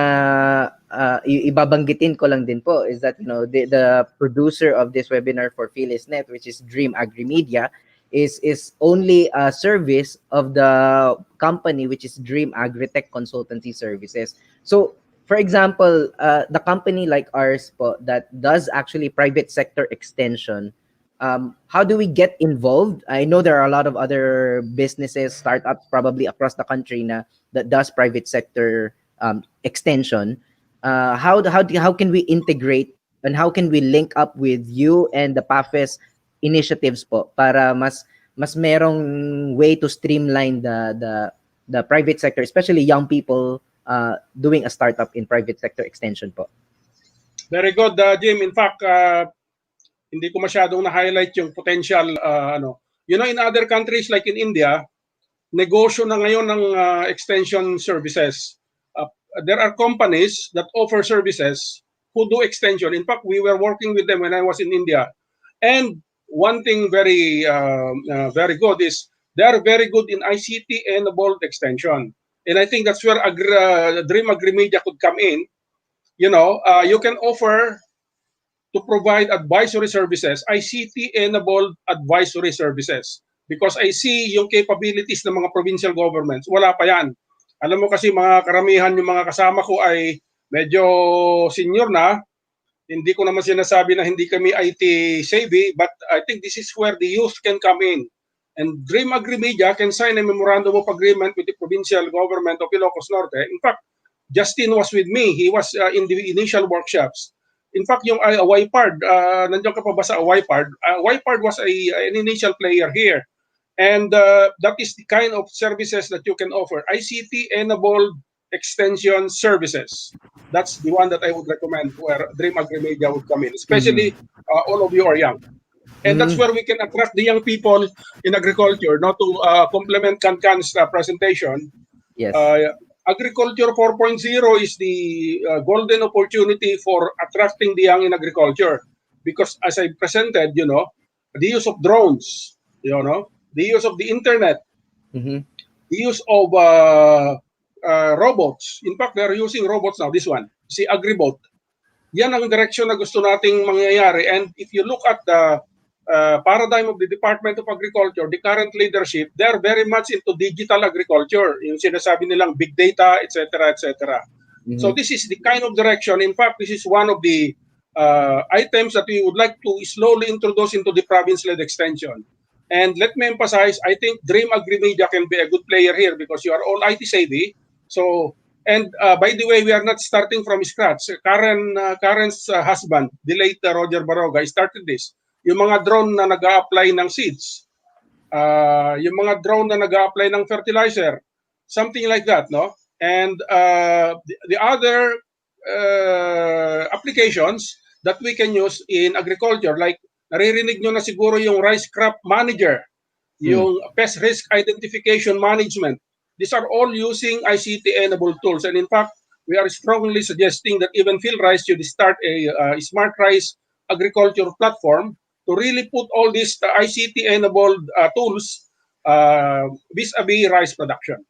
ibabanggitin ko lang din po is that the producer of this webinar for PHILEASNET, which is Dream Agrimedia, is only a service of the company which is Dream Agritech Consultancy Services. So, for example, the company like ours po that does actually private sector extension, how do we get involved? I know there are a lot of other businesses, startups probably across the country that does private sector extension. How can we integrate and how can we link up with you and the PAFES initiatives po para mas merong way to streamline the private sector, especially young people doing a startup in private sector extension po? Very good, Jim. In fact, hindi ko masyadong na-highlight yung potential, in other countries like in India, negosyo na ngayon ng extension services. There are companies that offer services who do extension. In fact, we were working with them when I was in India. And one thing very good is they are very good in ICT-enabled extension. And I think that's where Dream Agrimedia could come in. You can offer to provide advisory services, ICT-enabled advisory services. Because I see yung capabilities ng mga provincial governments, wala pa yan. Alam mo kasi mga karamihan yung mga kasama ko ay medyo senior na. Hindi ko naman sinasabi na hindi kami IT savvy, but I think this is where the youth can come in. And Dream Agrimedia can sign a memorandum of agreement with the provincial government of Ilocos Norte. In fact, Justin was with me. He was in the initial workshops. In fact, yung YPARD, nandiyan ka pa ba sa YPARD? YPARD was an initial player here. And that is the kind of services that you can offer. ICT-enabled extension services. That's the one that I would recommend where Dream Agrimedia would come in, especially all of you are young. And that's where we can attract the young people in agriculture. Not to complement Kankan's presentation, Yes. Agriculture 4.0 is the golden opportunity for attracting the young in agriculture. Because as I presented, the use of drones, the use of the internet, Mm-hmm. the use of robots. In fact, they're using robots now. This one, si AgriBot. Yan ang direction na gusto nating mangyayari. And if you look at the paradigm of the Department of Agriculture, the current leadership, they're very much into digital agriculture. Yung sinasabi nilang big data, etc., etc. So this is the kind of direction. In fact, this is one of the items that we would like to slowly introduce into the province-led extension. And let me emphasize, I think Dream Agrimedia can be a good player here because you are all IT savvy. So, and by the way, we are not starting from scratch. Karen's husband, the late Roger Baroga, started this. Yung mga drone na nag-a-apply ng seeds, yung mga drone na nag-a-apply ng fertilizer, something like that, no? And the other applications that we can use in agriculture, like naririnig nyo na siguro yung rice crop manager, yung pest risk identification management. These are all using ICT-enabled tools. And in fact, we are strongly suggesting that even PhilRice should start a smart rice agriculture platform to really put all these ICT-enabled tools vis-a-vis rice production.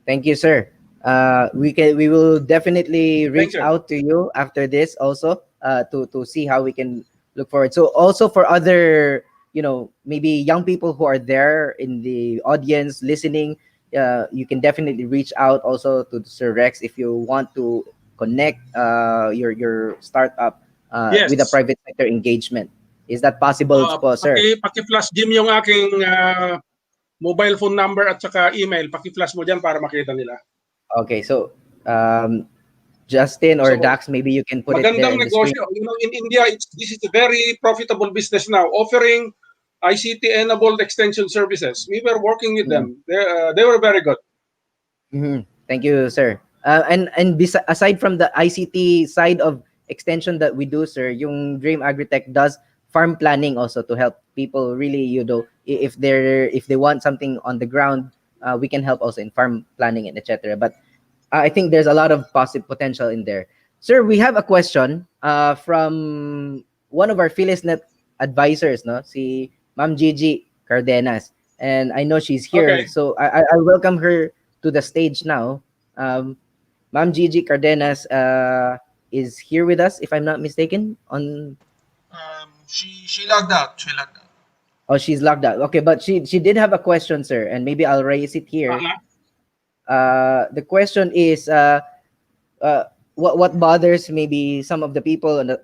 Thank you, sir. We will definitely reach out to you after this also to see how we can look forward. So also for other, maybe young people who are there in the audience listening, you can definitely reach out also to Sir Rex if you want to connect your startup with a private sector engagement. Is that possible po, sir? Paki-flash Jim yung aking mobile phone number at saka email. Paki-flash mo dyan para makita nila. Okay, so Justin or Dax, maybe you can put it there in the screen. In India, this is a very profitable business now, offering ICT-enabled extension services. We were working with them. They were very good. Thank you, sir. And aside from the ICT side of extension that we do, sir, yung Dream Agritech does farm planning also to help people really, if they want something on the ground, we can help also in farm planning and etc. But I think there's a lot of positive potential in there. Sir, we have a question from one of our PHILEASNET advisors, no? Si Ma'am Gigi Cardenas. And I know she's here. Okay. So I welcome her to the stage now. Ma'am Gigi Cardenas is here with us, if I'm not mistaken. She logged out. Oh, she's logged out. Okay, but she did have a question, sir, and maybe I'll raise it here. The question is, what bothers maybe some of the people, and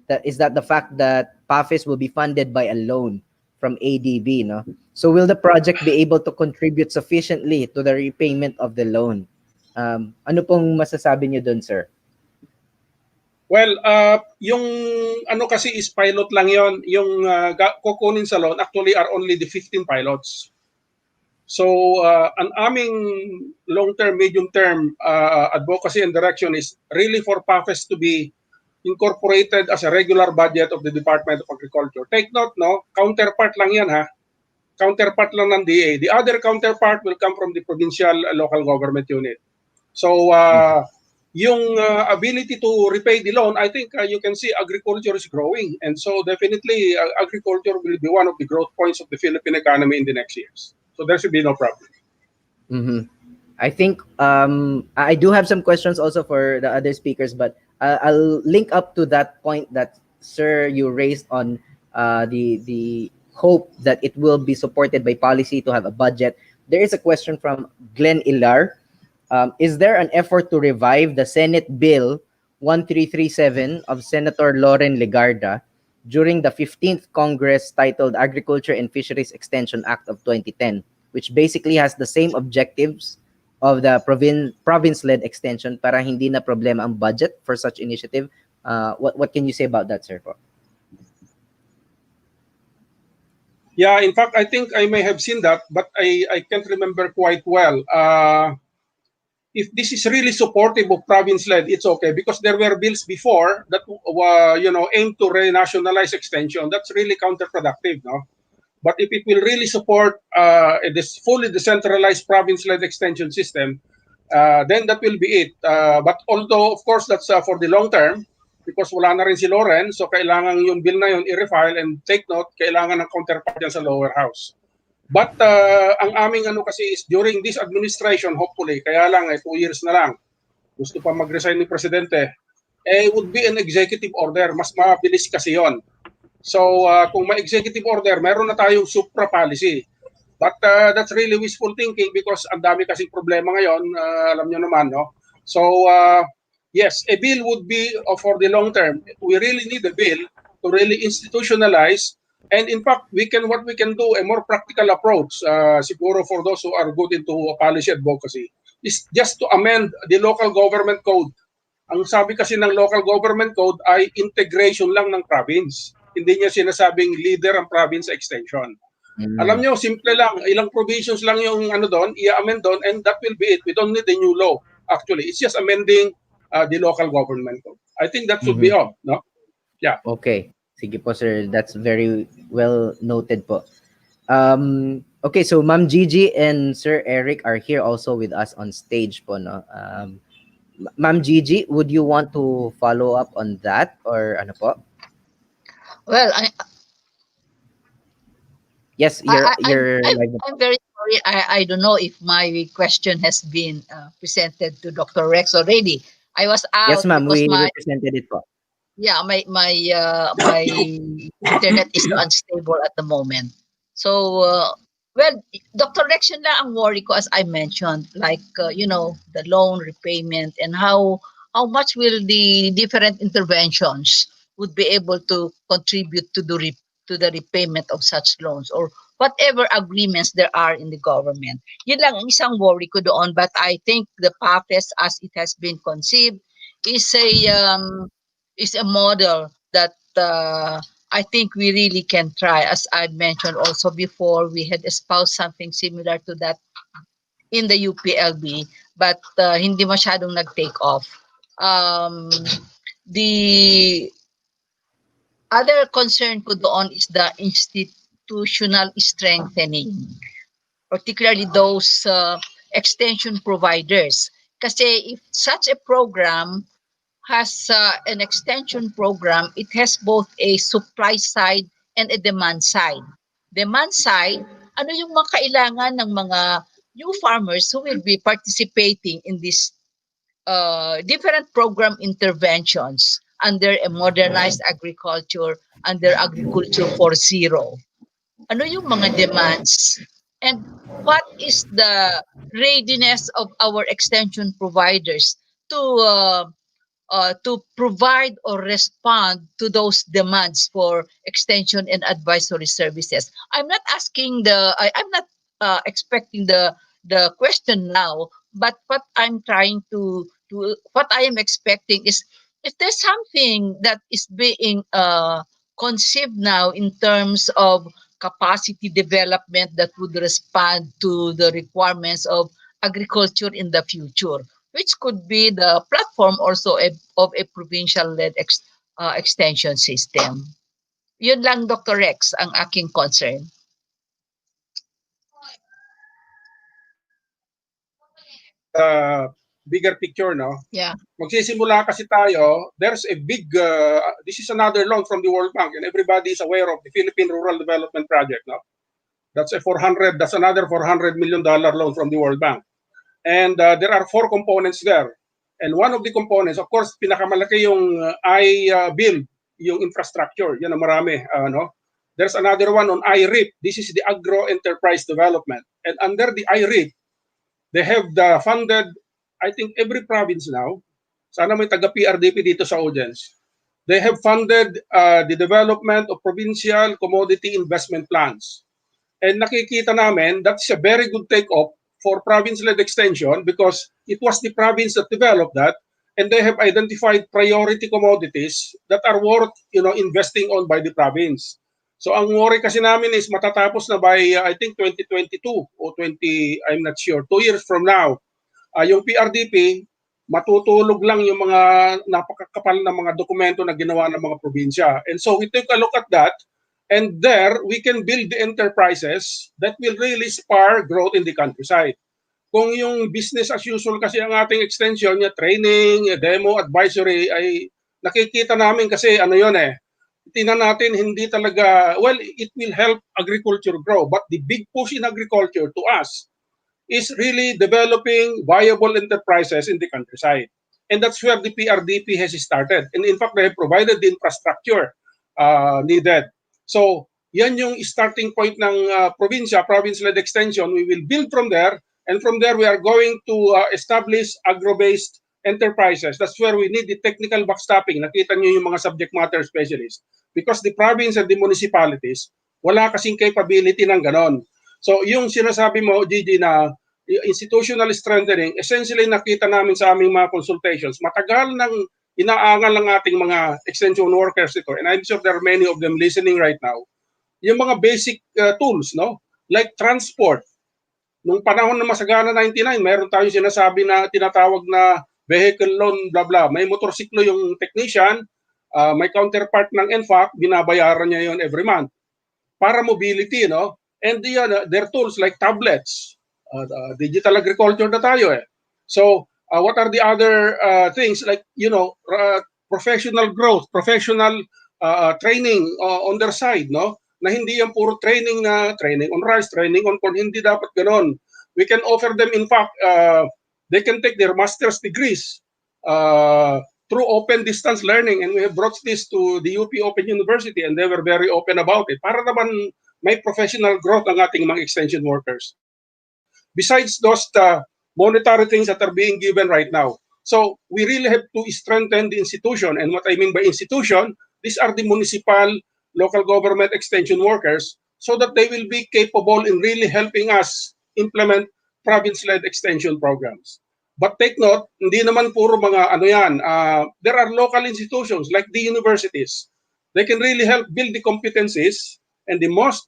that is that the fact that PAFIS will be funded by a loan from ADB, no? So will the project be able to contribute sufficiently to the repayment of the loan? Ano pong masasabi niyo dun, sir? Well, yung kasi is pilot lang yon. Yung kukunin sa loan actually are only the 15 pilots. So, ang aming long-term, medium-term advocacy and direction is really for PAFES to be incorporated as a regular budget of the Department of Agriculture. Take note, no? Counterpart lang yan, ha? Counterpart lang ng DA. The other counterpart will come from the provincial local government unit. So, yung ability to repay the loan, I think you can see agriculture is growing. And so definitely agriculture will be one of the growth points of the Philippine economy in the next years. So there should be no problem. I think I do have some questions also for the other speakers, but I'll link up to that point that, sir, you raised on the hope that it will be supported by policy to have a budget. There is a question from Glenn Ilar. Is there an effort to revive the Senate Bill 1337 of Senator Loren Legarda during the 15th Congress titled Agriculture and Fisheries Extension Act of 2010, which basically has the same objectives of the province-led extension para hindi na problema ang budget for such initiative? What can you say about that, sir? Yeah, in fact, I think I may have seen that, but I can't remember quite well. If this is really supportive of province-led, it's okay because there were bills before that aim to renationalize extension. That's really counterproductive, no? But if it will really support this fully decentralized province-led extension system, then that will be it. But although, of course, that's for the long term, because wala na rin si Loren, so kailangan yung bill na yun i-refile, and take note, kailangan ng counterpart yan sa lower house. But ang aming ano kasi is during this administration, hopefully, kaya lang 2 years na lang, gusto pa mag-resign ni Presidente, would be an executive order. Mas mabilis kasi yon. So kung may executive order, meron na tayong supra policy. But that's really wishful thinking because ang dami kasing problema ngayon, alam nyo naman, no? So yes, a bill would be for the long term. We really need a bill to really institutionalize. And in fact, what we can do, a more practical approach, siguro for those who are good into policy advocacy, is just to amend the local government code. Ang sabi kasi ng local government code ay integration lang ng province. Hindi niya sinasabing leader ang province extension. Alam nyo, simple lang. Ilang provisions lang yung ano doon, i-amend doon, and that will be it. We don't need a new law. Actually, it's just amending the local government code. I think that should be all, no? Yeah. Okay. Sige po, sir. That's very well noted po. Okay, so Ma'am Gigi and Sir Eric are here also with us on stage po, no? Ma'am Gigi, would you want to follow up on that or ano po? Well, Yes, I'm very sorry. I don't know if my question has been presented to Dr. Rex already. I was out yes, ma'am. because We presented it po. yeah, my internet is unstable at the moment. So, well, Dr. Rex, yun lang ang worry ko, as I mentioned, like the loan repayment and how much will the different interventions would be able to contribute to the repayment of such loans or whatever agreements there are in the government. Yun lang ang isang worry ko doon, but I think the PAPES as it has been conceived is a model that I think we really can try. As I mentioned also before, we had espoused something similar to that in the UPLB, but hindi masyadong nag-take off. The other concern ko doon is the institutional strengthening, particularly those extension providers. Kasi if such a program has an extension program, it has both a supply side and a demand side. Demand side, ano yung mga kailangan ng mga new farmers who will be participating in this different program interventions under a modernized agriculture, under Agriculture 4.0. Ano yung mga demands? And what is the readiness of our extension providers to provide or respond to those demands for extension and advisory services? I'm not I'm not expecting the question now, but what I'm trying to what I am expecting is if there's something that is being conceived now in terms of capacity development that would respond to the requirements of agriculture in the future, which could be the platform also of a provincial-led extension system. Yun lang, Dr. Rex, ang aking concern. Bigger picture, no? Yeah. Magsisimula kasi tayo, there's a big, this is another loan from the World Bank, and everybody is aware of the Philippine Rural Development Project, no? That's another $400 million loan from the World Bank. And there are 4 components there. And one of the components, of course, pinakamalaki yung I-build, yung infrastructure. Yan ang marami. No? There's another one on I-REAP. This is the Agro Enterprise Development. And under the I-REAP, they have funded, I think, every province now. Sana may taga-PRDP dito sa audience. They have funded the development of provincial commodity investment plans. And nakikita namin that's a very good take-off for province-led extension because it was the province that developed that, and they have identified priority commodities that are worth investing on by the province. So ang worry kasi namin is matatapos na by I think 2022 o 20, I'm not sure, 2 years from now. Yung PRDP, matutulog lang yung mga napakakapal na mga dokumento na ginawa ng mga probinsya. And so we took a look at that, and there we can build the enterprises that will really spur growth in the countryside. Kung yung business as usual kasi ang ating extension niya, training, demo, advisory, ay nakikita namin kasi ano yun tingnan natin hindi talaga, well, it will help agriculture grow, but the big push in agriculture to us is really developing viable enterprises in the countryside. And that's where the PRDP has started. And in fact, they have provided the infrastructure needed. So, yan yung starting point ng probinsya, province-led extension. We will build from there, and from there, we are going to establish agro-based enterprises. That's where we need the technical backstopping. Nakita niyo yung mga subject matter specialists. Because the province and the municipalities, wala kasing capability ng ganon. So yung sinasabi mo, Gigi, na institutional strengthening, essentially nakita namin sa aming mga consultations, matagal nang inaangal ng ating mga extension workers ito, and I'm sure there are many of them listening right now, yung mga basic tools, no? Like transport. Nung panahon na Masagana 99, mayroon tayong sinasabi na tinatawag na vehicle loan, blah blah. May motorsiklo yung technician, may counterpart ng NFAC, binabayaran niya yon every month. Para mobility, no? And their tools like tablets, digital agriculture na tayo So, what are the other things like, professional growth, professional training on their side, no? Na hindi yan puro training na training on rice, training on corn, hindi dapat ganon. We can offer them, in fact, they can take their master's degrees through open distance learning, and we have brought this to the UP Open University, and they were very open about it. Para naman may professional growth ang ating mga extension workers. Besides those monetary things that are being given right now. So we really have to strengthen the institution, and what I mean by institution, these are the municipal, local government extension workers, so that they will be capable in really helping us implement province-led extension programs. But take note, hindi naman puro mga ano yan. There are local institutions like the universities. They can really help build the competencies, and the most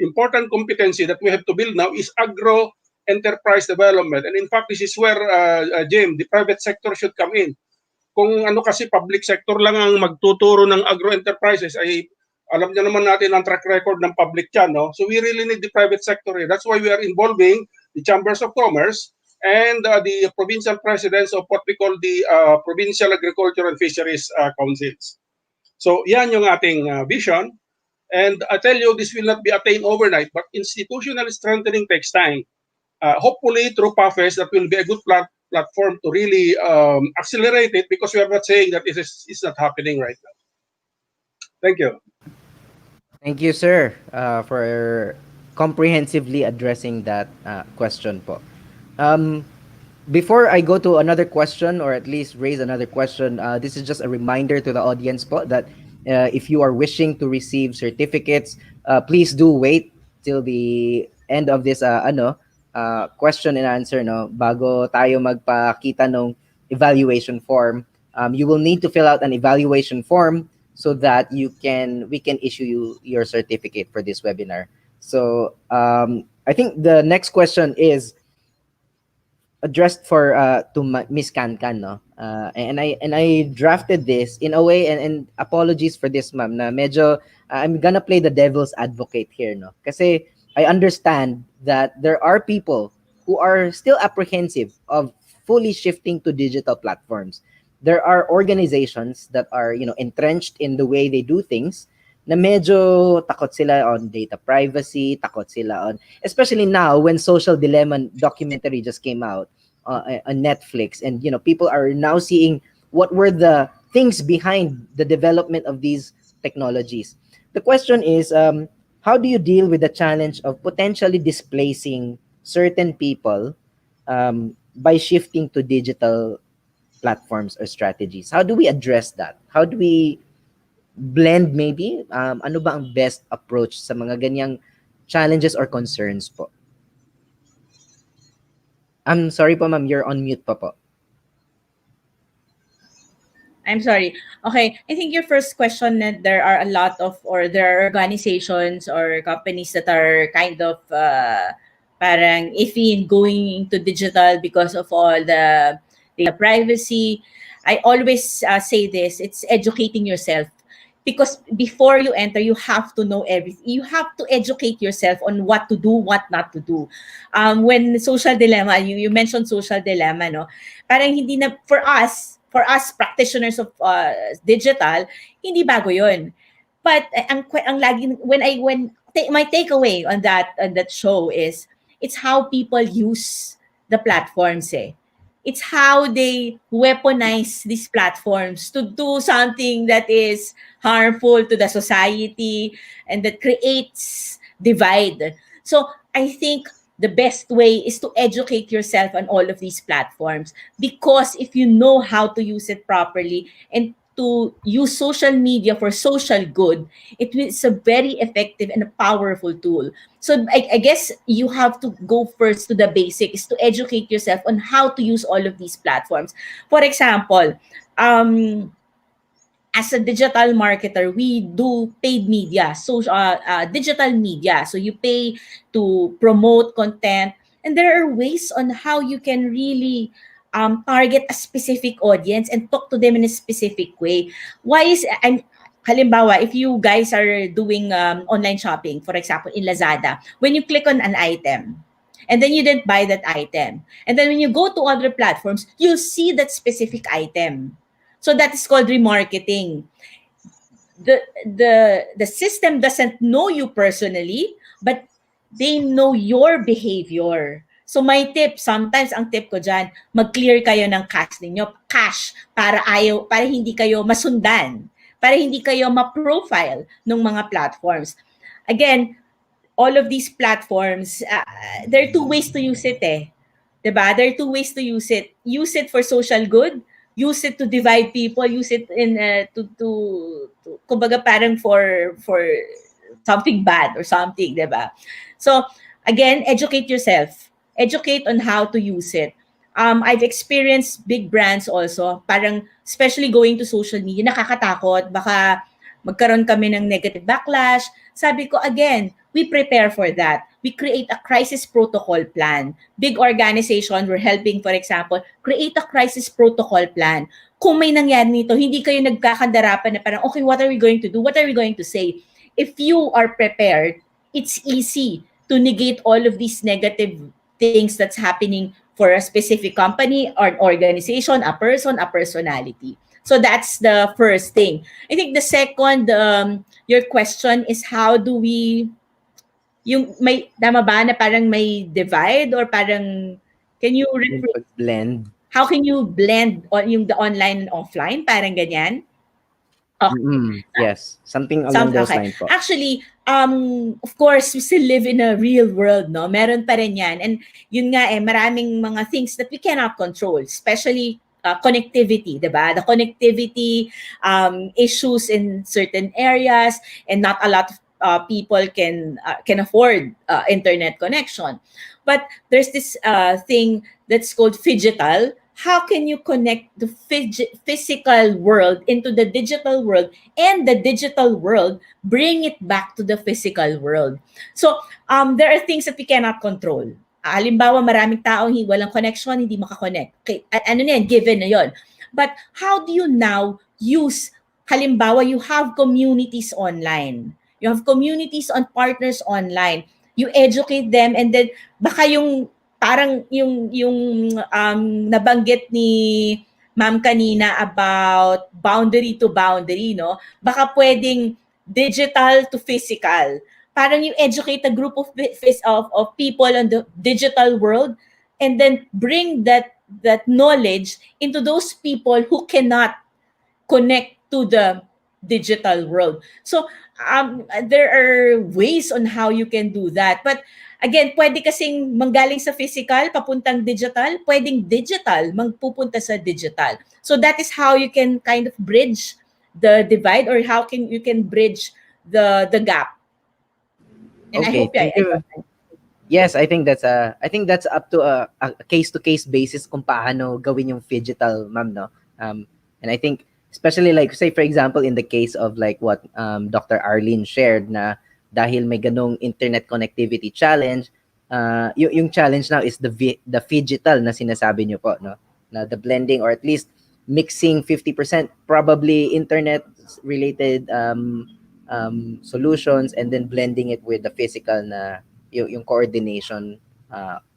important competency that we have to build now is agro enterprise development. And in fact, this is where, Jim, the private sector should come in. Kung ano kasi public sector lang ang magtuturo ng agro enterprises, ay alam niyo naman natin ang track record ng public yan, no? So we really need the private sector here. That's why we are involving the chambers of commerce and the provincial presidents of what we call the provincial agriculture and fisheries councils. So yan yung ating vision. And I tell you, this will not be attained overnight, but institutional strengthening takes time. Hopefully through PAFES, that will be a good platform to really accelerate it, because we are not saying that it's not happening right now. Thank you. Thank you, sir, for comprehensively addressing that question po. Before I go to another question, or at least raise another question, this is just a reminder to the audience po that if you are wishing to receive certificates, please do wait till the end of this question and answer, no, bago tayo magpakita ng evaluation form. You will need to fill out an evaluation form so that we can issue you your certificate for this webinar. So I think the next question is addressed to Miss Kankan, no? And I drafted this in a way, and apologies for this, ma'am, na medyo I'm gonna play the devil's advocate here, no? Kasi I understand that there are people who are still apprehensive of fully shifting to digital platforms. There are organizations that are, entrenched in the way they do things, na medyo takot sila on data privacy, takot sila on, especially now when Social Dilemma documentary just came out on Netflix, and people are now seeing what were the things behind the development of these technologies. The question is, how do you deal with the challenge of potentially displacing certain people by shifting to digital platforms or strategies? How do we address that? How do we blend maybe? Ano ba ang best approach sa mga ganyang challenges or concerns po? I'm sorry po, ma'am, you're on mute pa po. I'm sorry. Okay, I think your first question that there are a lot of or there are organizations or companies that are kind of parang iffy in going into digital because of all the data privacy. I always say this, it's educating yourself because before you enter you have to know everything. You have to educate yourself on what to do, what not to do. When social dilemma, you mentioned social dilemma, no? Parang hindi na for us practitioners of digital, hindi bago 'yon. But ang lagi my takeaway on that show is it's how people use the platforms eh. It's how they weaponize these platforms to do something that is harmful to the society and that creates divide. So I think the best way is to educate yourself on all of these platforms because if you know how to use it properly and to use social media for social good, it's a very effective and a powerful tool. So I guess you have to go first to the basics to educate yourself on how to use all of these platforms. For example, as a digital marketer, we do paid media, so digital media. So you pay to promote content, and there are ways on how you can really target a specific audience and talk to them in a specific way. Why is and halimbawa, if you guys are doing online shopping, for example, in Lazada, when you click on an item, and then you didn't buy that item, and then when you go to other platforms, you'll see that specific item. So that is called remarketing. The system doesn't know you personally, but they know your behavior. So my tip, sometimes ang tip ko dyan, mag-clear kayo ng cash ninyo, cash, para hindi kayo masundan, para hindi kayo ma-profile ng mga platforms. Again, all of these platforms, there are two ways to use it eh. Diba? There are two ways to use it. Use it for social good, use it to divide people, use it in to kumbaga parang for something bad or something, diba? So again, educate yourself. Educate on how to use it. I've experienced big brands also, parang especially going to social media, nakakatakot, baka magkaroon kami ng negative backlash. Sabi ko, again, we prepare for that. We create a crisis protocol plan. Big organization, we're helping, for example, create a crisis protocol plan. Kung may nangyari nito, hindi kayo nagkakandarapan na parang, okay, what are we going to do? What are we going to say? If you are prepared, it's easy to negate all of these negative things that's happening for a specific company or an organization, a person, a personality. So that's the first thing. I think the second, your question is how do we, yung may, tama ba na parang may divide or parang, can you Blend. how can you blend yung the online and offline? Parang ganyan? Okay. Yes, something along those lines po. Actually, of course, we still live in a real world, no? Meron pa rin yan. And yun nga maraming mga things that we cannot control, especially connectivity, diba? The connectivity issues in certain areas and not a lot of people can afford internet connection. But there's this thing that's called phygital. How can you connect the physical world into the digital world and the digital world bring it back to the physical world? So there are things that we cannot control. Halimbawa, maraming taong walang connection, hindi makakonect. Okay, ano na yan, given na yon. But how do you now use, halimbawa, you have communities online. You have communities on partners online. You educate them and then baka yung parang yung nabanggit ni Ma'am kanina about boundary to boundary, no? Baka pwedeng digital to physical. Parang you educate a group of people on the digital world and then bring that knowledge into those people who cannot connect to the digital world. So there are ways on how you can do that. But again, pwede kasing manggaling sa physical, papuntang digital, pwedeng digital, magpupunta sa digital. So that is how you can kind of bridge the divide or how you can bridge the gap. And Okay, I hope thank you. Yes, I think that's up to a case-to-case basis kung paano gawin yung phygital, ma'am, no? And I think especially like say for example in the case of like what Dr. Arlene shared na dahil may ganong internet connectivity challenge, yung challenge now is the phygital na sinasabi niyo po, no, na the blending or at least mixing 50% probably internet related solutions and then blending it with the physical na yung coordination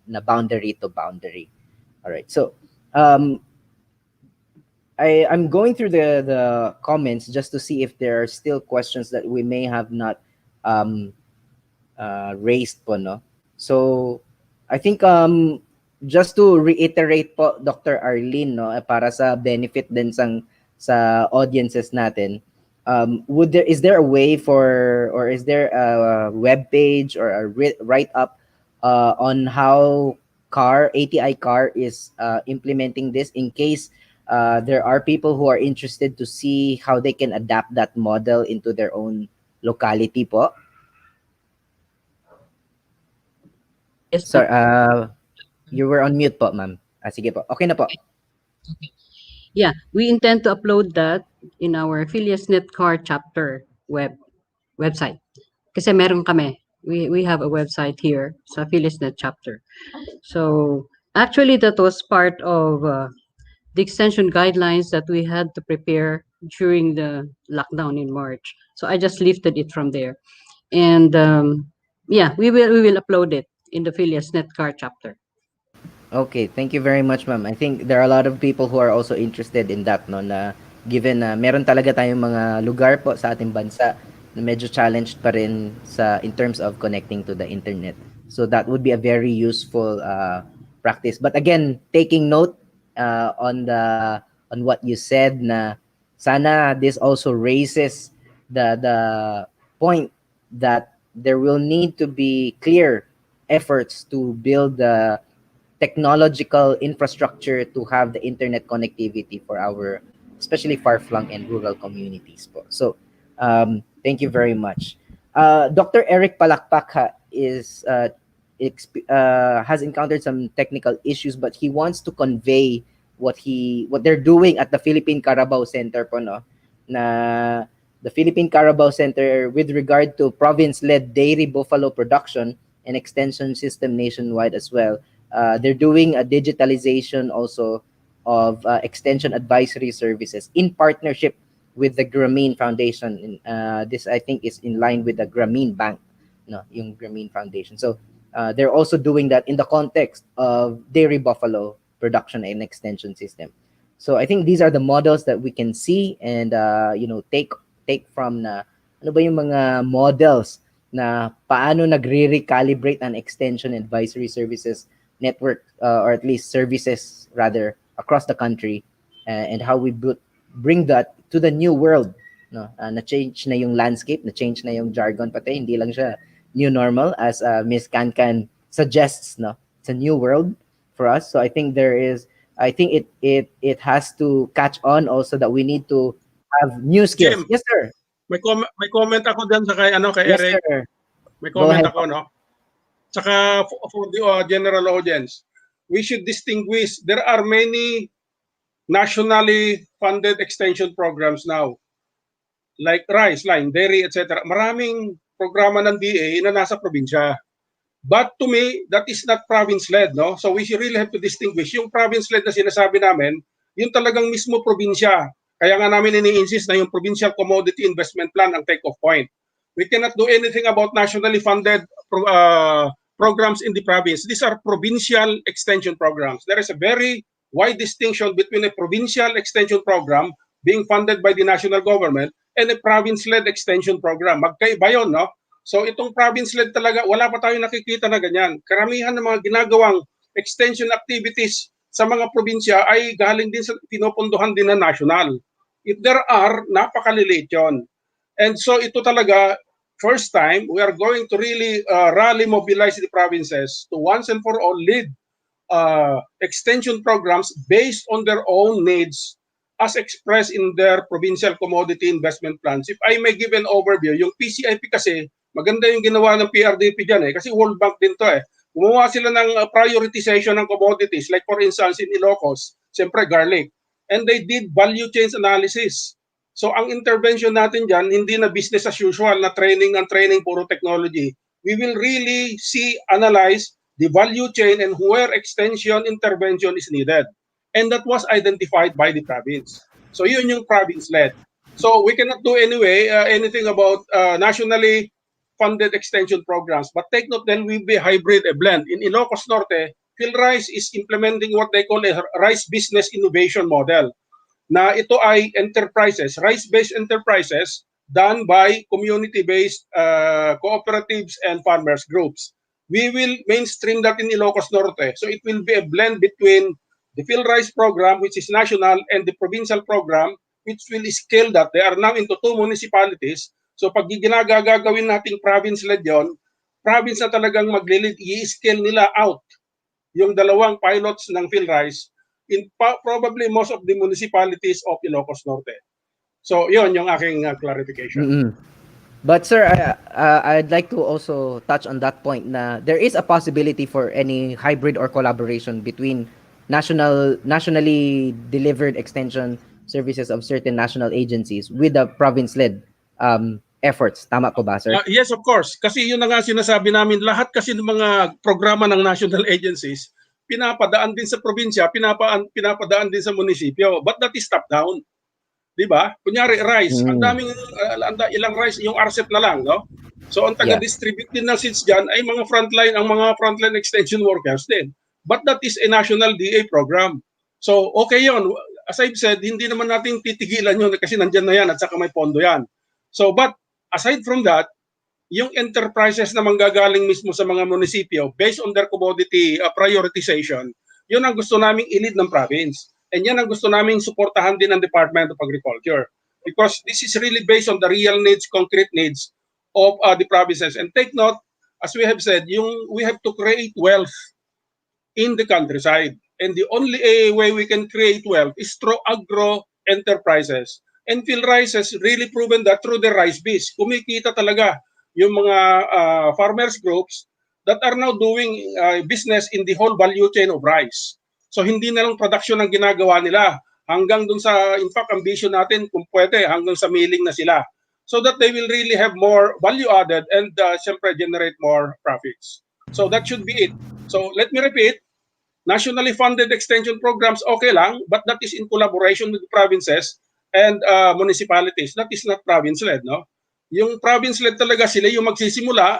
na boundary to boundary. All right, so I'm going through the comments just to see if there are still questions that we may have not um, raised po, no? So, I think just to reiterate po, Dr. Arlene, no, para sa benefit din sa audiences natin, is there a way for, or is there a web page or a write up on how ATI car is implementing this in case there are people who are interested to see how they can adapt that model into their own locality po? Yes, Sorry, you were on mute po, ma'am. Sige po. Okay na po. yeah, we intend to upload that in our PHILEASNET car chapter website. Kasi meron kami. We have a website here sa PHILEASNET chapter. So actually that was part of the extension guidelines that we had to prepare during the lockdown in March. So I just lifted it from there. And yeah, we will upload it in the PHILEASNET car chapter. Okay, thank you very much, ma'am. I think there are a lot of people who are also interested in that, no, na given na meron talaga tayong mga lugar po sa ating bansa na medyo challenged pa rin in terms of connecting to the internet. So that would be a very useful practice. But again, taking note on what you said na sana this also raises the point that there will need to be clear efforts to build the technological infrastructure to have the internet connectivity for our especially far-flung and rural communities po. So thank you very much. Dr. Eric Palakpak has encountered some technical issues, but he wants to convey what they're doing at the Philippine Carabao Center po, no, na the Philippine Carabao Center with regard to province-led dairy buffalo production and extension system nationwide as well. They're doing a digitalization also of extension advisory services in partnership with the Grameen Foundation. This I think is in line with the Grameen Bank, no, yung Grameen Foundation. So they're also doing that in the context of dairy buffalo production and extension system. So I think these are the models that we can see and take from na ano ba yung mga models na paano nagre-recalibrate an extension advisory services network or at least services rather across the country and how we bring that to the new world, no, na change na yung landscape, na change na yung jargon pati, hindi lang siya new normal as Miss Kankan suggests, no, it's a new world for us. So I think it has to catch on also that we need to have new skills. Jim, yes sir. May comment ako dyan sa kay Yes Eric. sir. May Go comment ahead. ako, no? Saka for the general audience, we should distinguish. There are many nationally funded extension programs now, like rice, line, dairy, etc. Maraming programa ng DA na nasa probinsya. But to me, that is not province-led, no? So we really have to distinguish. Yung province-led na sinasabi namin, yung talagang mismo probinsya. Kaya nga namin ini-insist na yung Provincial Commodity Investment Plan ang take-off point. We cannot do anything about nationally funded programs in the province. These are provincial extension programs. There is a very wide distinction between a provincial extension program being funded by the national government and a province-led extension program. Magkaiba yun, no? So itong province-led talaga, wala pa tayong nakikita na ganyan. Karamihan ng mga ginagawang extension activities sa mga probinsya ay galing din sa pinupunduhan din ng national. If there are, napakaliliit yun. And so ito talaga, first time, we are going to really rally mobilize the provinces to once and for all lead extension programs based on their own needs as expressed in their provincial commodity investment plans. If I may give an overview, yung PCIP kasi, maganda yung ginawa ng PRDP dyan kasi World Bank din to Gumawa sila ng prioritization ng commodities like for instance in Ilocos, siyempre garlic. and they did value chain analysis. So ang intervention natin dyan, hindi na business as usual na training and training, puro technology. We will really analyze the value chain and where extension intervention is needed. And that was identified by the province. So yun yung province-led. So we cannot do anything about nationally funded extension programs. But take note, then will be hybrid, a blend. In Ilocos Norte, PhilRice is implementing what they call a rice business innovation model. Na ito ay enterprises, rice-based enterprises done by community-based cooperatives and farmers groups. We will mainstream that in Ilocos Norte. So it will be a blend between the PhilRice program, which is national, and the provincial program, which will scale that. They are now into 2 municipalities. So pag gagawin nating province-led yon, province na talagang maglilid, i-scale nila out yung dalawang pilots ng PhilRice in probably most of the municipalities of Ilocos Norte. So, yun yung aking clarification. Mm-mm. But sir, I'd like to also touch on that point na there is a possibility for any hybrid or collaboration between nationally delivered extension services of certain national agencies with the province-led efforts. Tama po ba, sir? Yes, of course. Kasi yun na nga sinasabi namin, lahat kasi ng mga programa ng national agencies, pinapadaan din sa probinsya, pinapadaan din sa munisipyo. But that is top down. 'Di ba? Kunyari rice, ang daming ilang rice yung RCEP na lang, no? So ang taga-distribute din ng seeds diyan ay mga frontline extension workers din. But that is a national DA program. So okay 'yon. As I've said, hindi naman natin titigilan 'yon kasi nandiyan na 'yan at saka may pondo 'yan. So but aside from that, yung enterprises na manggagaling mismo sa mga munisipyo based on their commodity prioritization, yun ang gusto naming i-lead ng province. And yan ang gusto naming suportahan din ng Department of Agriculture. Because this is really based on the real needs, concrete needs of the provinces. And take note, as we have said, we have to create wealth in the countryside. And the only way we can create wealth is through agro enterprises. And PhilRice has really proven that through the rice biz. Kumikita talaga yung mga farmers groups that are now doing business in the whole value chain of rice. So hindi na lang production ang ginagawa nila hanggang dun sa, in fact, ambition natin kung pwede hanggang sa milling na sila. So that they will really have more value added and syempre generate more profits. So that should be it. So let me repeat, nationally funded extension programs, okay lang, but that is in collaboration with the provinces and municipalities. That is not province-led, no? Yung province-led talaga sila yung magsisimula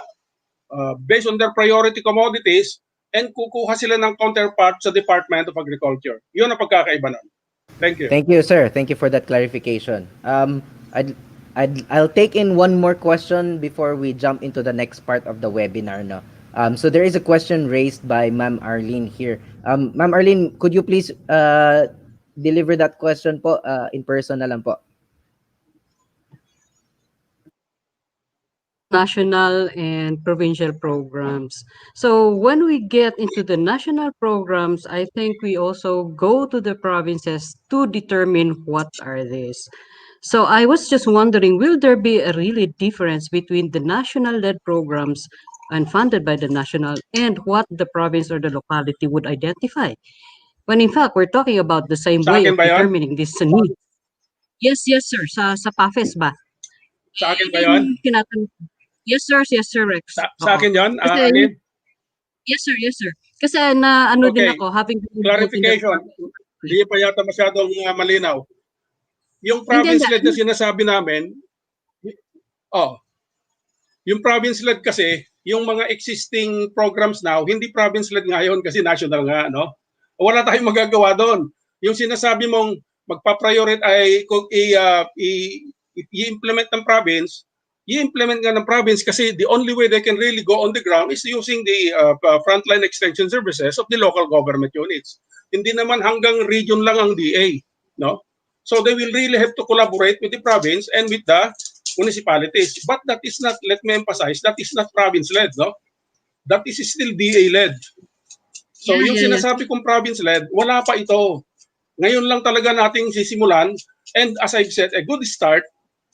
based on their priority commodities and kukuha sila ng counterpart sa Department of Agriculture. Yun ang pagkakaiba nun. Thank you. Thank you, sir. Thank you for that clarification. I'll take in one more question before we jump into the next part of the webinar. No? So there is a question raised by Ma'am Arlene here. Ma'am Arlene, could you please deliver that question po in person na lang po? National and provincial programs. So when we get into the national programs, I think we also go to the provinces to determine what are these. So I was just wondering, will there be a really difference between the national-led programs and funded by the national and what the province or the locality would identify? When in fact, we're talking about the same Sa way akin of ba yun? determining this need. Yes, sir. Sa PAFES ba? Sa akin ba yun? Yes, sir, Rex. Sa akin yun, Kasi, Arlene? yes, sir. Kasi na ano din Okay. ako, having Clarification. Hindi pa yata masyadong malinaw. Yung province-led na sinasabi namin, yung province-led kasi, yung mga existing programs now, hindi province-led ngayon kasi national nga, no? Wala tayong magagawa doon. Yung sinasabi mong magpa-priority ay i-implement ng province, i-implement nga ng province kasi the only way they can really go on the ground is using the frontline extension services of the local government units. Hindi naman hanggang region lang ang DA, no? So they will really have to collaborate with the province and with the municipalities. But that is not, let me emphasize, that is not province-led, no? That is still DA-led. So yung sinasabi kong province-led, wala pa ito. Ngayon lang talaga nating sisimulan. And as I've said, a good start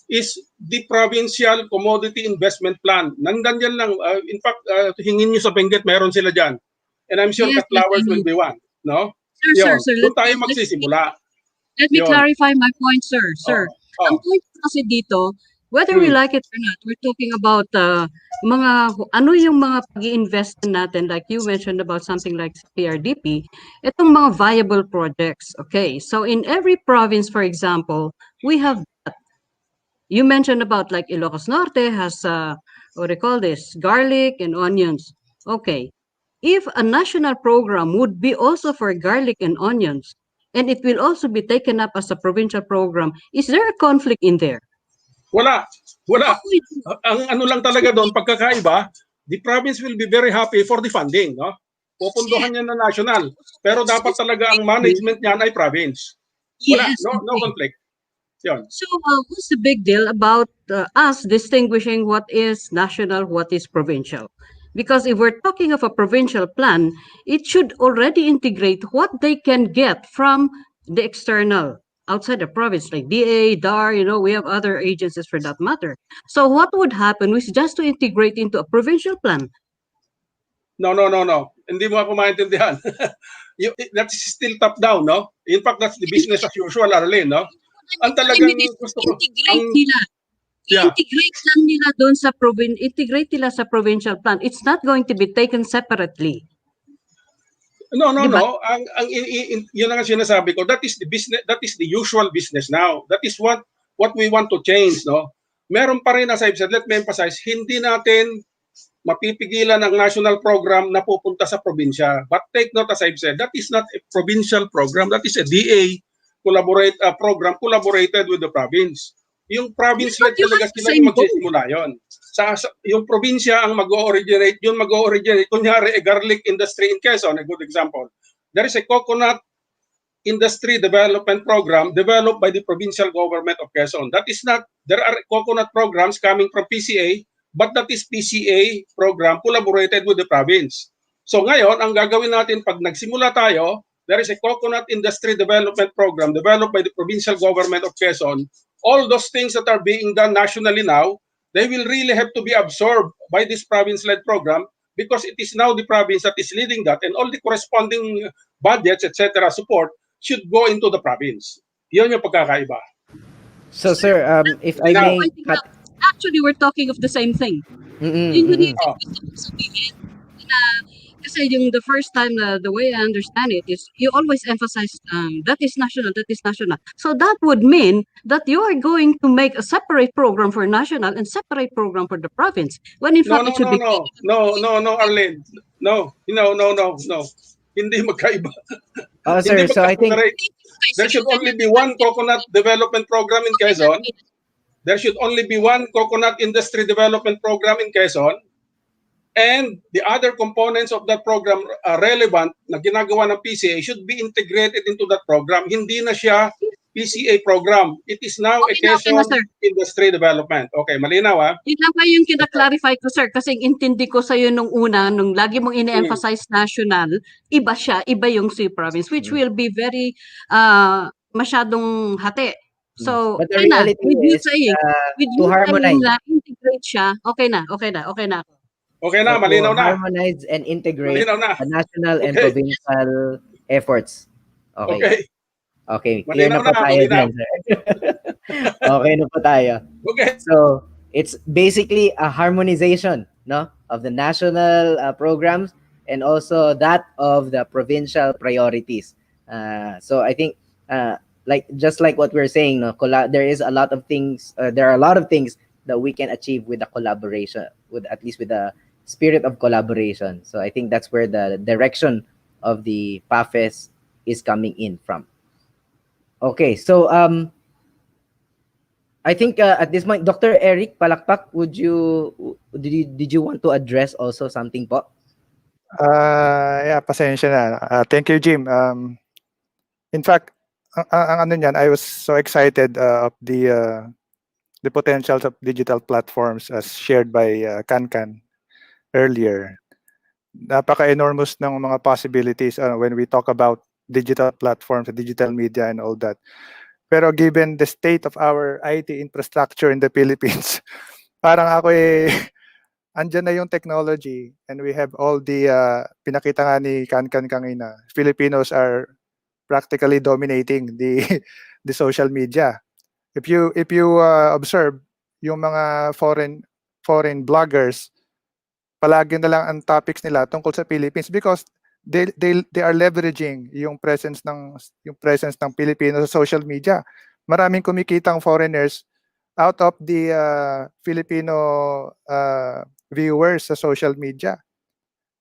is the Provincial Commodity Investment Plan. Nandiyan lang. In fact, hingin nyo sa Benguet, meron sila dyan. And I'm sure that Flowers will be one. No? Sir, Doon tayo magsisimula. Let me Yun. clarify my point, sir. Sir, Oh, ang point ko kasi dito, whether we Hmm. like it or not, we're talking about ano yung mga pag-i-invest natin, like you mentioned about something like PRDP, itong mga viable projects. Okay, so in every province, for example, we have you mentioned about like Ilocos Norte has what do you call this, garlic and onions. Okay, if a national program would be also for garlic and onions, and it will also be taken up as a provincial program, is there a conflict in there? Wala. Wala. How we do? Ang ano lang talaga doon, pagkakaiba, the province will be very happy for the funding, no? Pupunduhan niya na national. Pero So, dapat talaga ang management niyan ay province. Wala, yes, no okay. conflict. Yun. So, what's the big deal about us distinguishing what is national, what is provincial? Because if we're talking of a provincial plan, it should already integrate what they can get from the external outside the province, like DA, DAR, we have other agencies for that matter. So, what would happen is just to integrate into a provincial plan. No. Hindi mo ako maintindihan. That's still top down, no? In fact, that's the business as usual, Arlene, no? Ang I talagang mean, is gusto ko, integrate ang, nila. yeah, I-integrate lang nila doon sa integrate nila sa provincial plan. It's not going to be taken separately. no. Diba? Yun ang sinasabi ko, that is the business, that is the usual business now. That is what we want to change, no? Meron pa rin, as I've said, let me emphasize, hindi natin mapipigilan ang national program na pupunta sa probinsya. But take note, as I've said, that is not a provincial program, that is a DA program collaborated with the province. Yung province-led But you talaga have the sila same yung goal. magsisimula yon. Yung probinsya ang mag-originate, kunyari, a garlic industry in Quezon, a good example. There is a coconut industry development program developed by the provincial government of Quezon. That is not, there are coconut programs coming from PCA, but that is PCA program collaborated with the province. So ngayon, ang gagawin natin pag nagsimula tayo, there is a coconut industry development program developed by the provincial government of Quezon. All those things that are being done nationally now, they will really have to be absorbed by this province-led program because it is now the province that is leading that and all the corresponding budgets, etc., support should go into the province. Yun yung pagkakaiba. So, sir, if I Now, may cut... Actually, we're talking of the same thing. Yun yung gusto kong sabihin. Kasi yung the first time, the way I understand it is you always emphasize that is national, that is national. So that would mean that you are going to make a separate program for national and separate program for the province. When in fact, it should be... No, Arlene. No. Hindi magkaiba. Oh, Hindi sir, so I think... magka-separate. There should only be one coconut development program in Quezon. There should only be one coconut industry development program in Quezon. And the other components of that program relevant na ginagawa ng PCA should be integrated into that program. Hindi na siya PCA program. It is now a Quezon industry development. Okay, malinaw ha? Yun lang ba yung kinaklarify ko, sir, kasi intindi ko sa'yo nung una, nung lagi mong ine-emphasize national, iba siya, iba yung si province, which will be very masyadong hati. So, But the okay na, reality with you is saying to harmonize. na integrate siya, okay na. Okay na, So malinaw to na. harmonize and integrate Malinaw na. the national and Okay. provincial efforts. Okay. Okay. Clear na po tayo dyan, sir. Okay na po tayo. Okay. So, it's basically a harmonization, no, of the national programs and also that of the provincial priorities. So I think just like what we're saying, no, there is a lot of things. There are a lot of things that we can achieve with the collaboration, with at least with the spirit of collaboration. So I think that's where the direction of the PAFES is coming in from. Okay, so I think at this point, Dr. Eric Palakpak, did you want to address also something po? Yeah, pasensya na. Thank you, Jim. In fact, ang ano niyan, I was so excited of the potentials of digital platforms as shared by Kankan earlier. Napaka-enormous ng mga possibilities when we talk about digital platforms, digital media and all that. Pero given the state of our IT infrastructure in the Philippines, parang ako andyan na yung technology and we have all the pinakita nga ni Kankan kanina. Filipinos are practically dominating the the social media. If you observe yung mga foreign bloggers, palagi na lang ang topics nila tungkol sa Philippines because they are leveraging yung presence ng Pilipino sa social media. Maraming kumikitang foreigners out of the Filipino viewers sa social media.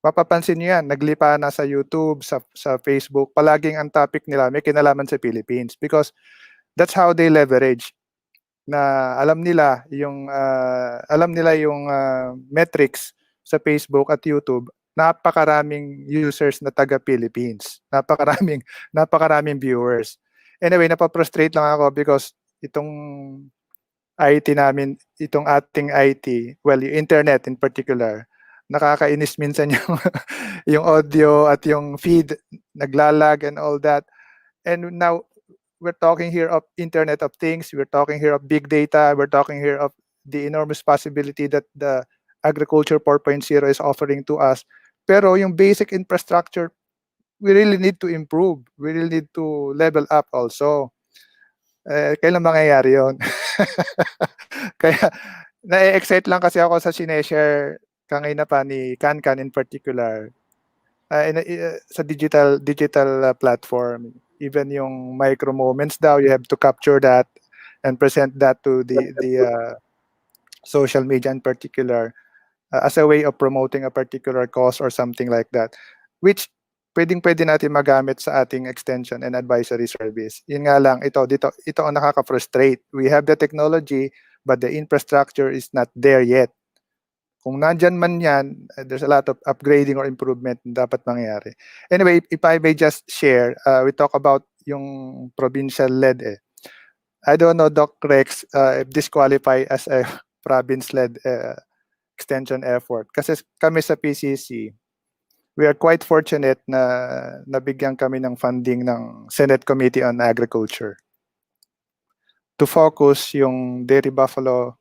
Mapapansin niyo yan, naglipa na sa YouTube, sa Facebook, palaging ang topic nila may kinalaman sa Philippines because that's how they leverage na alam nila yung metrics sa Facebook at YouTube. Napakaraming users na taga Philippines. Napakaraming viewers. Anyway, napaprostrate lang ako because itong IT namin, itong ating IT, well, yung internet in particular, nakakainis minsan yung yung audio at yung feed naglalag and all that. And now we're talking here of Internet of Things, we're talking here of big data, we're talking here of the enormous possibility that the Agriculture 4.0 is offering to us. Pero yung basic infrastructure, we really need to improve. We really need to level up also. Kailan mangyayari yun? Kaya, na-excite lang kasi ako sa sineshare kanina pa ni Kankan in particular. Sa digital platform, even yung micro moments daw, you have to capture that and present that to the social media in particular as a way of promoting a particular cause or something like that, which pwede natin magamit sa ating extension and advisory service. Yun nga lang, ito ang nakaka-frustrate. We have the technology, but the infrastructure is not there yet. Kung nandyan man yan, there's a lot of upgrading or improvement na dapat mangyari. Anyway, if I may just share, we talk about yung provincial-led. I don't know, Doc Rex, if this qualify as a province-led extension effort. Kasi kami sa PCC, we are quite fortunate na nabigyan kami ng funding ng Senate Committee on Agriculture to focus yung dairy buffalo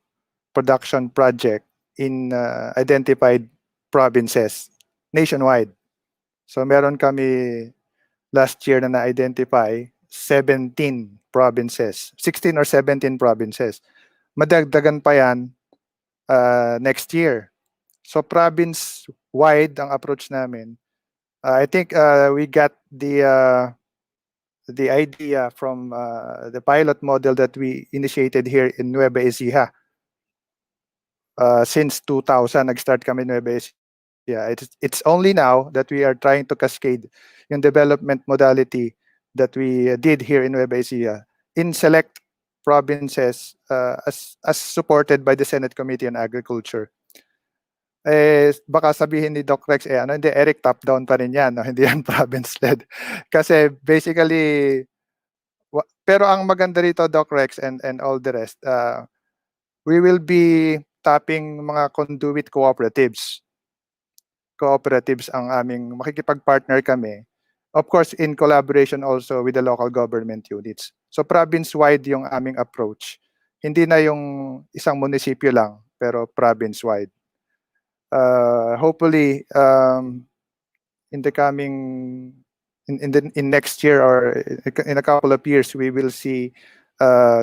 production project in identified provinces nationwide. So meron kami last year na na-identify 17 provinces, 16 or 17 provinces. Madagdagan pa yan next year. So province-wide ang approach namin. I think we got the idea from the pilot model that we initiated here in Nueva Ecija. Since 2000, nag-start kami Nueva Ecija. It's only now that we are trying to cascade yung development modality that we did here in Nueva Ecija in select provinces as supported by the Senate Committee on Agriculture. Baka sabihin ni Doc Rex, hindi, Eric, top-down pa rin yan, no? Hindi yan province-led. Kasi basically, pero ang maganda rito, Doc Rex, and all the rest, we will be tapping mga conduit cooperatives. Cooperatives ang aming makikipag-partner kami. Of course, in collaboration also with the local government units. So province-wide yung aming approach. Hindi na yung isang munisipyo lang, pero province-wide. Hopefully, in the coming, in next year or in a couple of years, we will see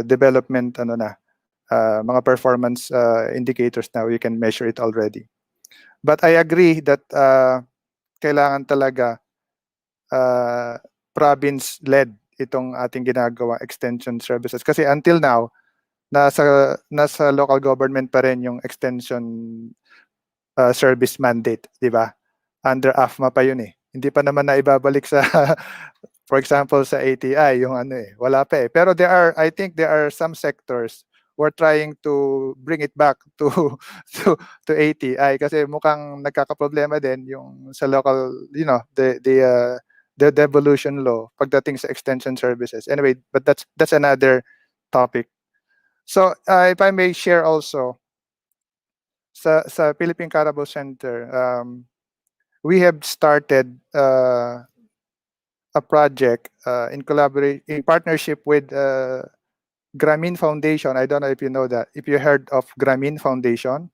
development, mga performance indicators now, you can measure it already. But I agree that kailangan talaga province-led itong ating ginagawa extension services. Kasi until now, nasa local government pa rin yung extension service mandate, di ba? Under AFMA pa yun eh. Hindi pa naman na ibabalik sa for example sa ATI yung wala pa eh. Pero I think there are some sectors we're trying to bring it back to ATI kasi mukhang nagkakaproblema din yung sa local, the devolution law pagdating sa extension services. Anyway, but that's another topic. So if I may share also sa Philippine Carabao Center, we have started a project in partnership with Grameen Foundation. I don't know if you know that. If you heard of Grameen Foundation,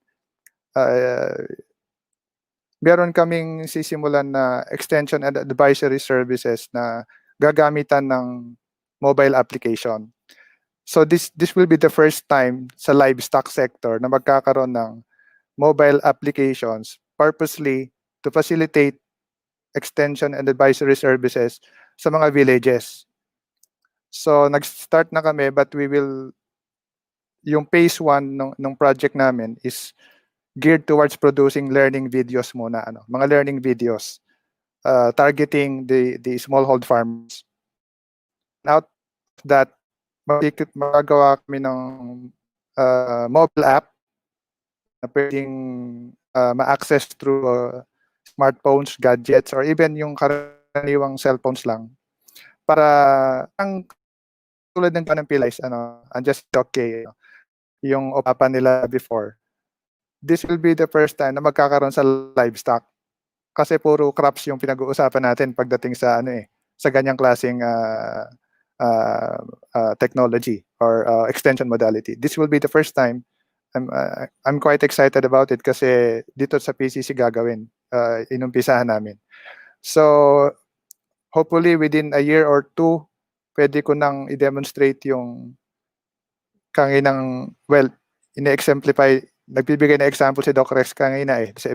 meron kaming sisimulan na extension and advisory services na gagamitan ng mobile application. So this will be the first time sa livestock sector na magkakaroon ng mobile applications purposely to facilitate extension and advisory services sa mga villages. So nag-start na kami, but yung phase 1 ng project namin is geared towards producing learning videos muna, mga learning videos targeting the smallhold farmers. Out of that, magagawa kami ng mobile app na pwedeng ma-access through smartphones, gadgets, or even yung karaniwang cellphones lang. Para ang tulad ng PHILEASNET, and just okay, yung opapa nila before. This will be the first time na magkakaroon sa livestock. Kasi puro crops yung pinag-uusapan natin pagdating sa sa ganyang klaseng technology or extension modality. This will be the first time. I'm quite excited about it kasi dito sa PCC gagawin, inumpisahan namin. So hopefully within a year or two, pwede ko nang i-demonstrate yung kanginang, well, ine-exemplify, nagbibigay na example si Doc Rex kanina sa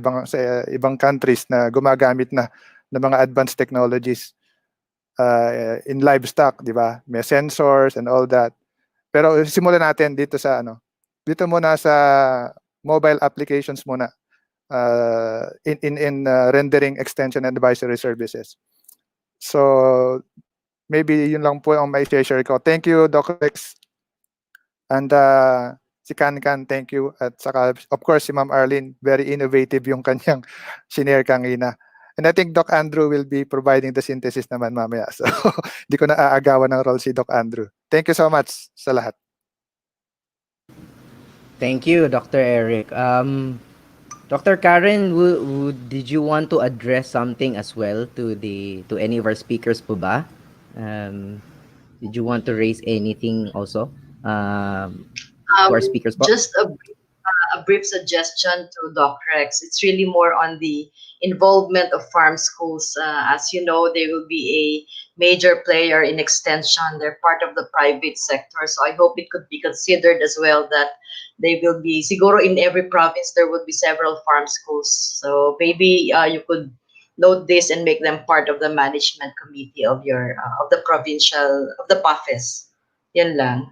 ibang countries na gumagamit na ng mga advanced technologies in livestock, di ba? May sensors and all that. Pero simulan natin dito dito muna sa mobile applications muna in rendering extension and advisory services. So maybe yun lang po ang may share ko. Thank you, Doc Rex. And si Kankan, thank you. At saka, of course, si Ma'am Arlene, very innovative yung kanyang shinare kanina. And I think Doc Andrew will be providing the synthesis naman mamaya. So, di ko na aagawan ng role si Doc Andrew. Thank you so much sa lahat. Thank you, Dr. Eric. Dr. Karen, did you want to address something as well to any of our speakers po ba? Did you want to raise anything also to our speakers po? Just a brief suggestion to Doc Rex. It's really more on the involvement of farm schools. As you know, they will be a major player in extension. They're part of the private sector. So I hope it could be considered as well that they will be, siguro in every province, there would be several farm schools. So maybe you could note this and make them part of the management committee of your of the provincial, of the PAFES. Yan lang.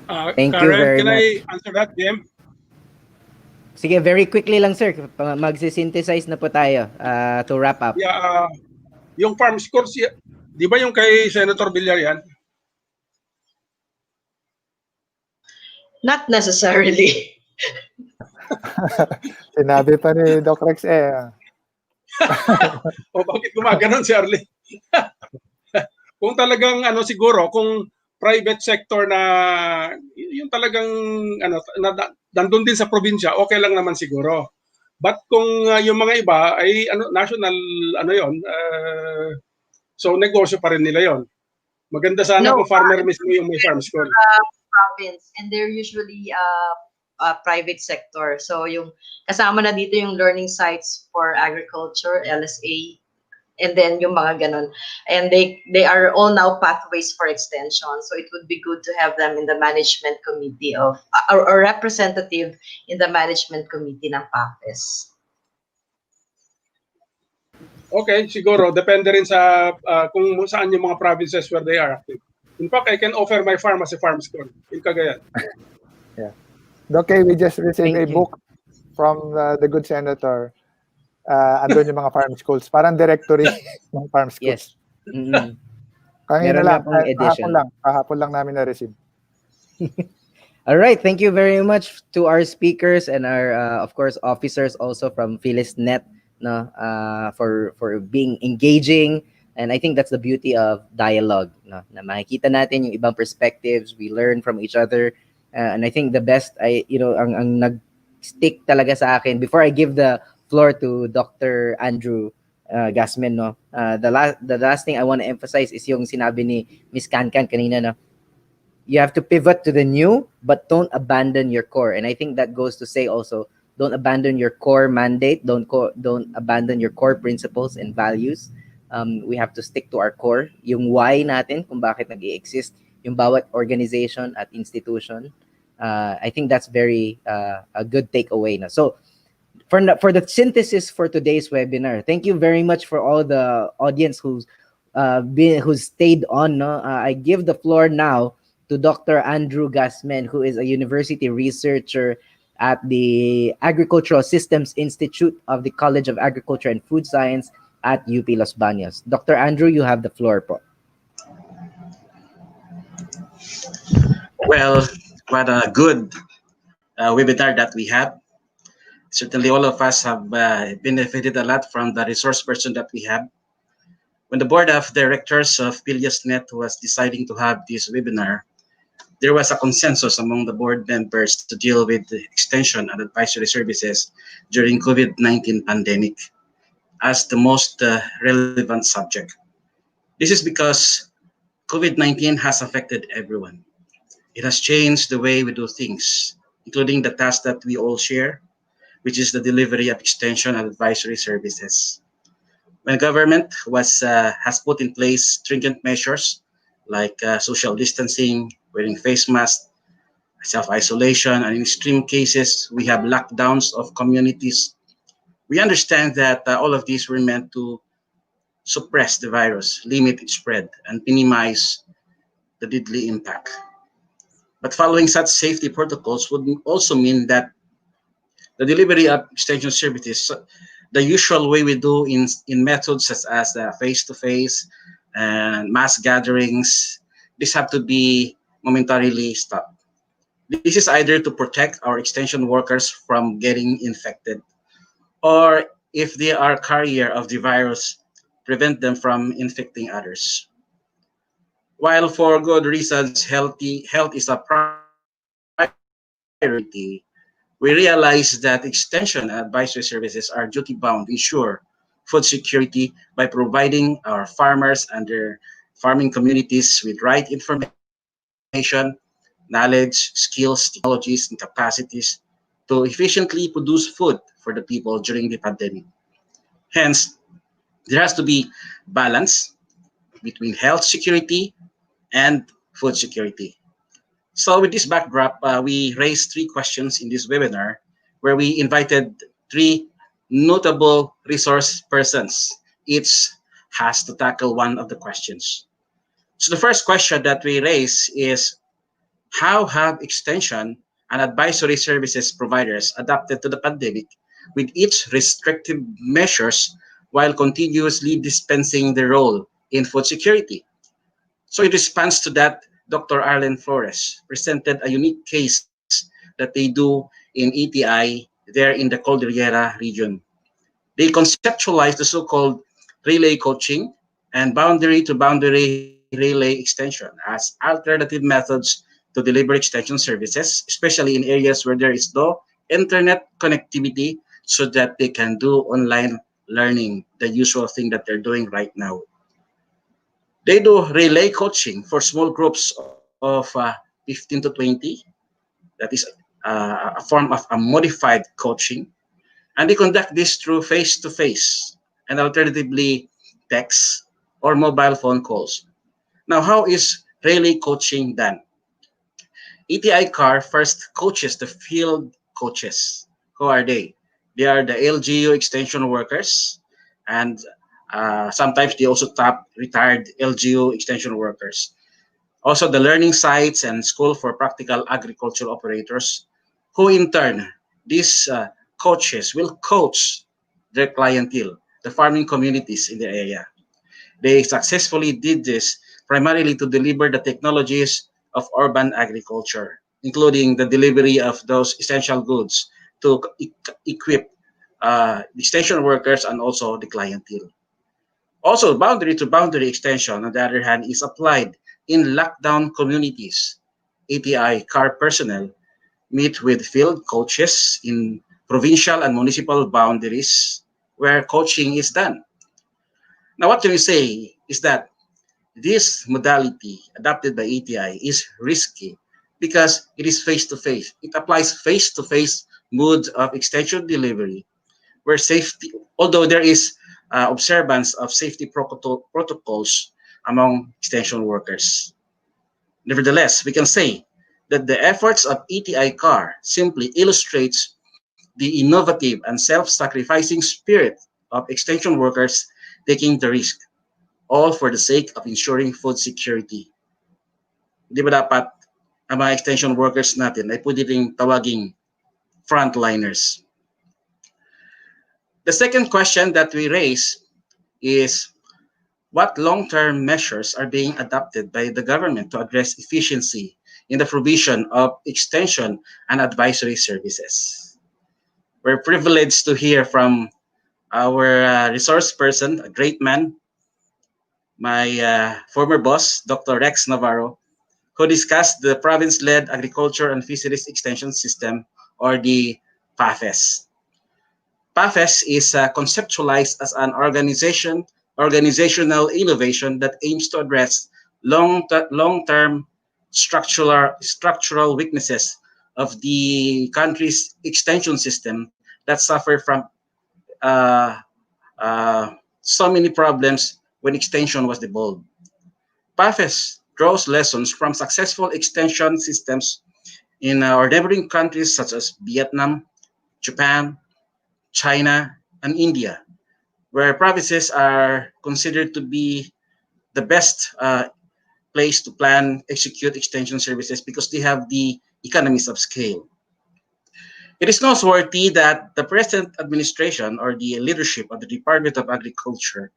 Thank you Karen, very can much. I answer that, Jim? Sige, very quickly lang, sir. Magsisynthesize na po tayo to wrap up. Yeah, yung farm schools, di ba yung kay Senator Villar yan? Not necessarily. Sinabi pa ni Doc Rex O bakit gumaganon si Arlene? Kung talagang siguro kung private sector na yung talagang nandun din sa probinsya, okay lang naman siguro. But kung yung mga iba ay national yon, so negosyo pa rin nila yon. Maganda sana kung farmer mismo yung may farm school. Province, and they're usually private sector. So yung kasama na dito yung learning sites for agriculture, LSA, and then yung mga ganon. And they are all now pathways for extension. So it would be good to have them in the management committee of, or representative in the management committee ng PAFES. Okay, siguro. Depende rin sa kung saan yung mga provinces where they are active. In fact, I can offer my farm as a farm school in Cagayan. Yeah. Okay, we just received a book from the good senator. Andun yung mga farm schools. Parang directory ng farm schools. Yes. Mm-hmm. Kanina lang, kahapon lang namin na-receive. All right, thank you very much to our speakers and our, of course, officers also from PHILEASNET for being engaging. And I think that's the beauty of dialogue. Na makikita natin yung ibang perspectives, we learn from each other. And I think the best, ang nag-stick talaga sa akin, before I give the floor to Dr. Andrew Gasman, the last thing I want to emphasize is yung sinabi ni Miss Kankan kanina, you have to pivot to the new, but don't abandon your core. And I think that goes to say also, don't abandon your core mandate, don't abandon your core principles and values. We have to stick to our core, yung why natin, kung bakit nag-exist yung bawat organization at institution. I think that's very a good takeaway na. So, for the synthesis for today's webinar, thank you very much for all the audience who's stayed on. No, I give the floor now to Dr. Andrew Gasman, who is a university researcher at the Agricultural Systems Institute of the College of Agriculture and Food Science at UP Los Baños. Dr. Andrew, you have the floor po. Well, what a good webinar that we have. Certainly, all of us have benefited a lot from the resource person that we have. When the board of directors of PHILEASNET was deciding to have this webinar, there was a consensus among the board members to deal with the extension and advisory services during COVID-19 pandemic as the most relevant subject. This is because COVID-19 has affected everyone. It has changed the way we do things, including the task that we all share, which is the delivery of extension and advisory services. When government has put in place stringent measures like social distancing, wearing face masks, self-isolation, and in extreme cases, we have lockdowns of communities. We understand that all of these were meant to suppress the virus, limit its spread, and minimize the deadly impact. But following such safety protocols would also mean that the delivery of extension services, the usual way we do in methods such as face-to-face and mass gatherings, this have to be momentarily stopped. This is either to protect our extension workers from getting infected, or if they are carrier of the virus, prevent them from infecting others. While for good reasons, health is a priority, we realize that extension and advisory services are duty-bound to ensure food security by providing our farmers and their farming communities with right information, knowledge, skills, technologies, and capacities to efficiently produce food for the people during the pandemic. Hence, there has to be balance between health security and food security. So with this backdrop, we raised three questions in this webinar where we invited three notable resource persons. Each has to tackle one of the questions. So the first question that we raise is, how have extension and advisory services providers adapted to the pandemic with each restrictive measures while continuously dispensing their role in food security? So in response to that, Dr. Arlen Flores presented a unique case that they do in ETI there in the Cordillera region. They conceptualized the so-called relay coaching and boundary-to-boundary relay extension as alternative methods to deliver extension services, especially in areas where there is no internet connectivity, so that they can do online learning, the usual thing that they're doing right now. They do relay coaching for small groups of 15 to 20. That is a form of a modified coaching. And they conduct this through face-to-face and alternatively text or mobile phone calls. Now, how is relay coaching done? ETI CAR first coaches the field coaches. Who are they? They are the LGU extension workers, and sometimes they also tap retired LGU extension workers. Also, the learning sites and school for practical agricultural operators, who in turn, these coaches will coach their clientele, the farming communities in the area. They successfully did this primarily to deliver the technologies of urban agriculture, including the delivery of those essential goods to equip the extension workers and also the clientele. Also, boundary to boundary extension, on the other hand, is applied in lockdown communities. ATI CAR personnel meet with field coaches in provincial and municipal boundaries where coaching is done. Now, what can we say is that this modality adopted by ATI is risky because it is face-to-face. It applies face-to-face mode of extension delivery where safety, although there is observance of safety protocols among extension workers. Nevertheless, we can say that the efforts of ETI CAR simply illustrates the innovative and self-sacrificing spirit of extension workers taking the risk, all for the sake of ensuring food security. Di ba dapat ang mga extension workers natin ay pwede ring tawaging frontliners? The second question that we raise is what long-term measures are being adopted by the government to address efficiency in the provision of extension and advisory services. We're privileged to hear from our resource person, a great man, my former boss, Dr. Rex Navarro, who discussed the province-led agriculture and fisheries extension system, or the PAFES. PAFES is conceptualized as an organizational innovation that aims to address long-term structural weaknesses of the country's extension system that suffer from uh, so many problems when extension was devolved. PAFES draws lessons from successful extension systems in our neighboring countries such as Vietnam, Japan, China, and India, where provinces are considered to be the best place to plan, execute extension services because they have the economies of scale. It is noteworthy that the present administration or the leadership of the Department of Agriculture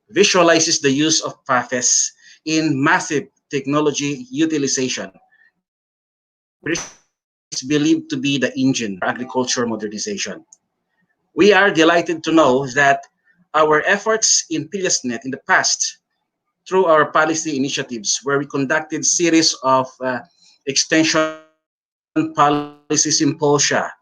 visualizes the use of PAFES in massive technology utilization, which is believed to be the engine for agriculture modernization. We are delighted to know that our efforts in PHILEASNET in the past, through our policy initiatives, where we conducted series of extension policy symposia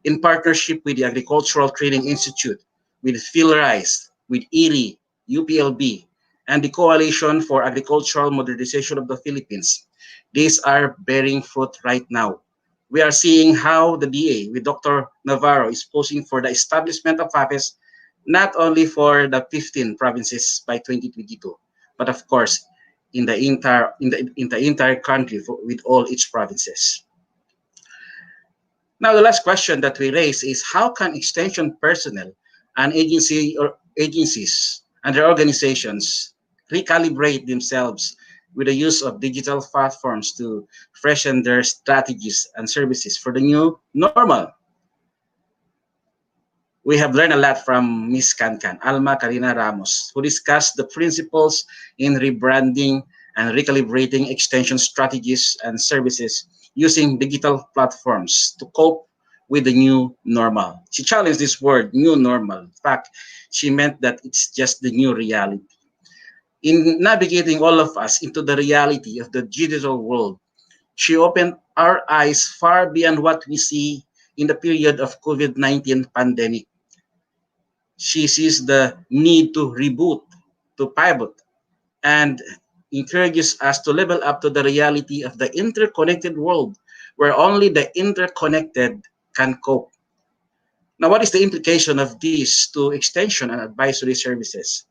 in partnership with the Agricultural Training Institute, with PHILRISE, with ERI, UPLB, and the Coalition for Agricultural Modernization of the Philippines. These are bearing fruit right now. We are seeing how the DA with Dr. Navarro is posing for the establishment of FAPES not only for the 15 provinces by 2022, but of course in the entire country with all its provinces. Now, the last question that we raise is how can extension personnel and agencies and their organizations recalibrate themselves with the use of digital platforms to freshen their strategies and services for the new normal? We have learned a lot from Ms. Cancan, Alma Karina Ramos, who discussed the principles in rebranding and recalibrating extension strategies and services using digital platforms to cope with the new normal. She challenged this word, new normal. In fact, she meant that it's just the new reality. In navigating all of us into the reality of the digital world, she opened our eyes far beyond what we see in the period of COVID-19 pandemic. She sees the need to reboot, to pivot, and encourages us to level up to the reality of the interconnected world where only the interconnected can cope. Now, what is the implication of this to extension and advisory services?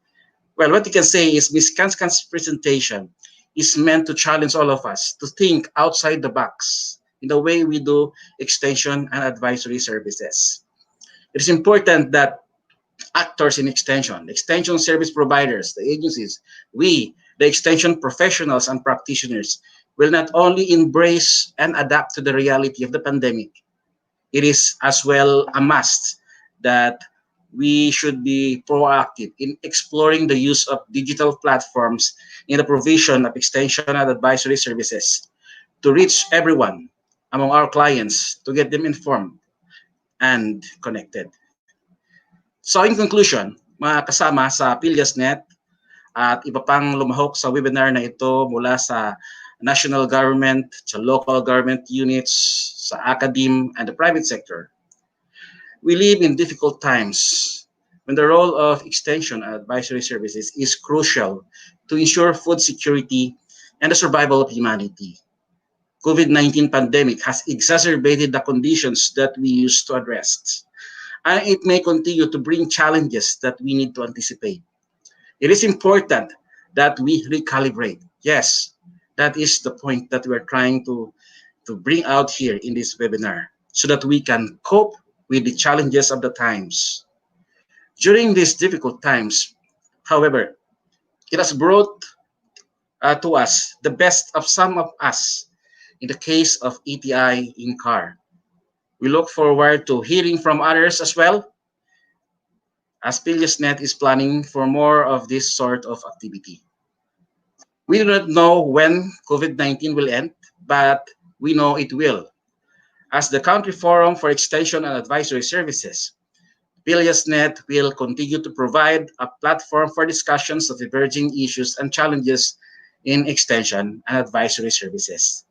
Well, what you can say is Ms. Kanskan's presentation is meant to challenge all of us to think outside the box in the way we do extension and advisory services. It is important that actors in extension service providers, the agencies, we, the extension professionals and practitioners, will not only embrace and adapt to the reality of the pandemic, it is as well a must that we should be proactive in exploring the use of digital platforms in the provision of extension and advisory services to reach everyone among our clients, to get them informed and connected. So in conclusion, mga kasama sa PHILEASNET at iba pang lumahok sa webinar na ito mula sa national government, sa local government units, sa academe, and the private sector, we live in difficult times when the role of extension and advisory services is crucial to ensure food security and the survival of humanity. COVID-19 pandemic has exacerbated the conditions that we used to address. and it may continue to bring challenges that we need to anticipate. It is important that we recalibrate. Yes, that is the point that we're trying to bring out here in this webinar so that we can cope with the challenges of the times. During these difficult times, however, it has brought to us the best of some of us in the case of ETI in car. We look forward to hearing from others as well, as PHILEASNET is planning for more of this sort of activity. We do not know when COVID-19 will end, but we know it will. As the Country Forum for Extension and Advisory Services, PHILEASNET will continue to provide a platform for discussions of emerging issues and challenges in extension and advisory services,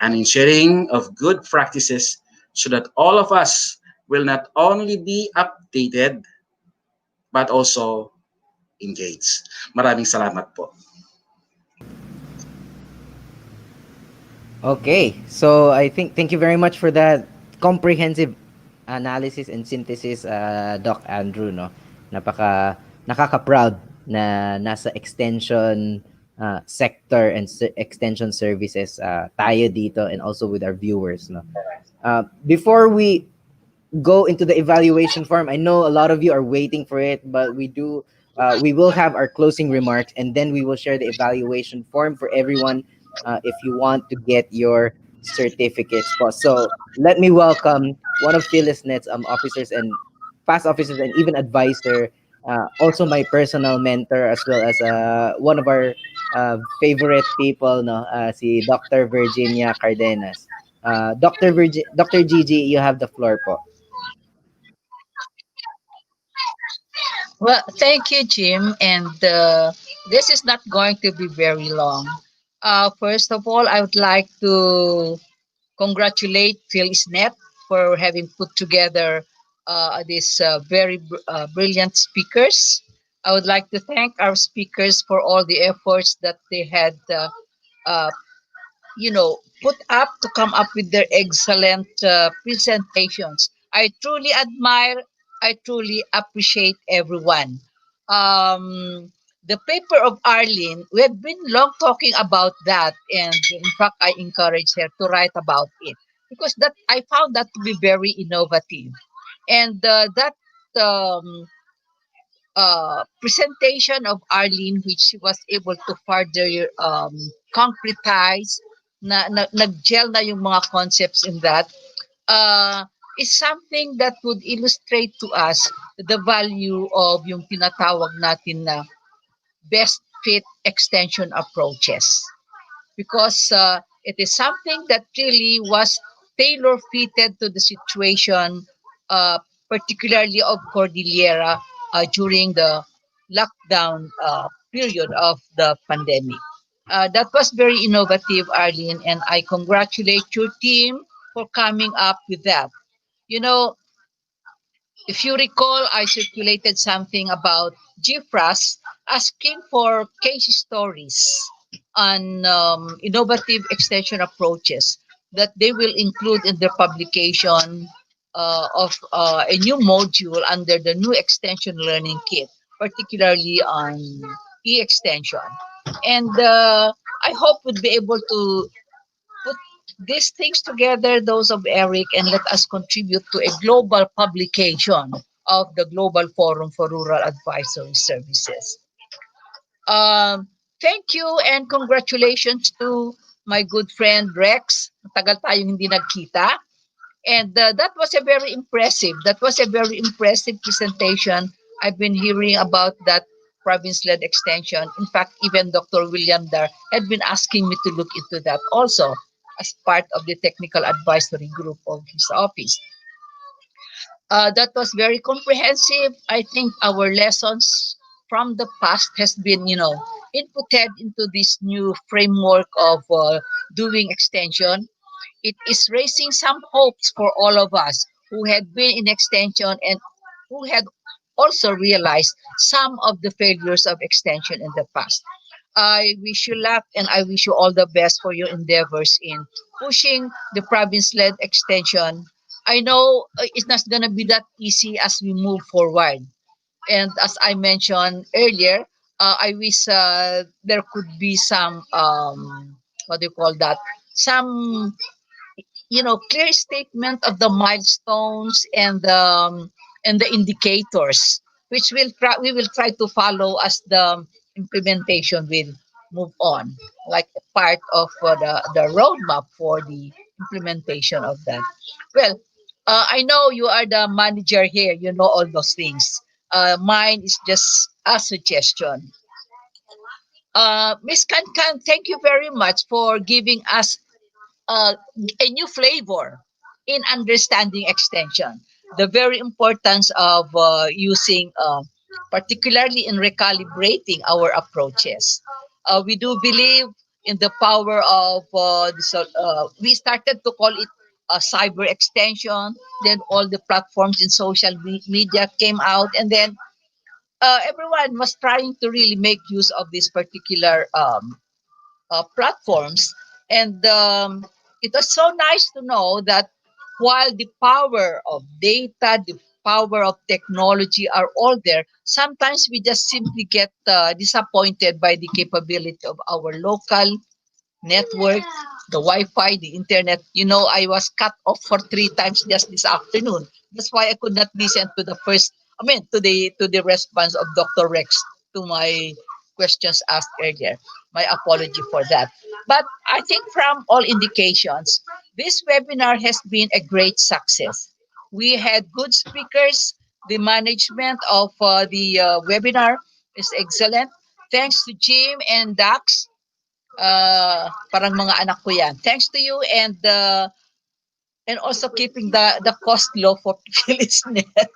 and in sharing of good practices so that all of us will not only be updated, but also engaged. Maraming salamat po. Okay, so I think thank you very much for that comprehensive analysis and synthesis, Doc Andrew, no? Nakaka-proud na nasa extension sector and extension services tayo dito, and also with our viewers, no? Before we go into the evaluation form, I know a lot of you are waiting for it, but we will have our closing remarks, and then we will share the evaluation form for everyone if you want to get your certificates po. So let me welcome one of PHILEASNET's officers and past officers and even advisor, also my personal mentor, as well as one of our favorite people, no, si Dr. Virginia Cardenas. Dr. Gigi, you have the floor po. Well, thank you, Jim. And this is not going to be very long. First of all, I would like to congratulate PhilSnet for having put together these brilliant speakers. I would like to thank our speakers for all the efforts that they had uh, put up to come up with their excellent presentations. I truly admire, I truly appreciate everyone. The paper of Arlene, we have been long talking about that, and in fact, I encourage her to write about it because that I found that to be very innovative, and that um, presentation of Arlene, which she was able to further concretize, nag-gel na yung mga concepts in that, uh, is something that would illustrate to us the value of yung tinatawag natin na best fit extension approaches, because it is something that really was tailor fitted to the situation, uh, particularly of Cordillera during the lockdown period of the pandemic. That was very innovative, Arlene, and I congratulate your team for coming up with that. You know, if you recall, I circulated something about GFRAS asking for case stories on innovative extension approaches that they will include in their publication of a new module under the new extension learning kit, particularly on e-extension. And I hope we'll be able to put these things together, those of Eric, and let us contribute to a global publication of the Global Forum for Rural Advisory Services. Thank you and congratulations to my good friend Rex. Tagal tayong hindi nagkita. And that was a very impressive. That was a very impressive presentation. I've been hearing about that province-led extension. In fact, even Dr. William Dar had been asking me to look into that also as part of the technical advisory group of his office. That was very comprehensive. I think our lessons from the past has been, inputted into this new framework of doing extension. It is raising some hopes for all of us who had been in extension and who had also realized some of the failures of extension in the past. I wish you luck and I wish you all the best for your endeavors in pushing the province-led extension. I know it's not going to be that easy as we move forward. And as I mentioned earlier, I wish there could be some, what do you call that? Some, clear statement of the milestones and the indicators, which we will try to follow as the implementation will move on, like part of the roadmap for the implementation of that. Well, I know you are the manager here. You know all those things. Mine is just a suggestion. Miss Kankan, thank you very much for giving us uh, a new flavor in understanding extension. The very importance of using, particularly in recalibrating our approaches. We do believe in the power of we started to call it cyber extension. Then all the platforms in social media came out, and then everyone was trying to really make use of this particular platforms. And it was so nice to know that while the power of data, the power of technology are all there, sometimes we just simply get disappointed by the capability of our local network, the Wi-Fi, the internet. I was cut off for 3 times just this afternoon. That's why I could not listen to the first. I mean, to the response of Dr. Rex to my questions asked earlier. My apology for that. But I think from all indications, this webinar has been a great success. We had good speakers. The management of the webinar is excellent. Thanks to Jim and Dax, parang mga anak ko yan. Thanks to you and also keeping the cost low for PHILEASNET.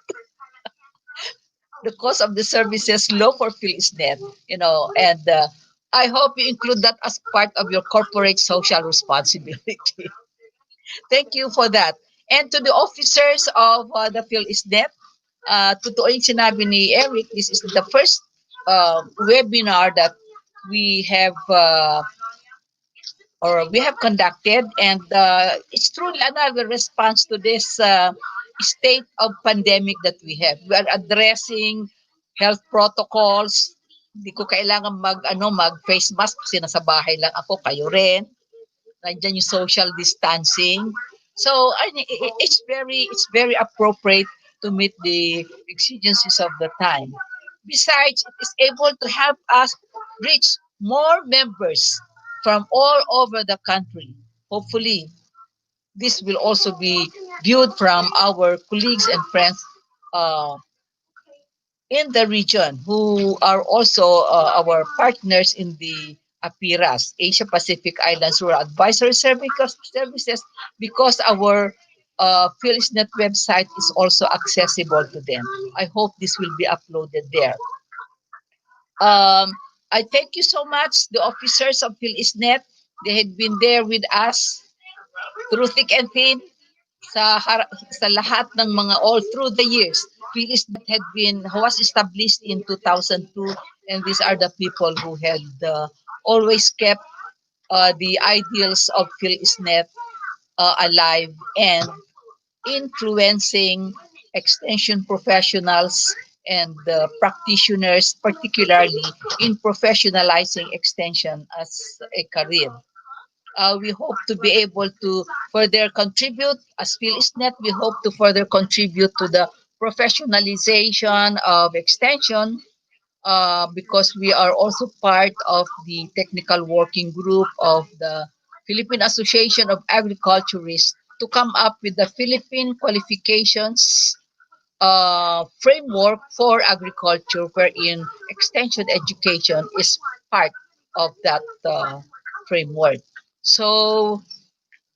The cost of the services low for PHILEASNET, and I hope you include that as part of your corporate social responsibility. Thank you for that. And to the officers of the PHILEASNET, totoo yung sinabi ni Eric, this is the first webinar that we have conducted, and it's truly another response to this state of pandemic that we have. We are addressing health protocols. Hindi ko kailangan mag face mask kasi nasa bahay lang ako, kayo rin. Nandiyan yung social distancing. So it's very appropriate to meet the exigencies of the time. Besides, it is able to help us reach more members from all over the country. Hopefully, this will also be viewed from our colleagues and friends uh, in the region who are also our partners in the APIRAS, Asia Pacific Islands Rural Advisory Services, because our PhilEastNet website is also accessible to them. I hope this will be uploaded there. I thank you so much, the officers of PhilEastNet. They had been there with us through thick and thin sa lahat ng mga all through the years. PhilEastNet was established in 2002, and these are the people who had always kept the ideals of PhilEastNet alive and influencing extension professionals and practitioners, particularly in professionalizing extension as a career. We hope to be able to further contribute as PhilEastNet. We hope to further contribute to the professionalization of extension because we are also part of the technical working group of the Philippine Association of Agriculturists to come up with the Philippine qualifications framework for agriculture, wherein extension education is part of that framework. So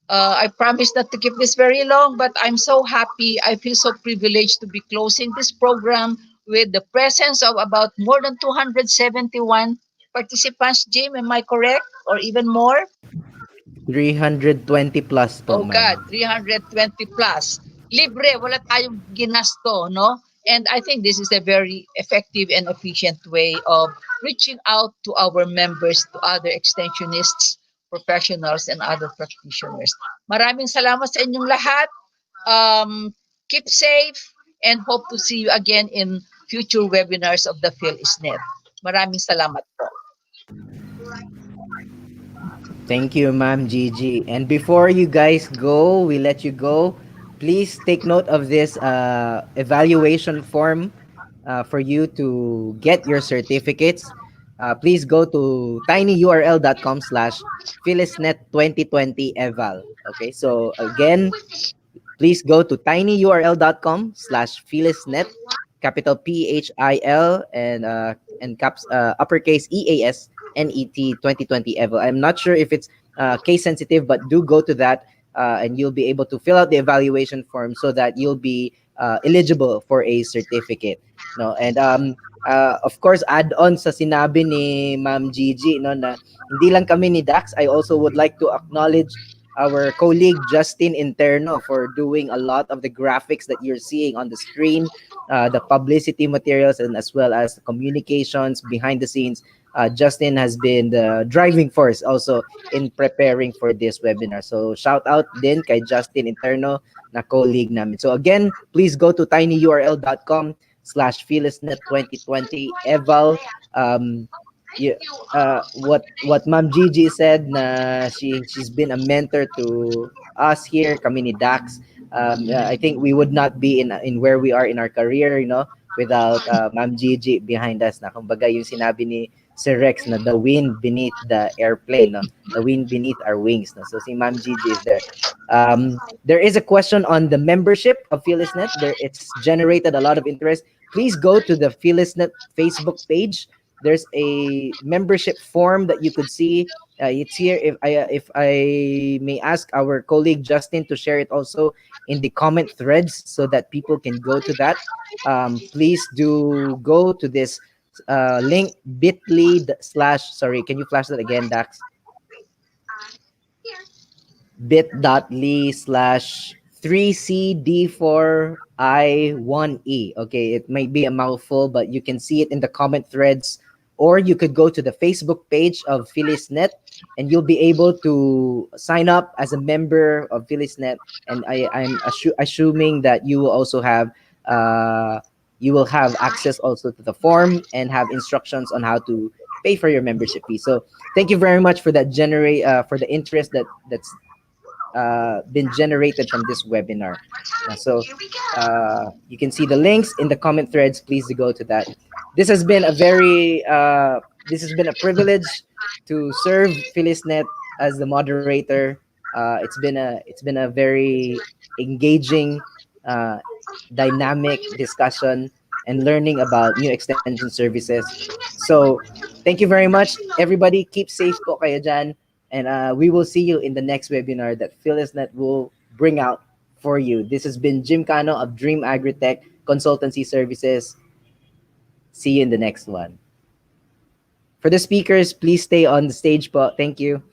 I promise not to keep this very long, but I'm so happy. I feel so privileged to be closing this program with the presence of about more than 271 participants. Jim, am I correct? Or even more? 320 plus po, Oh ma'am. God, 320 plus. Libre, wala tayong ginasto, no? And I think this is a very effective and efficient way of reaching out to our members, to other extensionists, professionals, and other practitioners. Maraming salamat sa inyong lahat. Keep safe and hope to see you again in future webinars of the PhilISNet. Maraming salamat po. Thank you, Ma'am Gigi. And before you guys go, we let you go. Please take note of this evaluation form for you to get your certificates. Please go to tinyurl.com/ PhilISNet 2020 eval. Okay, so again, please go to tinyurl.com/PhilISNet, capital PHIL and caps uppercase EASNET 2020 eval. I'm not sure if it's case sensitive, but do go to that and you'll be able to fill out the evaluation form so that you'll be eligible for a certificate. No, and of course, add on sa sinabi ni Ma'am Gigi, no, na hindi lang kami ni Dax. I also would like to acknowledge our colleague Justin Interno for doing a lot of the graphics that you're seeing on the screen, the publicity materials, and as well as communications behind the scenes. Justin has been the driving force also in preparing for this webinar. So shout out din kay Justin Interno na colleague namin. So again, please go to tinyurl.com/PhilISNet 2020 eval. Yeah, what Ma'am Gigi said na she's been a mentor to us here, kami ni Dax. I think we would not be in where we are in our career, without Ma'am Gigi behind us. Na kumbaga yung sinabi ni Sir Rex na the wind beneath the airplane, no? The wind beneath our wings. No? So si Ma'am Gigi is there. There is a question on the membership of PhilISNet. It's generated a lot of interest. Please go to the PhilISNet Facebook page. There's a membership form that you could see. It's here. If I may ask our colleague Justin to share it also in the comment threads so that people can go to that. Please do go to this link bit.ly/ sorry, can you flash that again, Dax? bit.ly/3CD4I1E. Okay, it might be a mouthful, but you can see it in the comment threads, or you could go to the Facebook page of PhilISNet and you'll be able to sign up as a member of PhilISNet. And I'm assuming that you will have access also to the form and have instructions on how to pay for your membership fee. So thank you very much for that for the interest that's been generated from this webinar. So you can see the links in the comment threads. Please go to that. This has been a privilege to serve PhilISNet as the moderator. It's been a very engaging, dynamic discussion and learning about new extension services. So thank you very much, everybody. Keep safe po kayo dyan. And we will see you in the next webinar that PhilISNet will bring out for you. This has been Jim Cano of Dream Agritech Consultancy Services. See you in the next one. For the speakers, please stay on the stage po. Thank you.